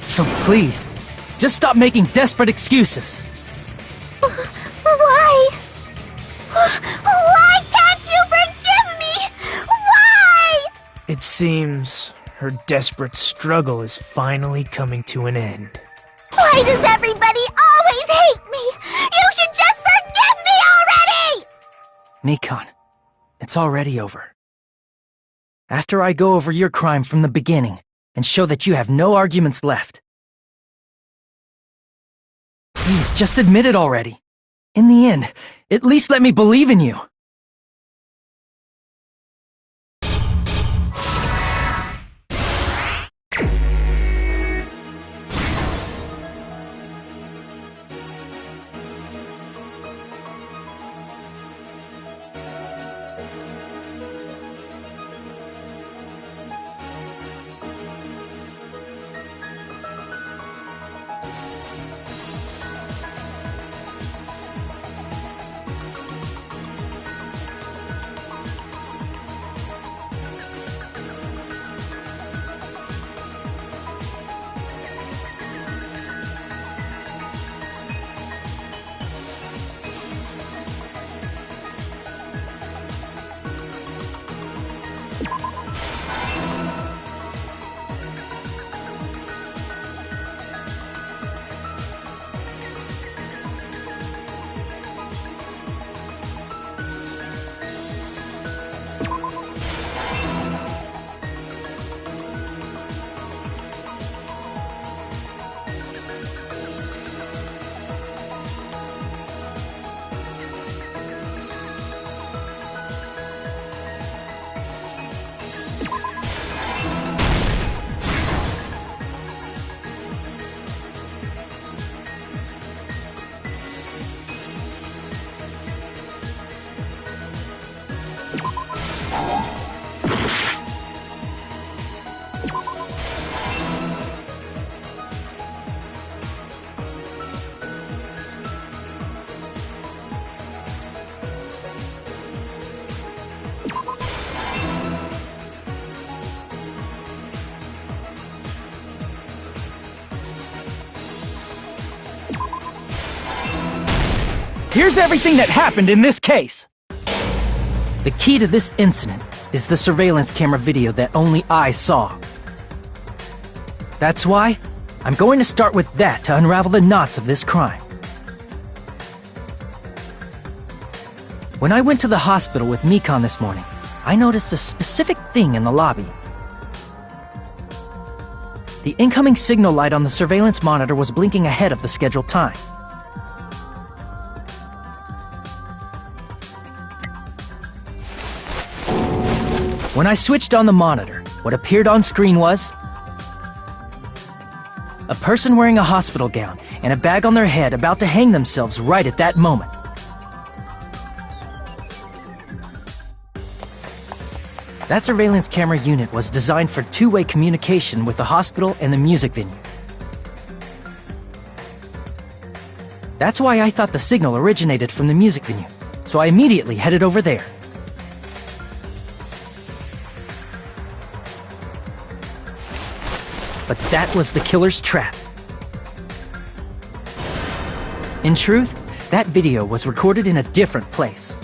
So please, just stop making desperate excuses. Why? Why can't you forgive me? Why? It seems her desperate struggle is finally coming to an end. Why does everybody always hate me? You should just forgive me already! Mikon, it's already over. After I go over your crime from the beginning and show that you have no arguments left. Please, just admit it already. In the end, at least let me believe in you. Here's everything that happened in this case. The key to this incident is the surveillance camera video that only I saw. That's why I'm going to start with that to unravel the knots of this crime. When I went to the hospital with Mikon this morning, I noticed a specific thing in the lobby. The incoming signal light on the surveillance monitor was blinking ahead of the scheduled time. When I switched on the monitor, what appeared on screen was a person wearing a hospital gown and a bag on their head about to hang themselves right at that moment. That surveillance camera unit was designed for two-way communication with the hospital and the music venue. That's why I thought the signal originated from the music venue, so I immediately headed over there. But that was the killer's trap. In truth, that video was recorded in a different place.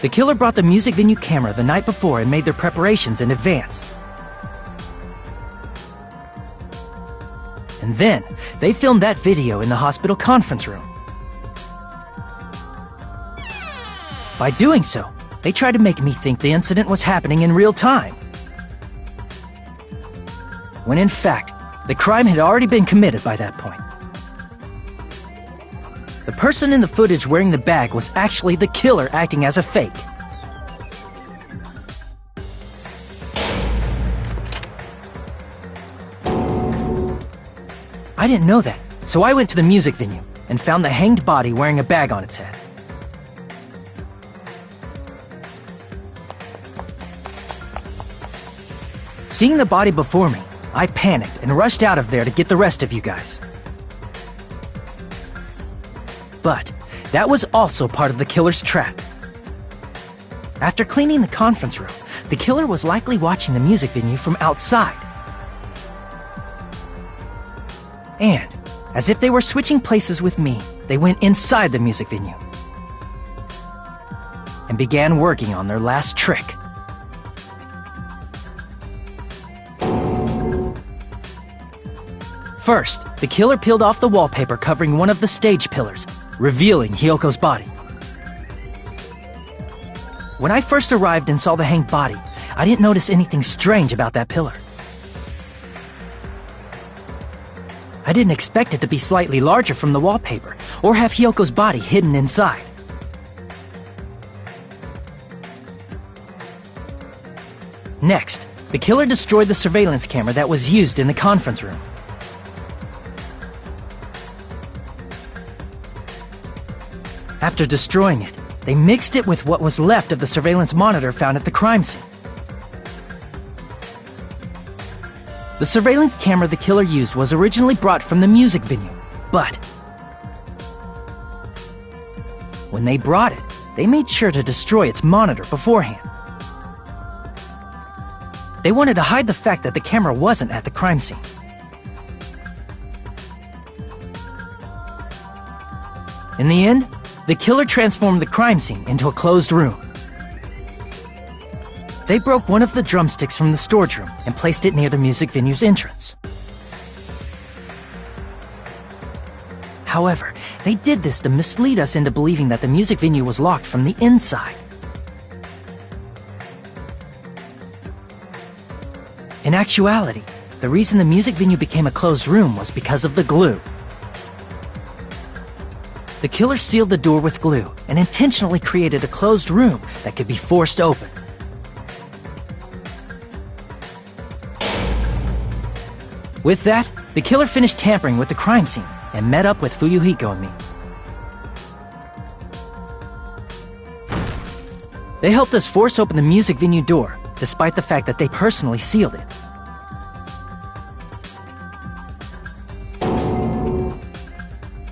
The killer brought the music venue camera the night before and made their preparations in advance. And then, they filmed that video in the hospital conference room. By doing so, they tried to make me think the incident was happening in real time. When in fact, the crime had already been committed by that point. The person in the footage wearing the bag was actually the killer acting as a fake. I didn't know that, so I went to the music venue and found the hanged body wearing a bag on its head. Seeing the body before me, I panicked and rushed out of there to get the rest of you guys. But that was also part of the killer's trap. After cleaning the conference room, the killer was likely watching the music venue from outside. And, as if they were switching places with me, they went inside the music venue and began working on their last trick. First, the killer peeled off the wallpaper covering one of the stage pillars, revealing Hiyoko's body. When I first arrived and saw the hanged body, I didn't notice anything strange about that pillar. I didn't expect it to be slightly larger from the wallpaper, or have Hiyoko's body hidden inside. Next, the killer destroyed the surveillance camera that was used in the conference room. After destroying it, they mixed it with what was left of the surveillance monitor found at the crime scene. The surveillance camera the killer used was originally brought from the music venue, but when they brought it, they made sure to destroy its monitor beforehand. They wanted to hide the fact that the camera wasn't at the crime scene. In the end, the killer transformed the crime scene into a closed room. They broke one of the drumsticks from the storage room and placed it near the music venue's entrance. However, they did this to mislead us into believing that the music venue was locked from the inside. In actuality, the reason the music venue became a closed room was because of the glue. The killer sealed the door with glue and intentionally created a closed room that could be forced open. With that, the killer finished tampering with the crime scene and met up with Fuyuhiko and me. They helped us force open the music venue door, despite the fact that they personally sealed it.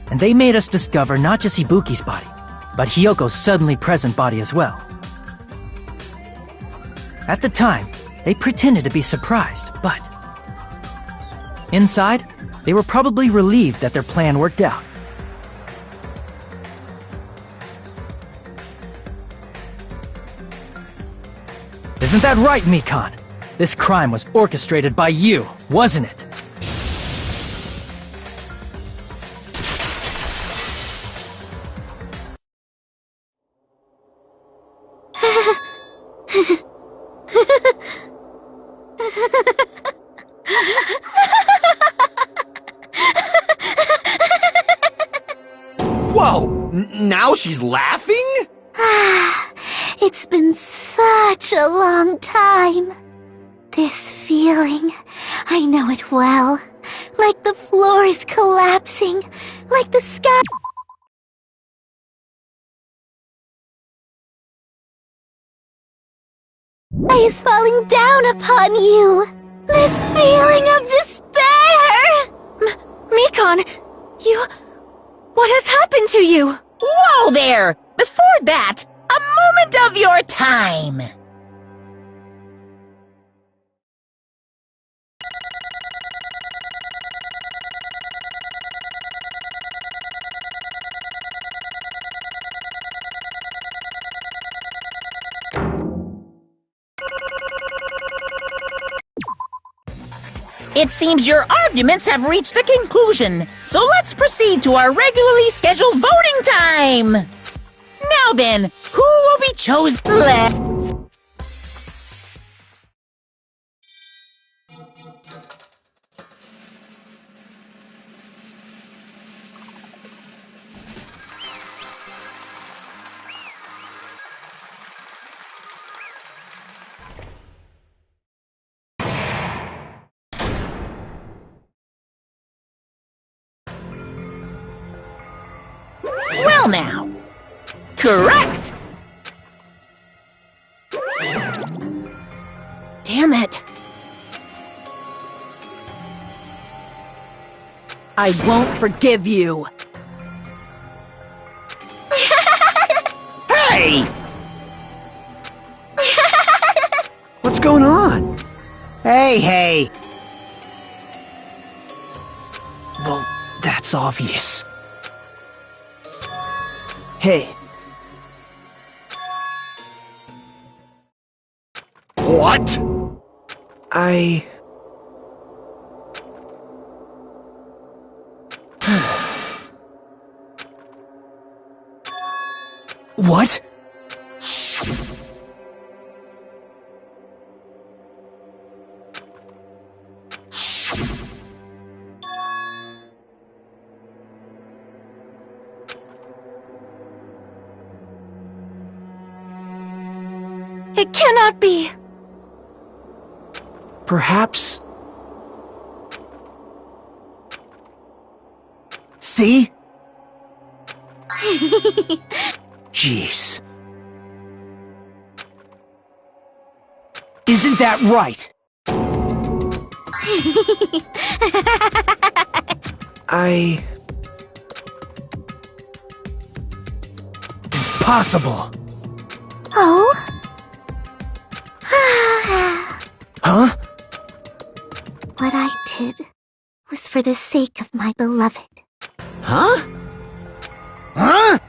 And they made us discover not just Ibuki's body, but Hiyoko's suddenly present body as well. At the time, they pretended to be surprised, but inside, they were probably relieved that their plan worked out. Isn't that right, Mikan? This crime was orchestrated by you, wasn't it? Whoa! Now she's laughing? It's been such a long time. This feeling, I know it well. Like the floor is collapsing, like the sky... is falling down upon you. This feeling of despair! Mikon, you... What has happened to you? Whoa there! Before that, a moment of your time. It seems your arguments have reached a conclusion, so let's proceed to our regularly scheduled voting time! Now then, who will be chosen left? Well now, correct! Damn it. I won't forgive you. Hey! What's going on? Hey! Well, that's obvious. Hey. What? What? It cannot be. Perhaps... See? Jeez. Isn't that right? Impossible. Oh? Huh? What I did was for the sake of my beloved. Huh? Huh?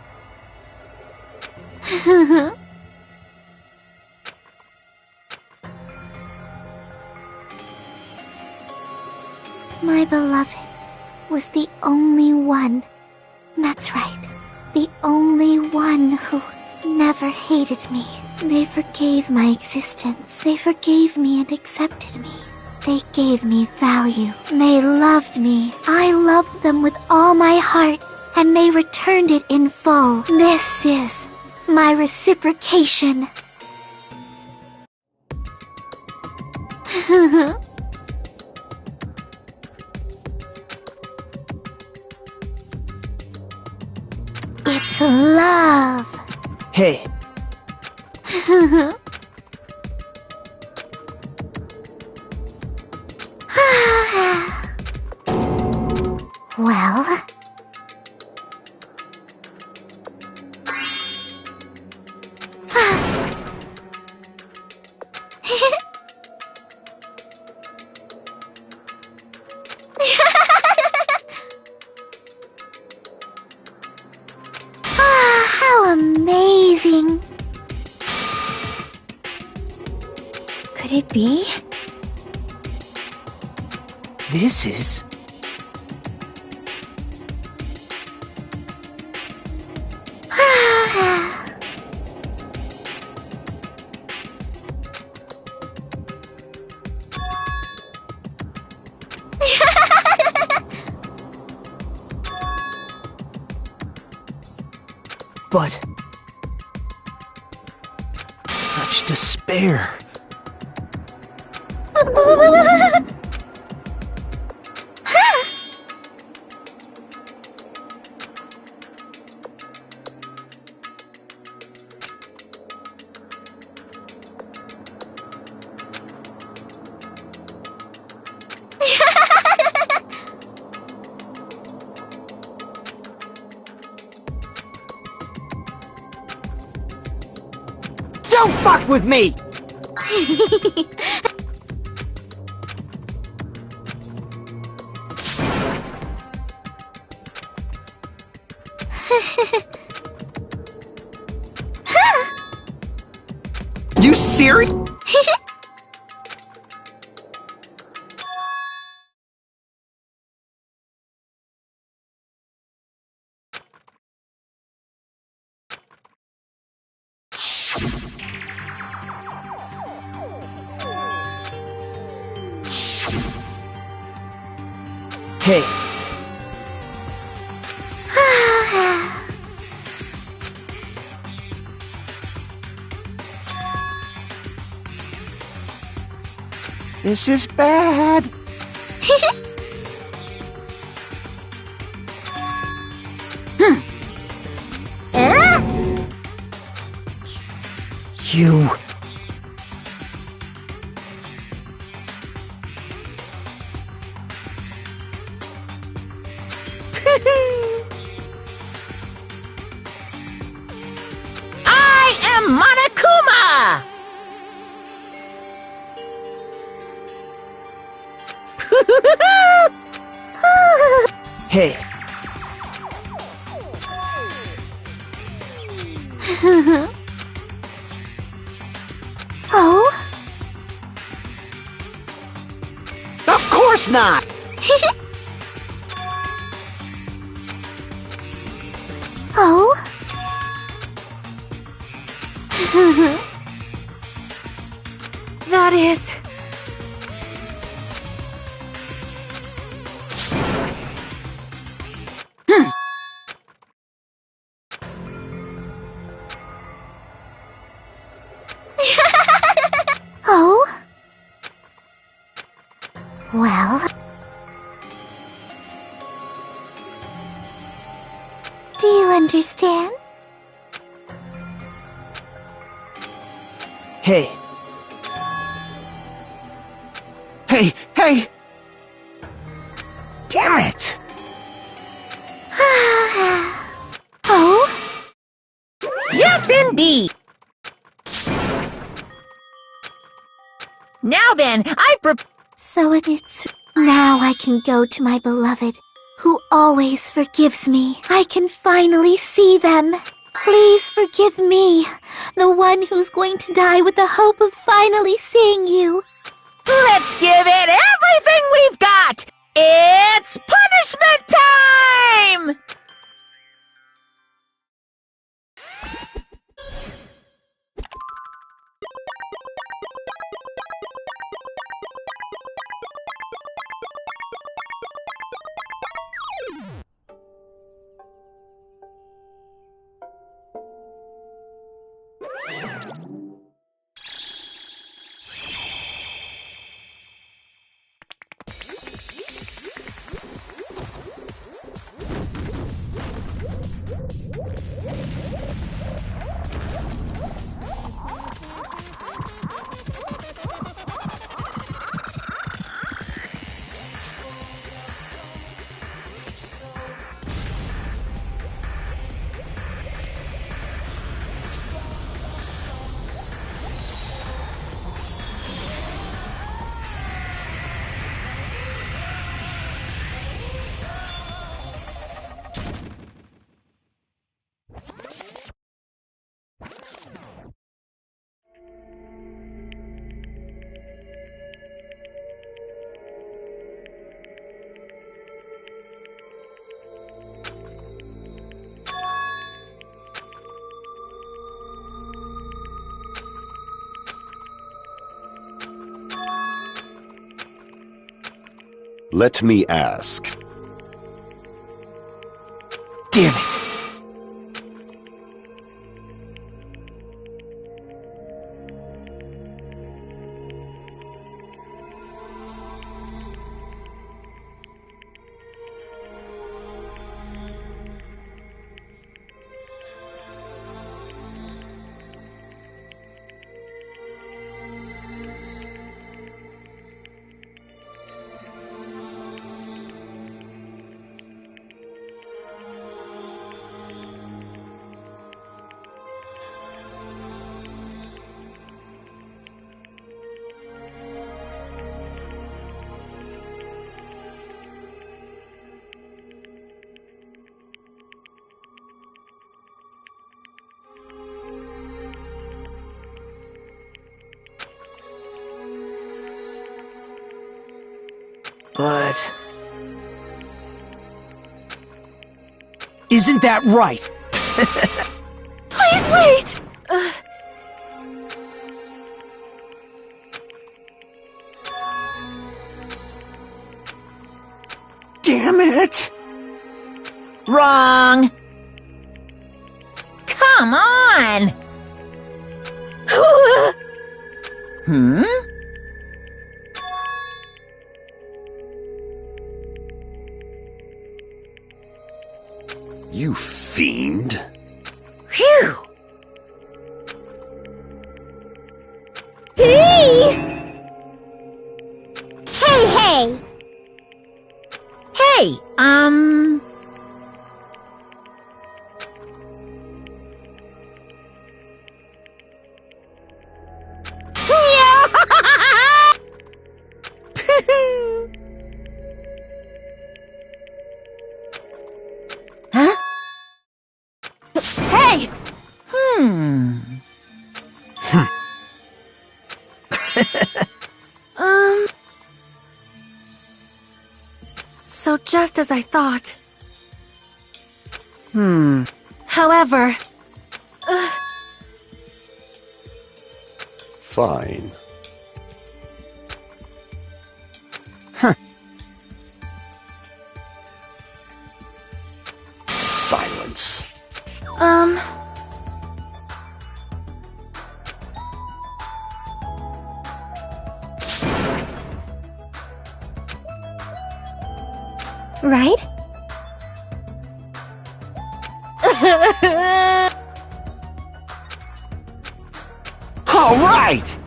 My beloved was the only one. That's right. The only one who never hated me. They forgave my existence. They forgave me and accepted me. They gave me value. They loved me. I loved them with all my heart, and they returned it in full. This is my reciprocation. It's love. Hey. Well... how amazing! Could it be? This is... But... such despair. Don't fuck with me! You serious? Hey. This is bad. You... I am Monokuma! Hey. Oh? Of course not! Oh? That is... Oh? Well... Do you understand? Hey. Hey! Damn it! Oh? Yes, indeed! Now then, So it's... Now I can go to my beloved, who always forgives me. I can finally see them. Please forgive me, the one who's going to die with the hope of finally seeing you. Let's give it everything we've got! It's punishment time! Let me ask. Damn it. but... Isn't that right? Please wait! Damn it! Wrong! Come on! Hmm? You fiend. Phew! Hey! Hey! Hey, Huh? Hey! So just as I thought. However... Fine. Silence. Right? All right!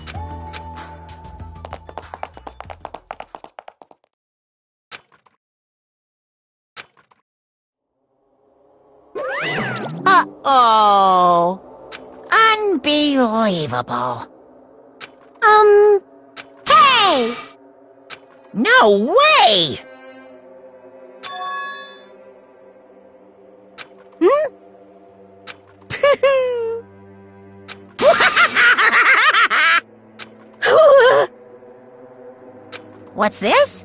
Uh-oh. Unbelievable. Hey! No way! What's this?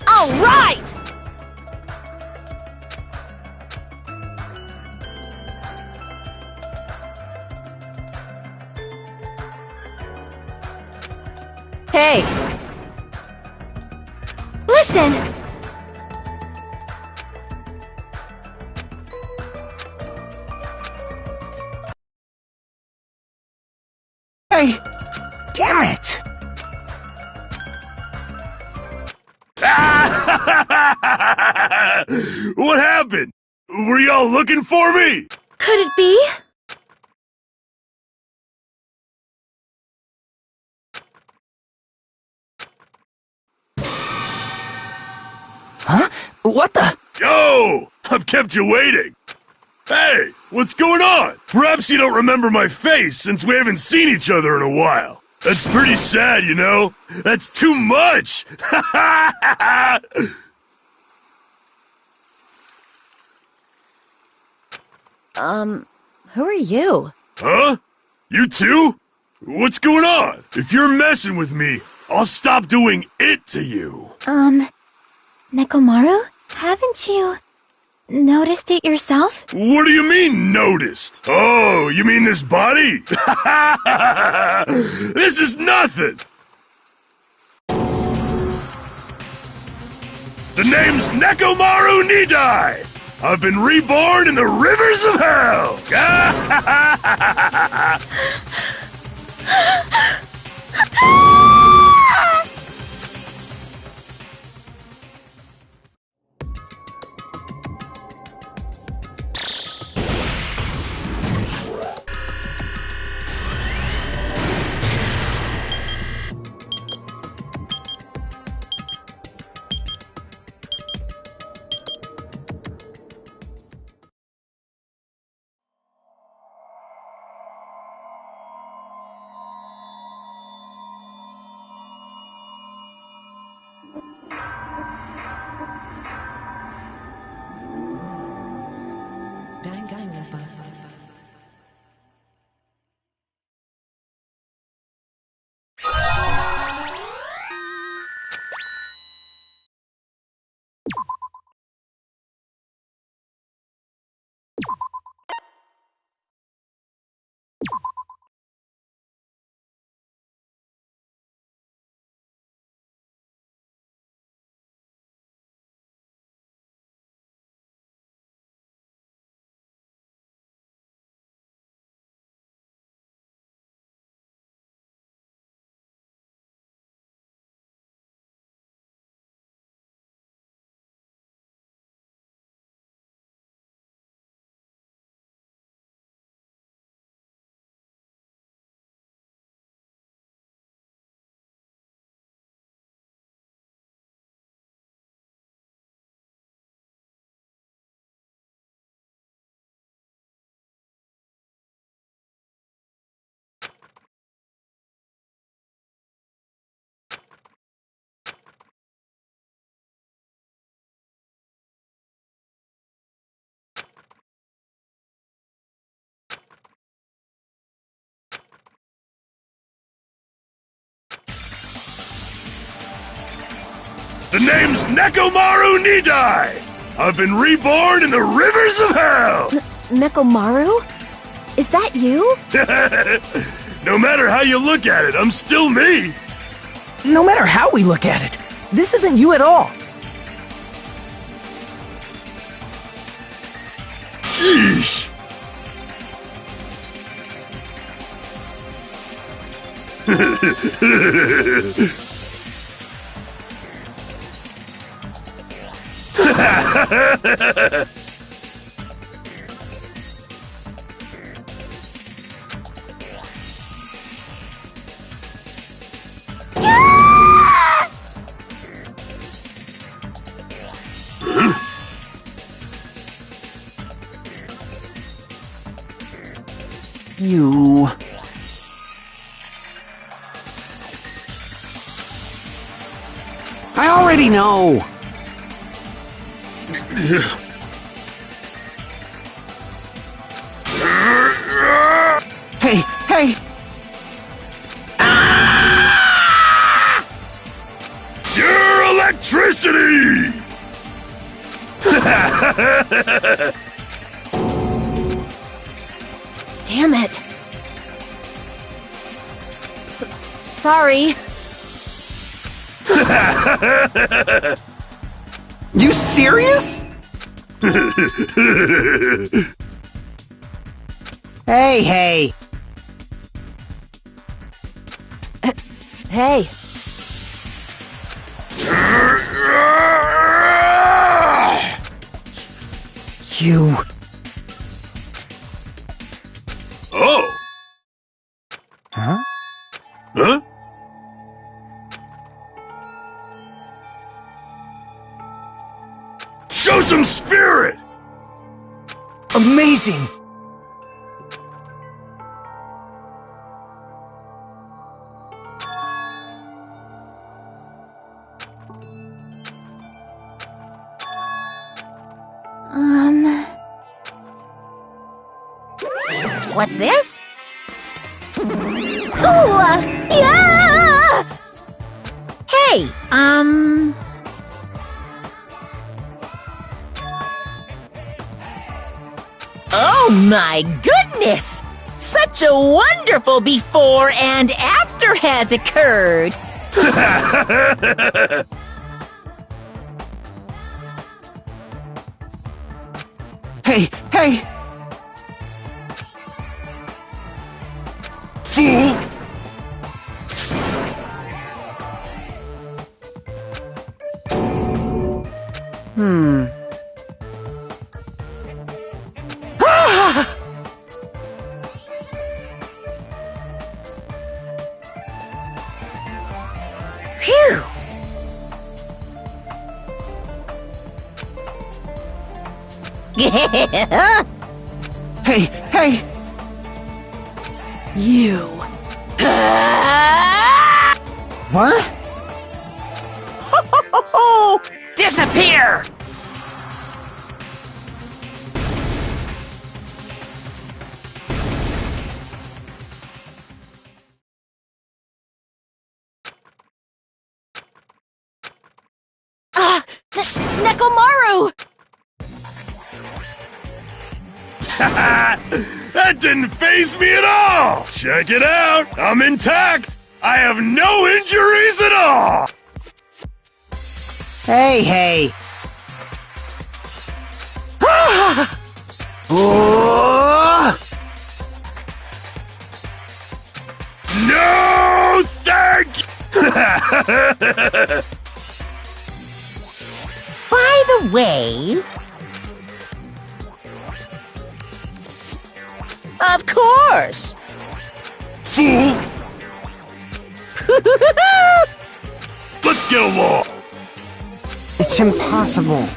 All right! Hey! Listen! Hey! Damn it! What happened? Were y'all looking for me? Could it be? Huh? What the? Yo! I've kept you waiting. Hey, what's going on? Perhaps you don't remember my face since we haven't seen each other in a while. That's pretty sad, you know? That's too much! Who are you? Huh? You too? What's going on? If you're messing with me, I'll stop doing it to you. Nekomaru? Haven't you noticed it yourself? What do you mean, noticed? Oh, you mean this body? This is nothing! The name's Nekomaru Nidai! I've been reborn in the rivers of hell! The name's Nekomaru Nidai! I've been reborn in the rivers of hell! Nekomaru? Is that you? No matter how you look at it, I'm still me! No matter how we look at it, this isn't you at all. Sheesh! You... I already know! Hey, hey! Pure electricity! Damn it. Sorry. You serious? Hey, hey! Hey. You... Oh! Huh? Huh? Show some spirit! Amazing! What's this? Oh, yeah! Hey, Oh my goodness! Such a wonderful before and after has occurred! Hey, hey! Fool! Phew! Hey, hey! You. What? Disappear! Nekomaru! That didn't faze me at all! Check it out! I'm intact! I have no injuries at all! Hey, hey! No, thank you! By the way... Of course! Fool! Let's get along! It's impossible.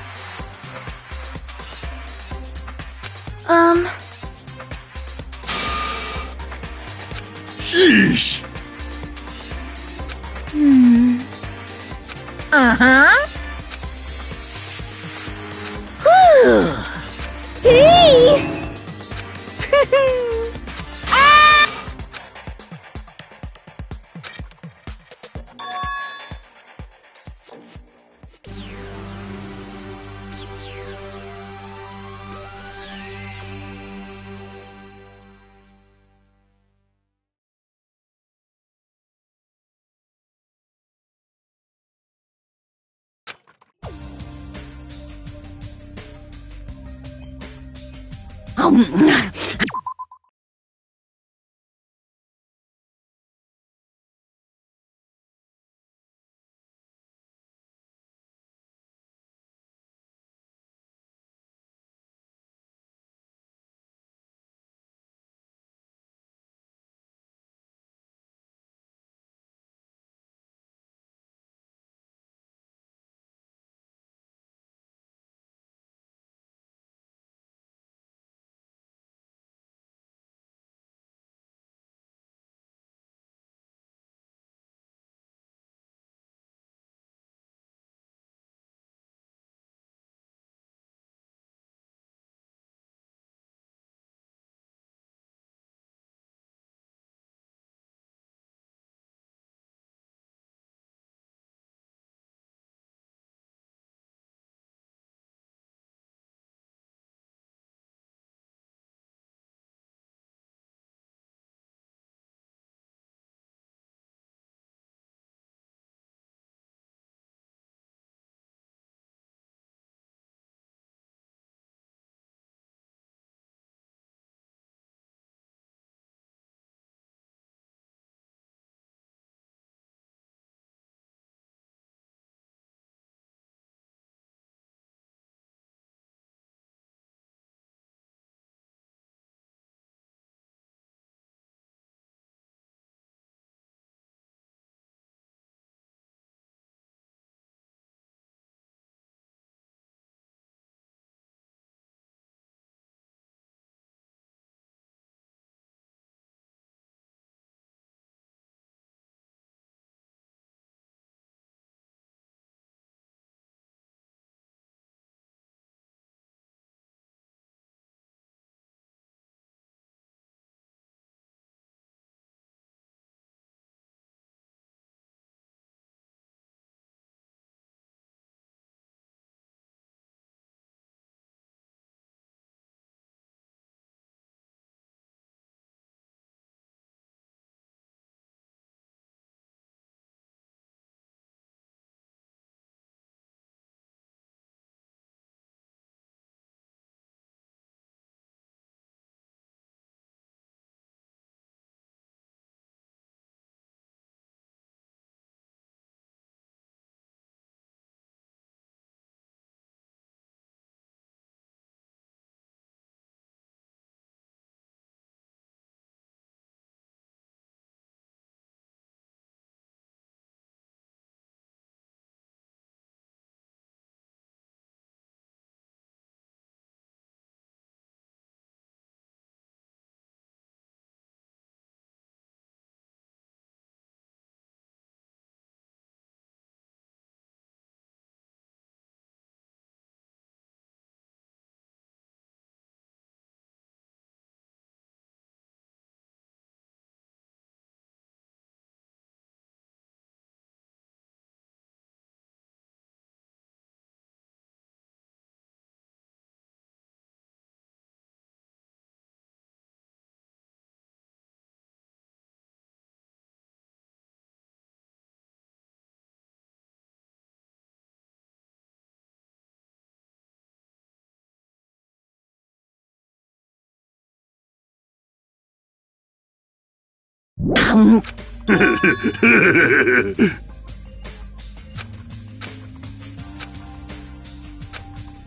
Sheesh! Uh-huh. Whew. Hey!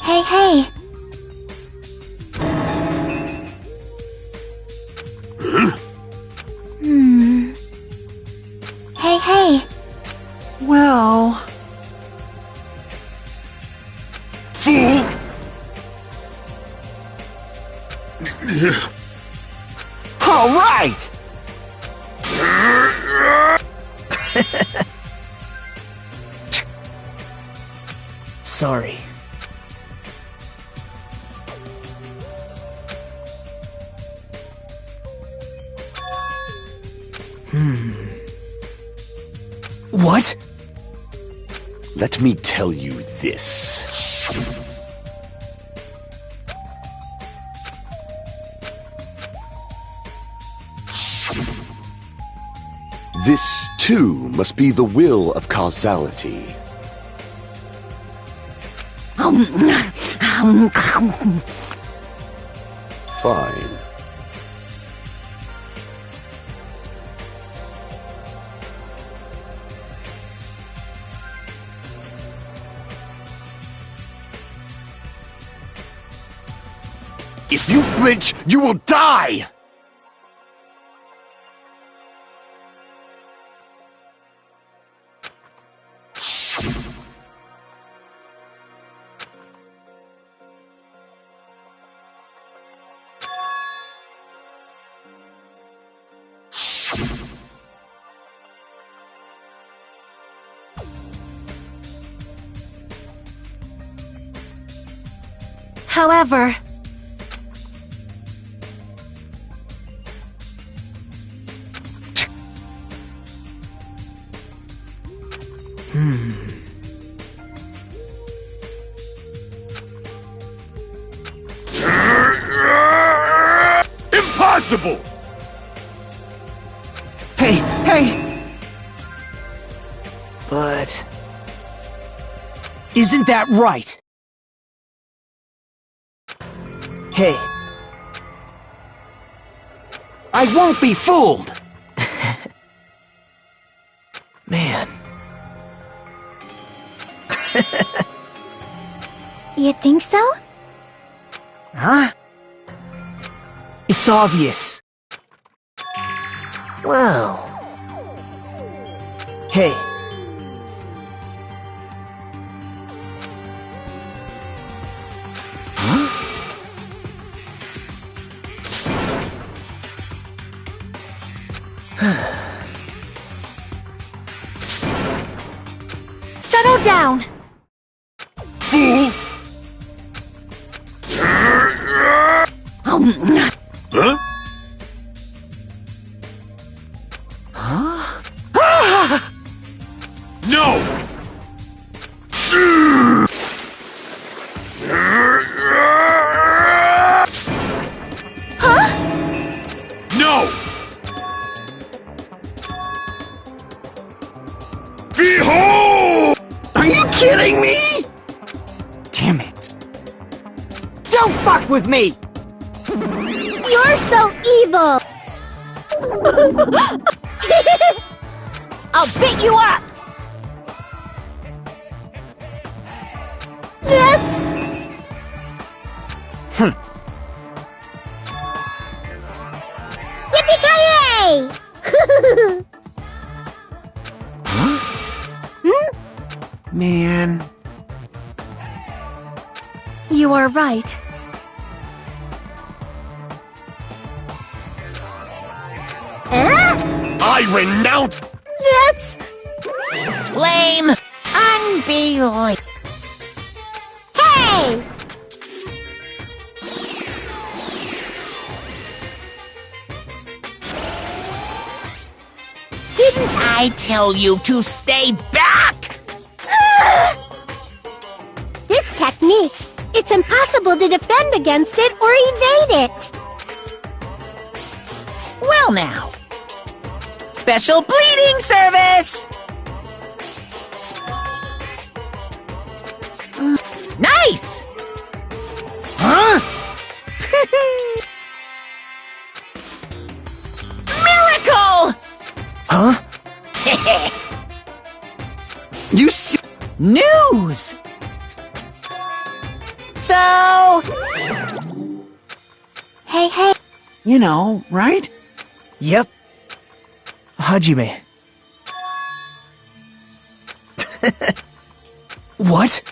Hey, hey. Hey, hey. Well... Fool! All right! Sorry. What? Let me tell you this. This, too, must be the will of causality. fine. If you flinch, you will die! However, Impossible! Hey! But... isn't that right? Hey. I won't be fooled! Man. You think so? Huh? It's obvious. Well... Hey. settle down. Fool! Huh? No! Huh? No! Behold! Are you kidding me? Damn it. Don't fuck with me! You're so evil! I'll beat you up! That's... Yippee-ki-yay! Man. You are right. I renounce! That's... Lame! Unbelievable! Hey! Didn't I tell you to stay back? This technique, it's impossible to defend against it or evade it. Well now. Special bleeding service! Nice! Huh? Miracle! Huh? You see? News! So... Hey. You know, right? Yep. Hajime. What?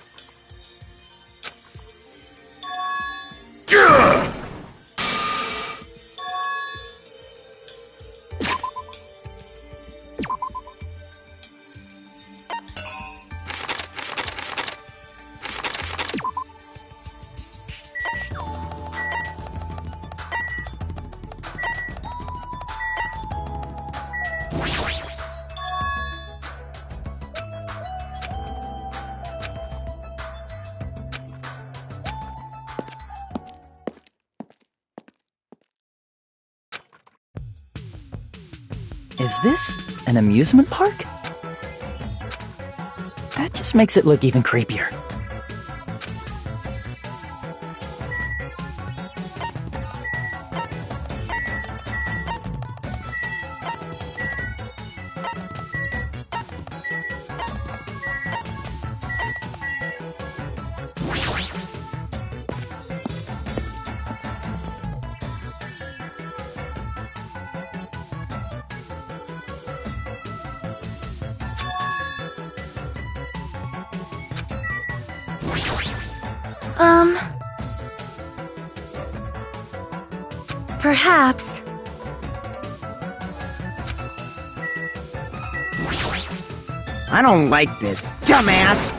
Is this an amusement park? That just makes it look even creepier. Perhaps. I don't like this, dumbass!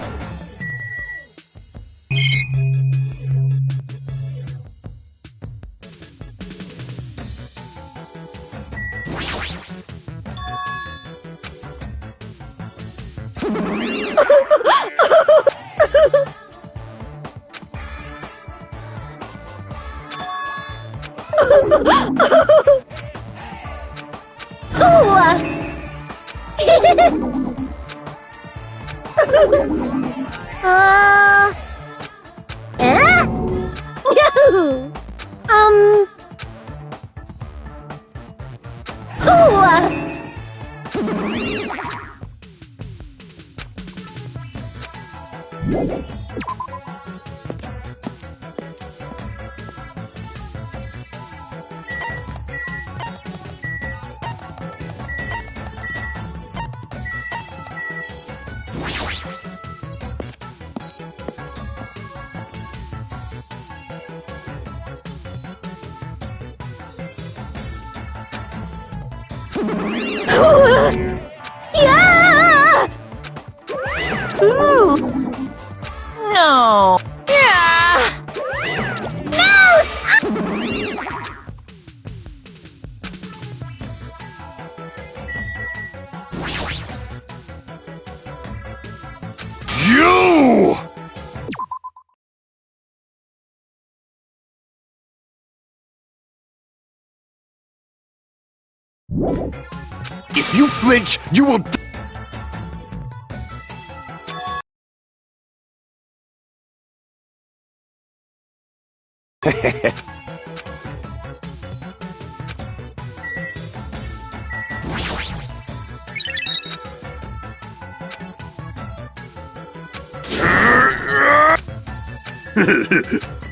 Yeah! Ooh! No! Yeah! Mouse! You! If you flinch, you will...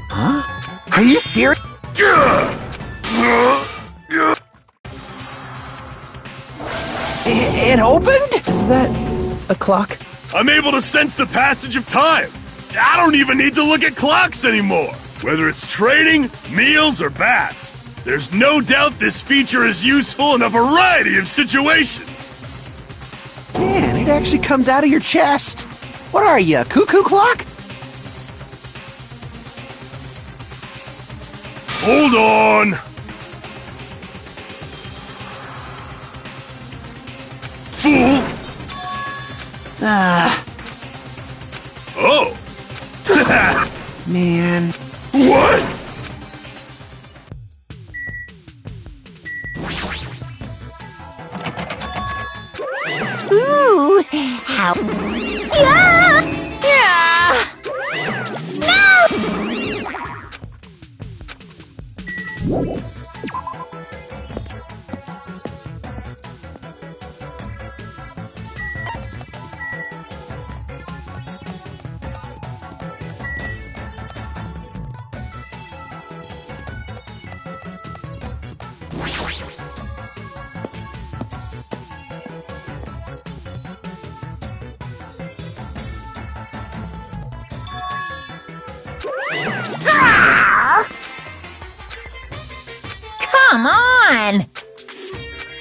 Huh? Are you serious? It opened? Is that a clock? I'm able to sense the passage of time. I don't even need to look at clocks anymore. Whether it's training, meals, or bats, there's no doubt this feature is useful in a variety of situations. Man, it actually comes out of your chest. What are you, a cuckoo clock? Hold on. Fool! Oh! Man. What? Ooh! How? Yeah! Yeah! No! Come on!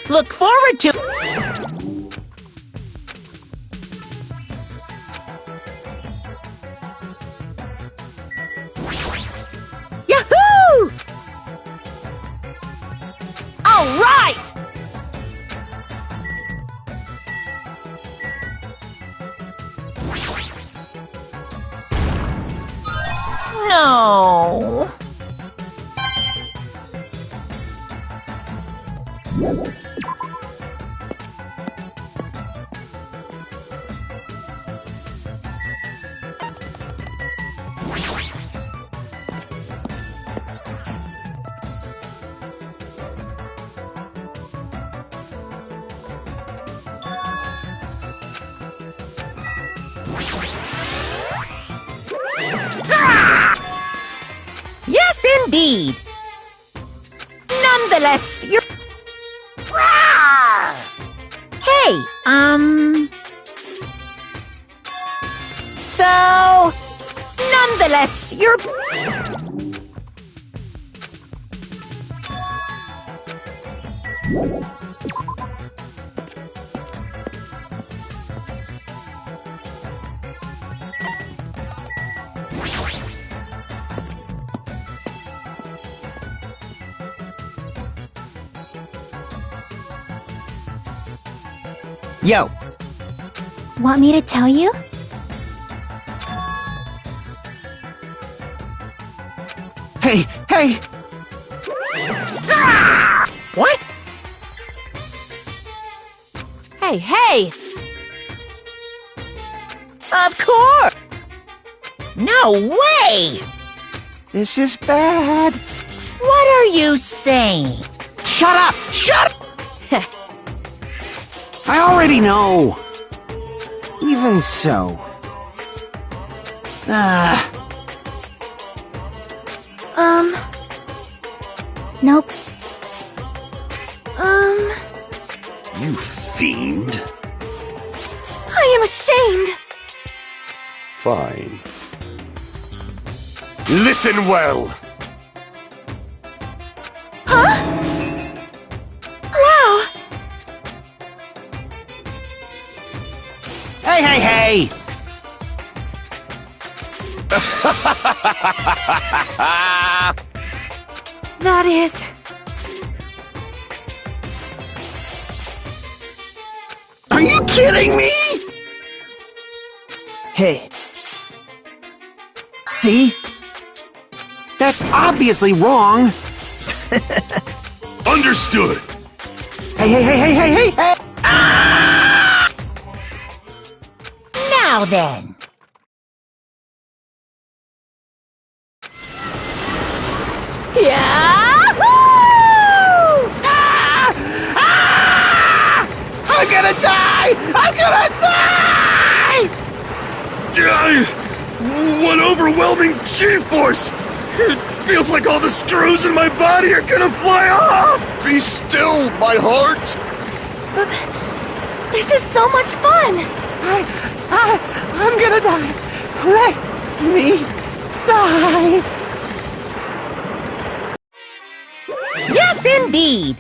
Look forward to... Yahoo! All right! No! Yes, indeed! Nonetheless, you're... Hey, So... Silas, you're... Yo, Want me to tell you? Hey, hey! What? Hey, hey! Of course! No way! This is bad. What are you saying? Shut up! Shut up! I already know. even so. Nope. You fiend. I am ashamed! Fine. Listen well! Wow! Hey, hey, hey! That is... Are you kidding me? Hey. See? That's obviously wrong. Understood! Hey, hey, hey, hey, hey, hey, hey! Now then. I'm gonna die! I'm gonna die! What overwhelming G-force! It feels like all the screws in my body are gonna fly off! Be still, my heart! But this is so much fun! I'm gonna die. Let me die. Yes, indeed.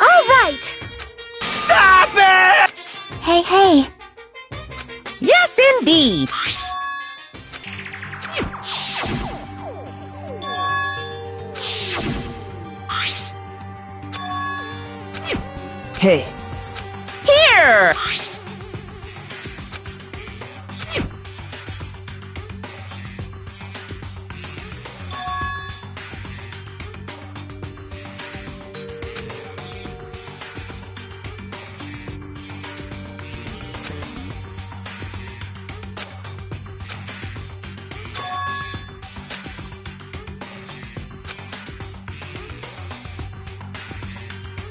All right! Stop it! Hey, hey. Yes, indeed. Hey. Here!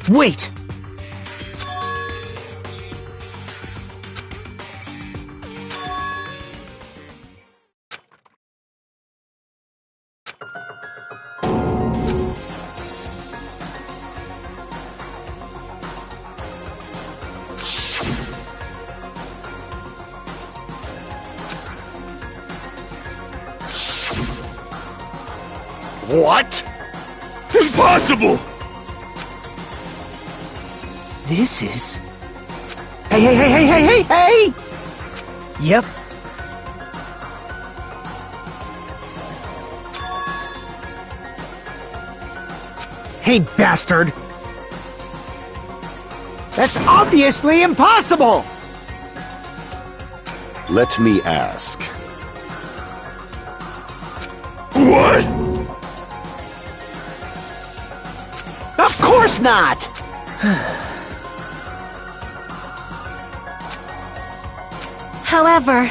Wait! What? Impossible! This is... Hey, hey, hey, hey, hey, hey, hey! Yep. Hey, bastard! That's obviously impossible! Let me ask. What? Of course not! However...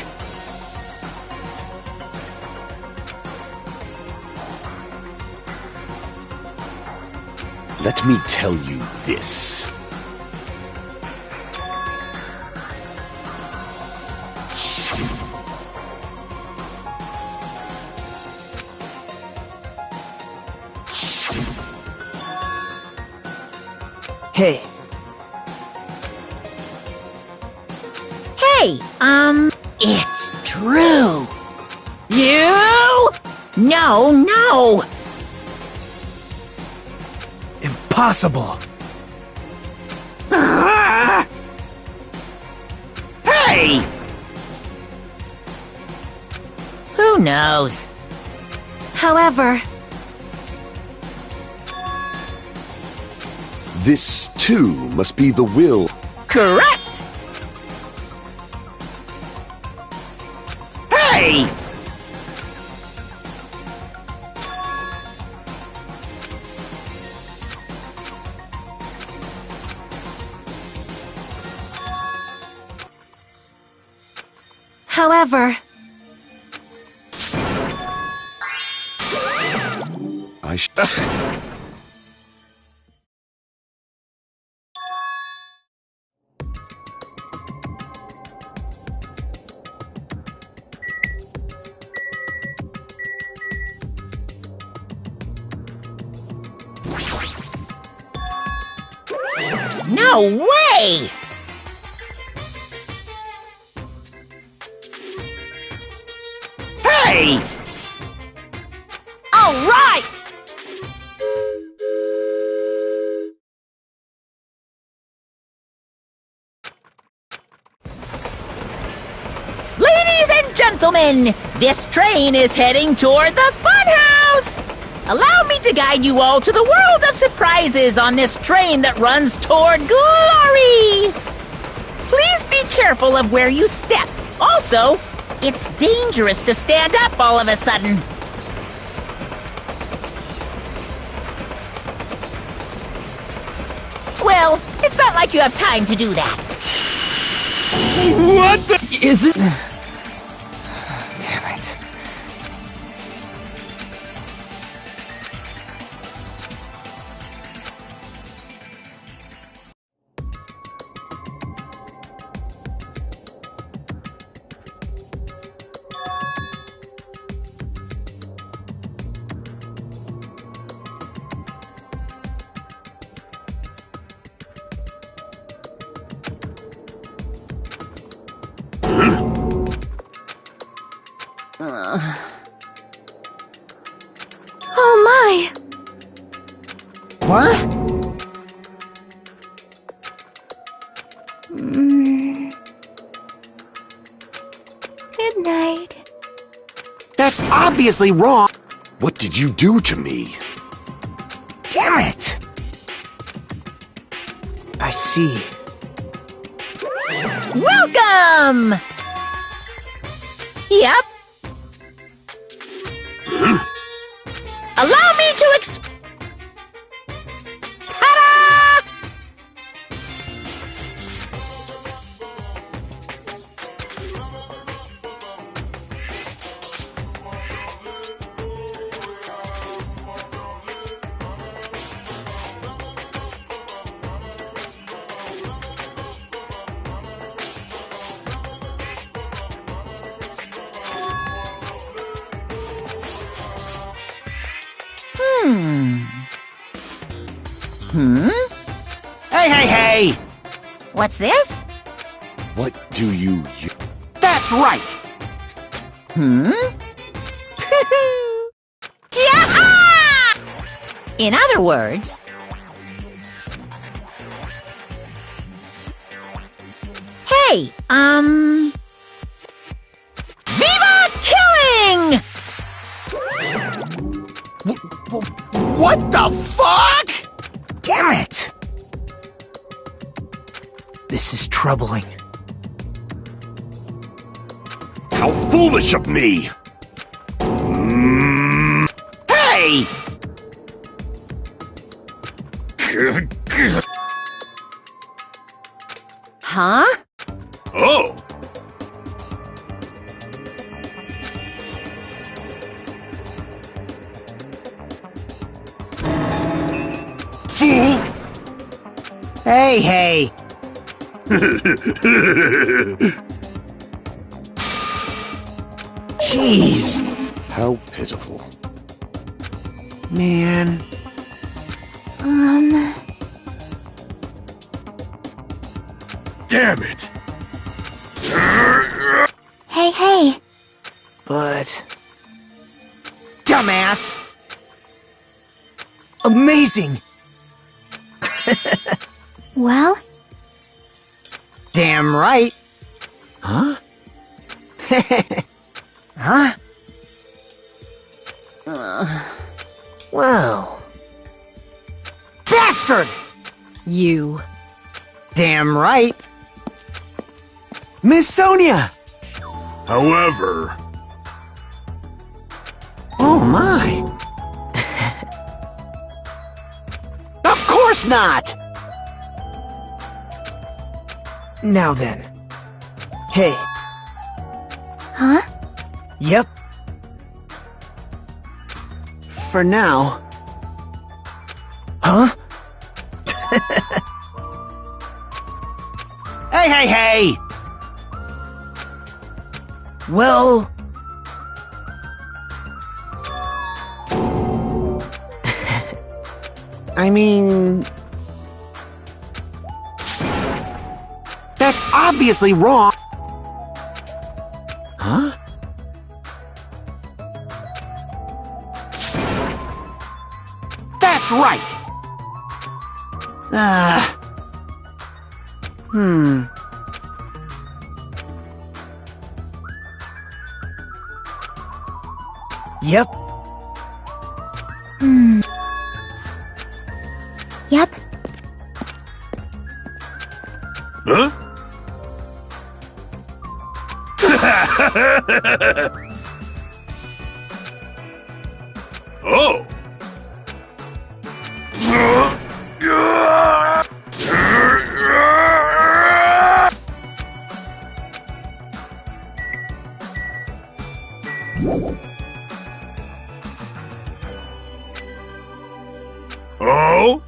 Let me tell you this. Hey. Hey, it's true. You? No. Impossible. Hey! Who knows? However, This, too, must be the will. Correct! Hey! however, No way! Hey! All right! Ladies and gentlemen, this train is heading toward the funhouse! Allow me to guide you all to the world of surprises on this train that runs toward glory! Please be careful of where you step. Also, it's dangerous to stand up all of a sudden. Well, it's not like you have time to do that. What the? Is it? Damn it. oh my! What? Good night. That's obviously wrong. What did you do to me? Damn it! I see. Welcome! Yep. Allow me to Ta-da! Hey! What's this? What do you... That's right! Yaha! In other words, hey, Viva Killing! What the fuck? Damn it! This is troubling. How foolish of me! Hey! Huh? Oh! Fool! Hey! Jeez! How pitiful. Man. Damn it! hey. But... Dumbass! Amazing! Well? Damn right. Huh? Huh? Wow. Bastard! You. Damn right. Miss Sonia! However, Oh my! Of course not! Now then. Hey. Huh? Yep. For now. Huh? Hey! Well... I mean... That's obviously wrong! Huh? That's right! Yep. Yep. huh? Oh! Oh?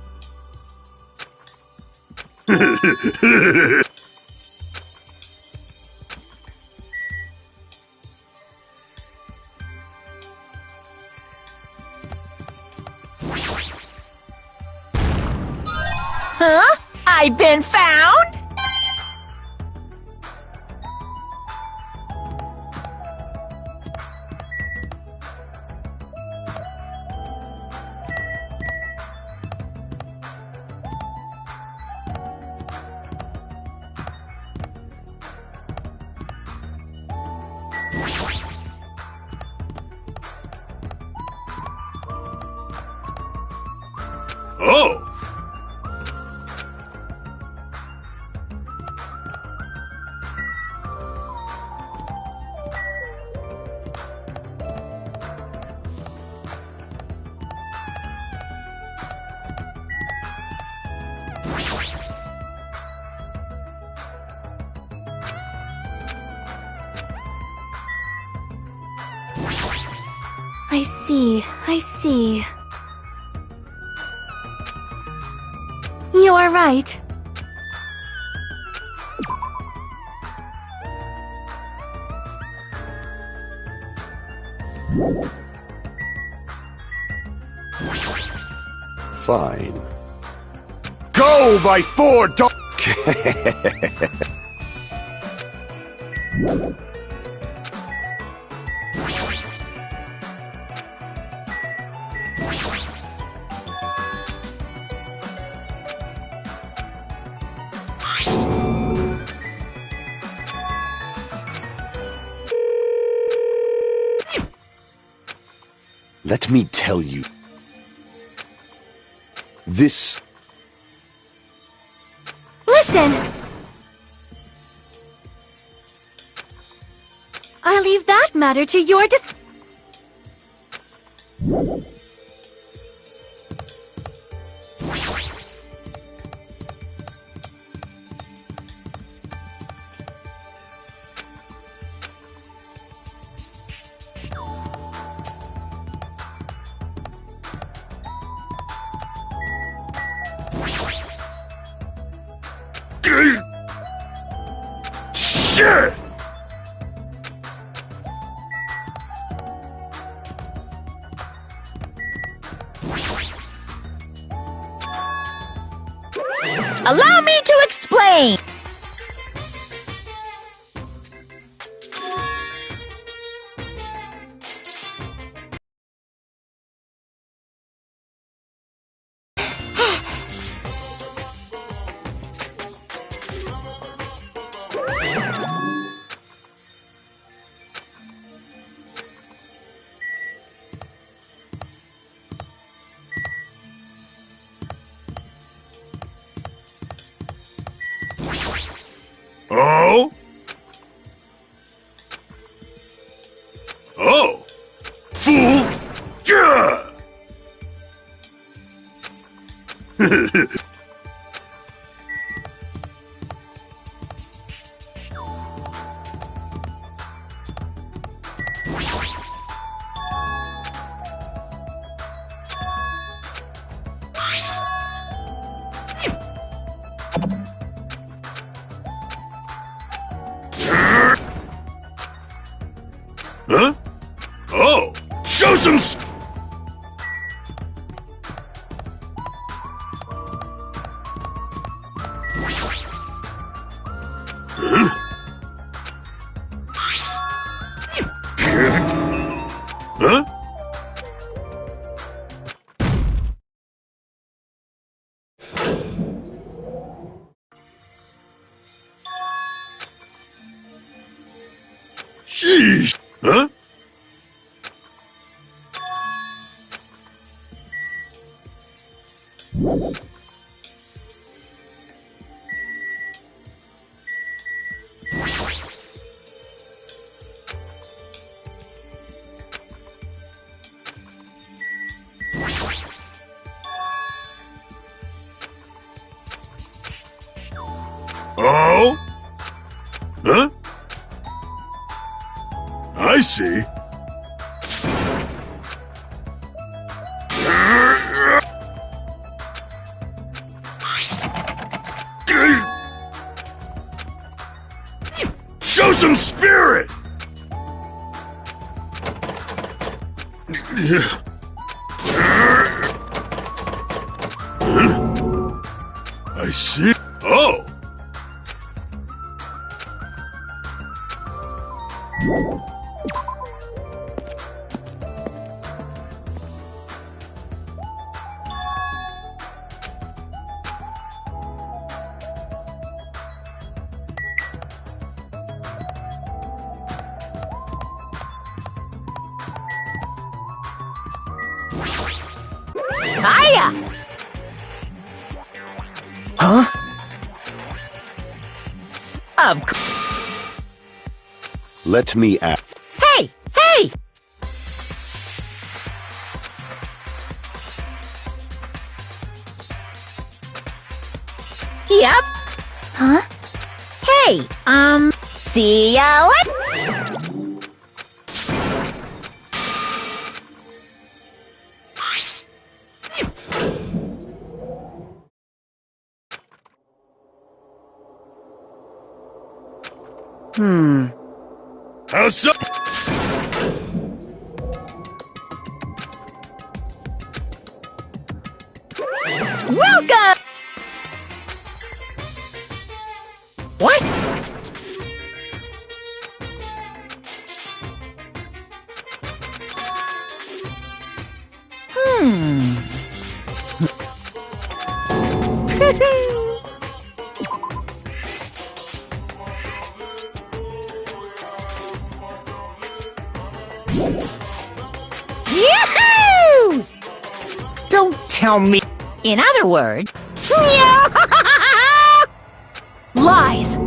Huh? I've been found? Oh! I see. You are right. Fine. Go by 4 dark. Let me tell you. This... Listen! I leave that matter to your Shit! Allow me to explain. Oh? Oh! Fool! Gah! Huh? Oh! Show some Huh? Sheesh! Huh? Oh? Huh? I see. Show some spirit! I see. Oh! Hiya! Huh? Of course. Let me ask. Hey! Hey! Yep. Huh? Hey, see ya later. How so? Welcome! What? Yahoo! Don't tell me. In other words, Lies!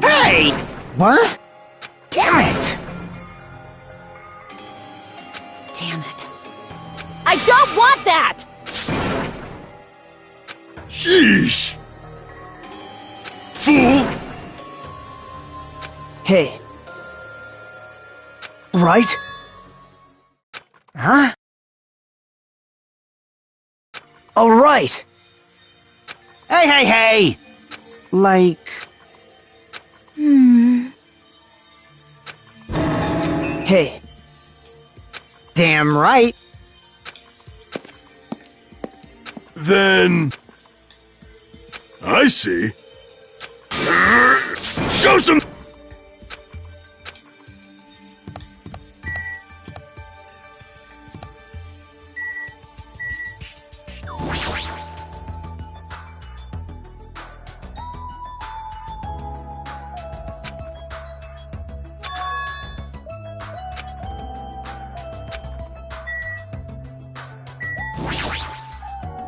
Hey! What? Damn it! Damn it. I don't want that! Sheesh! Fool! Hey. Right? Huh? All right. Hey, hey, hey! Like... Hey. Damn right. Then... I see. Show some...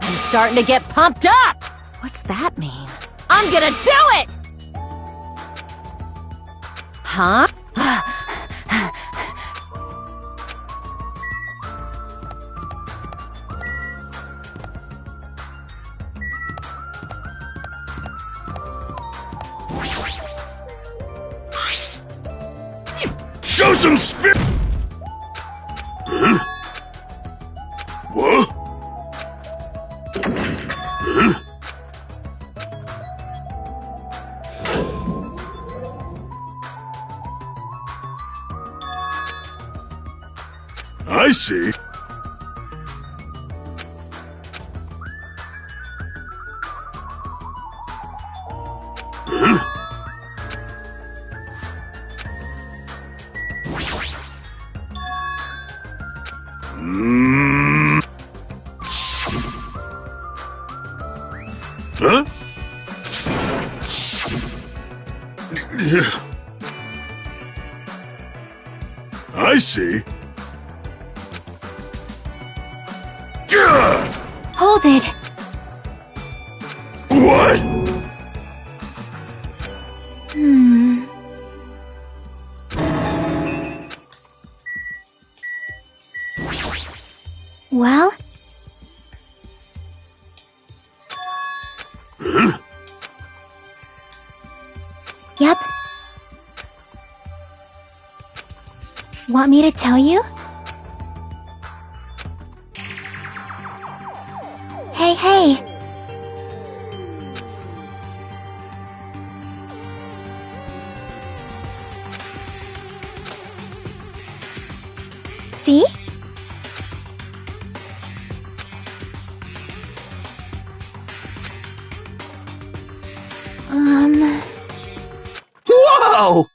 I'm starting to get pumped up! What's that mean? I'm gonna do it! Huh? Show some spirit! Huh? What? Huh? I see. Huh? Huh? I see. Hold it. What? Well? Huh? Yep. Want me to tell you? Hey, hey! See? Whoa!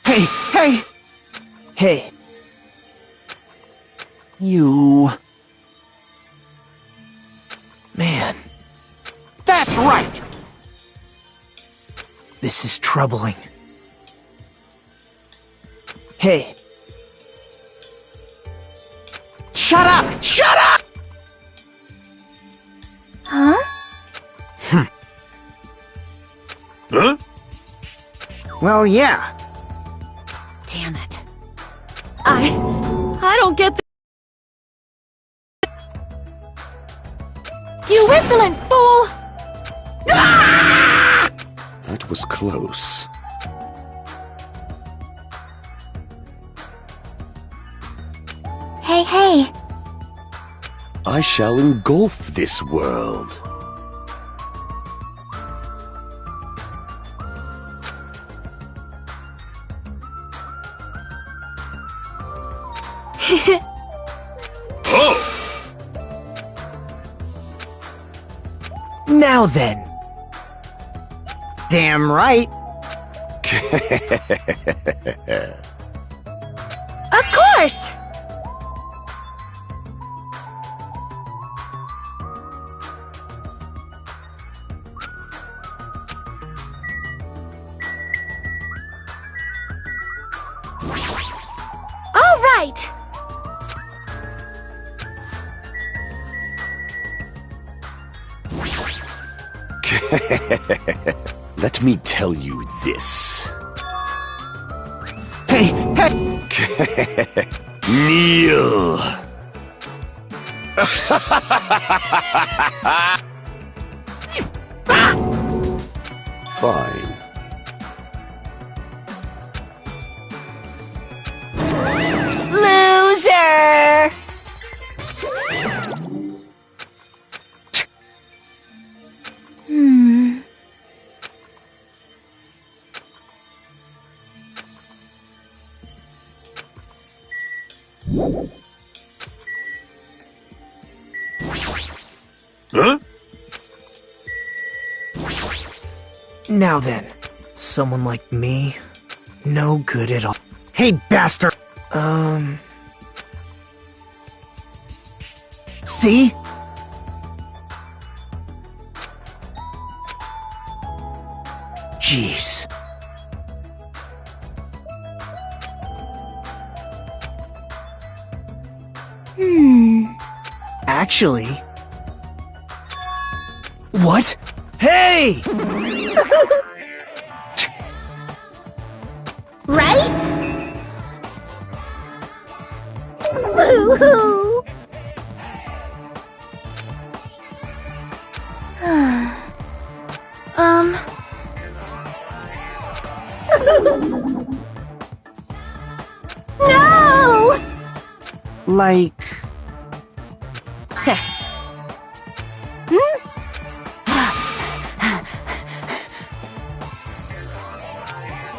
Hey, hey! Hey. You... Man. That's right! This is troubling. Hey. Shut up! Shut up! Huh? Huh? Well, yeah. Damn it. I don't get You insolent fool! That was close. Hey, hey! I shall engulf this world. Oh! Now then. Damn right. Of course! All right! Let me tell you this. Hey, hey! Kneel! Fine. Loser! Huh? Now then. Someone like me? No good at all. Hey, bastard! See? Jeez. Actually... What? Hey! Right? Woohoo! No! Like...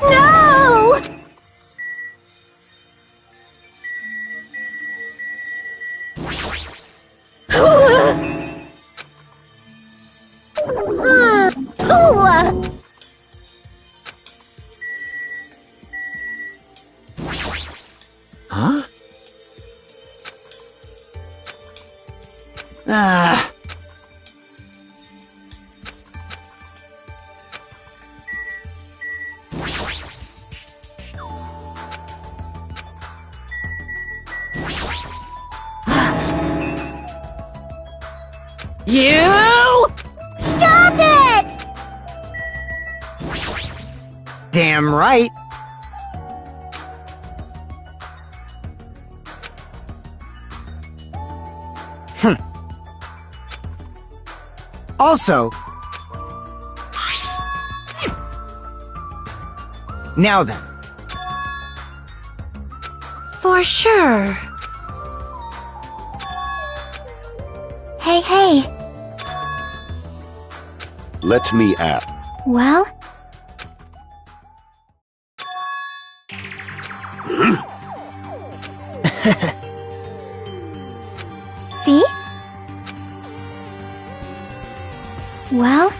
No! Huh? Ah. You! Stop it! Damn right. Also... Now then. For sure. Hey. Let me ask. Well? See? Well?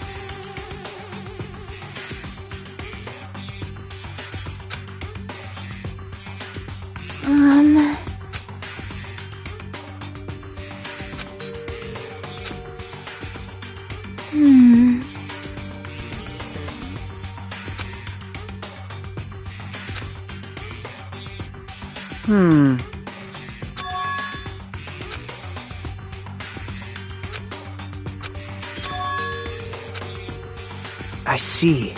I see.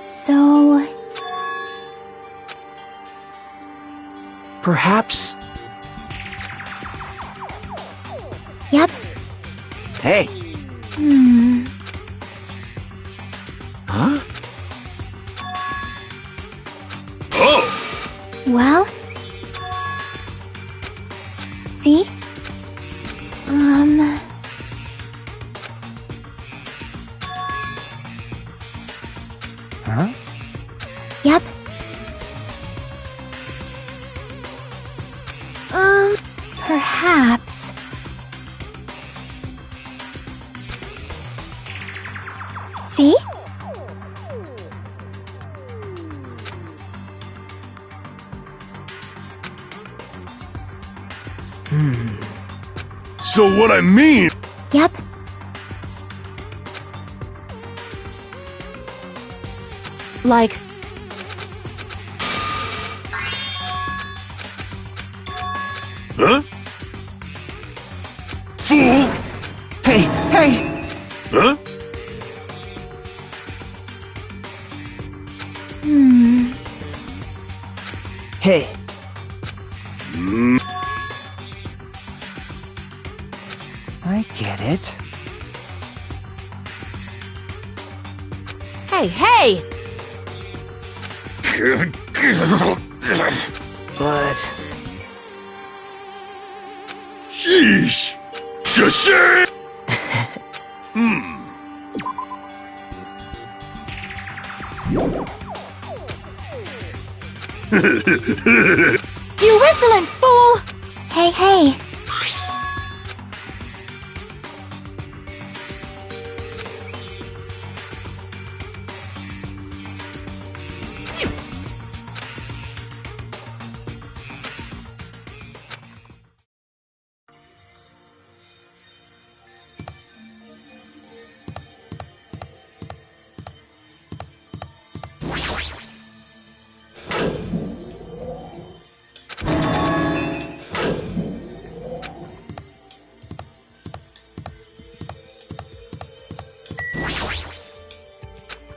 So... Perhaps... Yep. Hey. Huh? Oh! Well? See? Huh? Yep. Perhaps. See? So what I mean... Yep. Like, Huh? Fool! Hey! Huh? Hey. I get it. hey! But... Sheesh! Shashir! You insolent fool! Hey.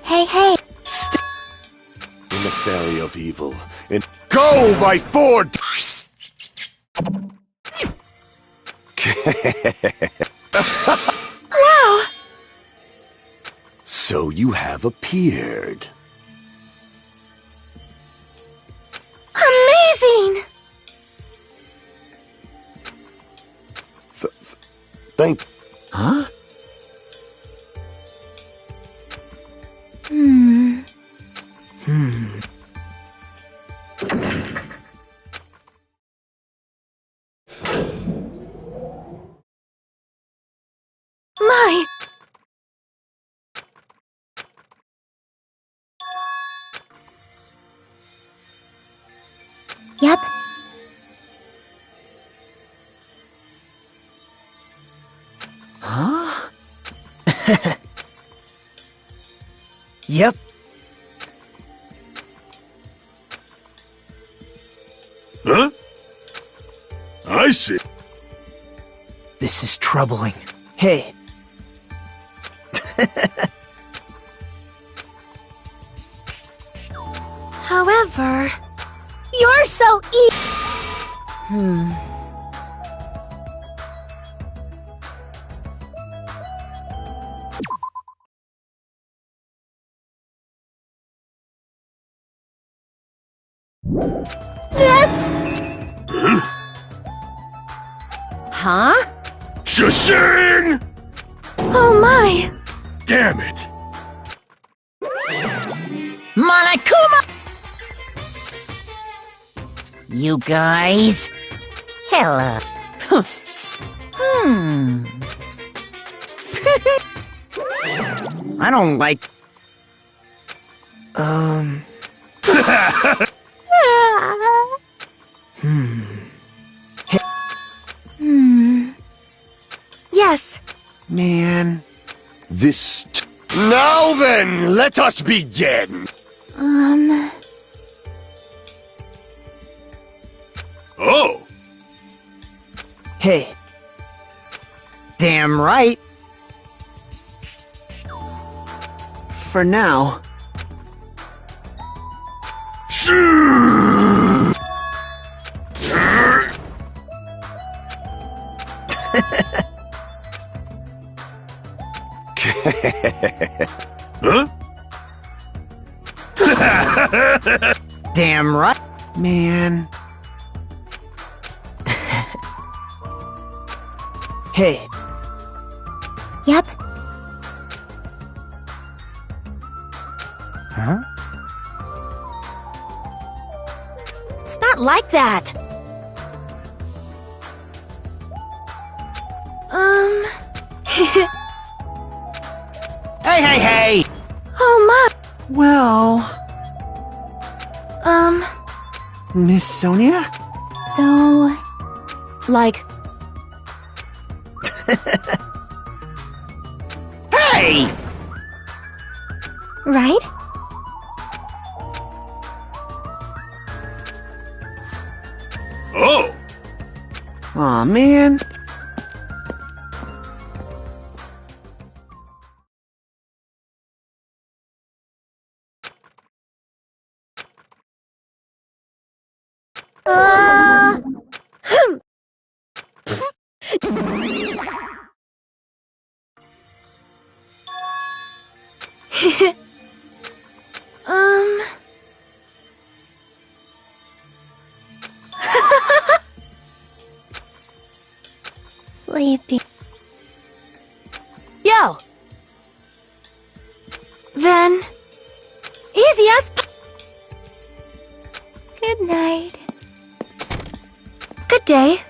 Hey, hey. Emissary of evil, and go by Ford! Wow! So you have appeared. Amazing! Thank... Huh? My! Yep. Huh? Yep. Huh? I see. This is troubling. Hey. However... You're so That's... Huh? Shashing! Oh my! Damn it! Monokuma! You guys? Hello. I don't like... Yes. Man. Now then, let us begin! Oh! Hey. Damn right. For now. Shoo! Huh? Damn right. Man. Hey. Yep. Huh? It's not like that. Hey! Oh my. Well, Miss Sonia? So... like... Hey! Right? Oh! Aw, man. Sleepy. Yo! Then... Easy as... Good night. Good day.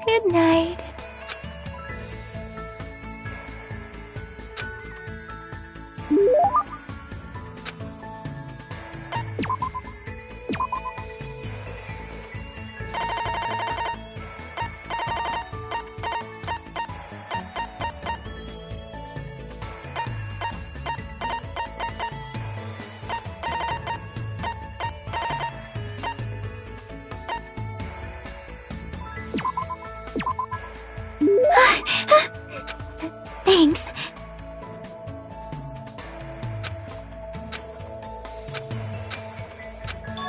Good night. Thanks.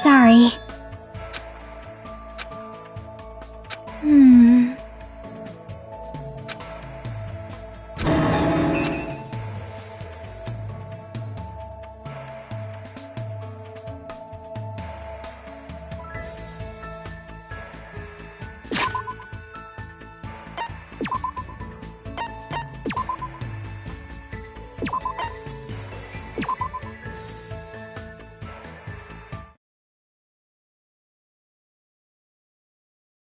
Sorry.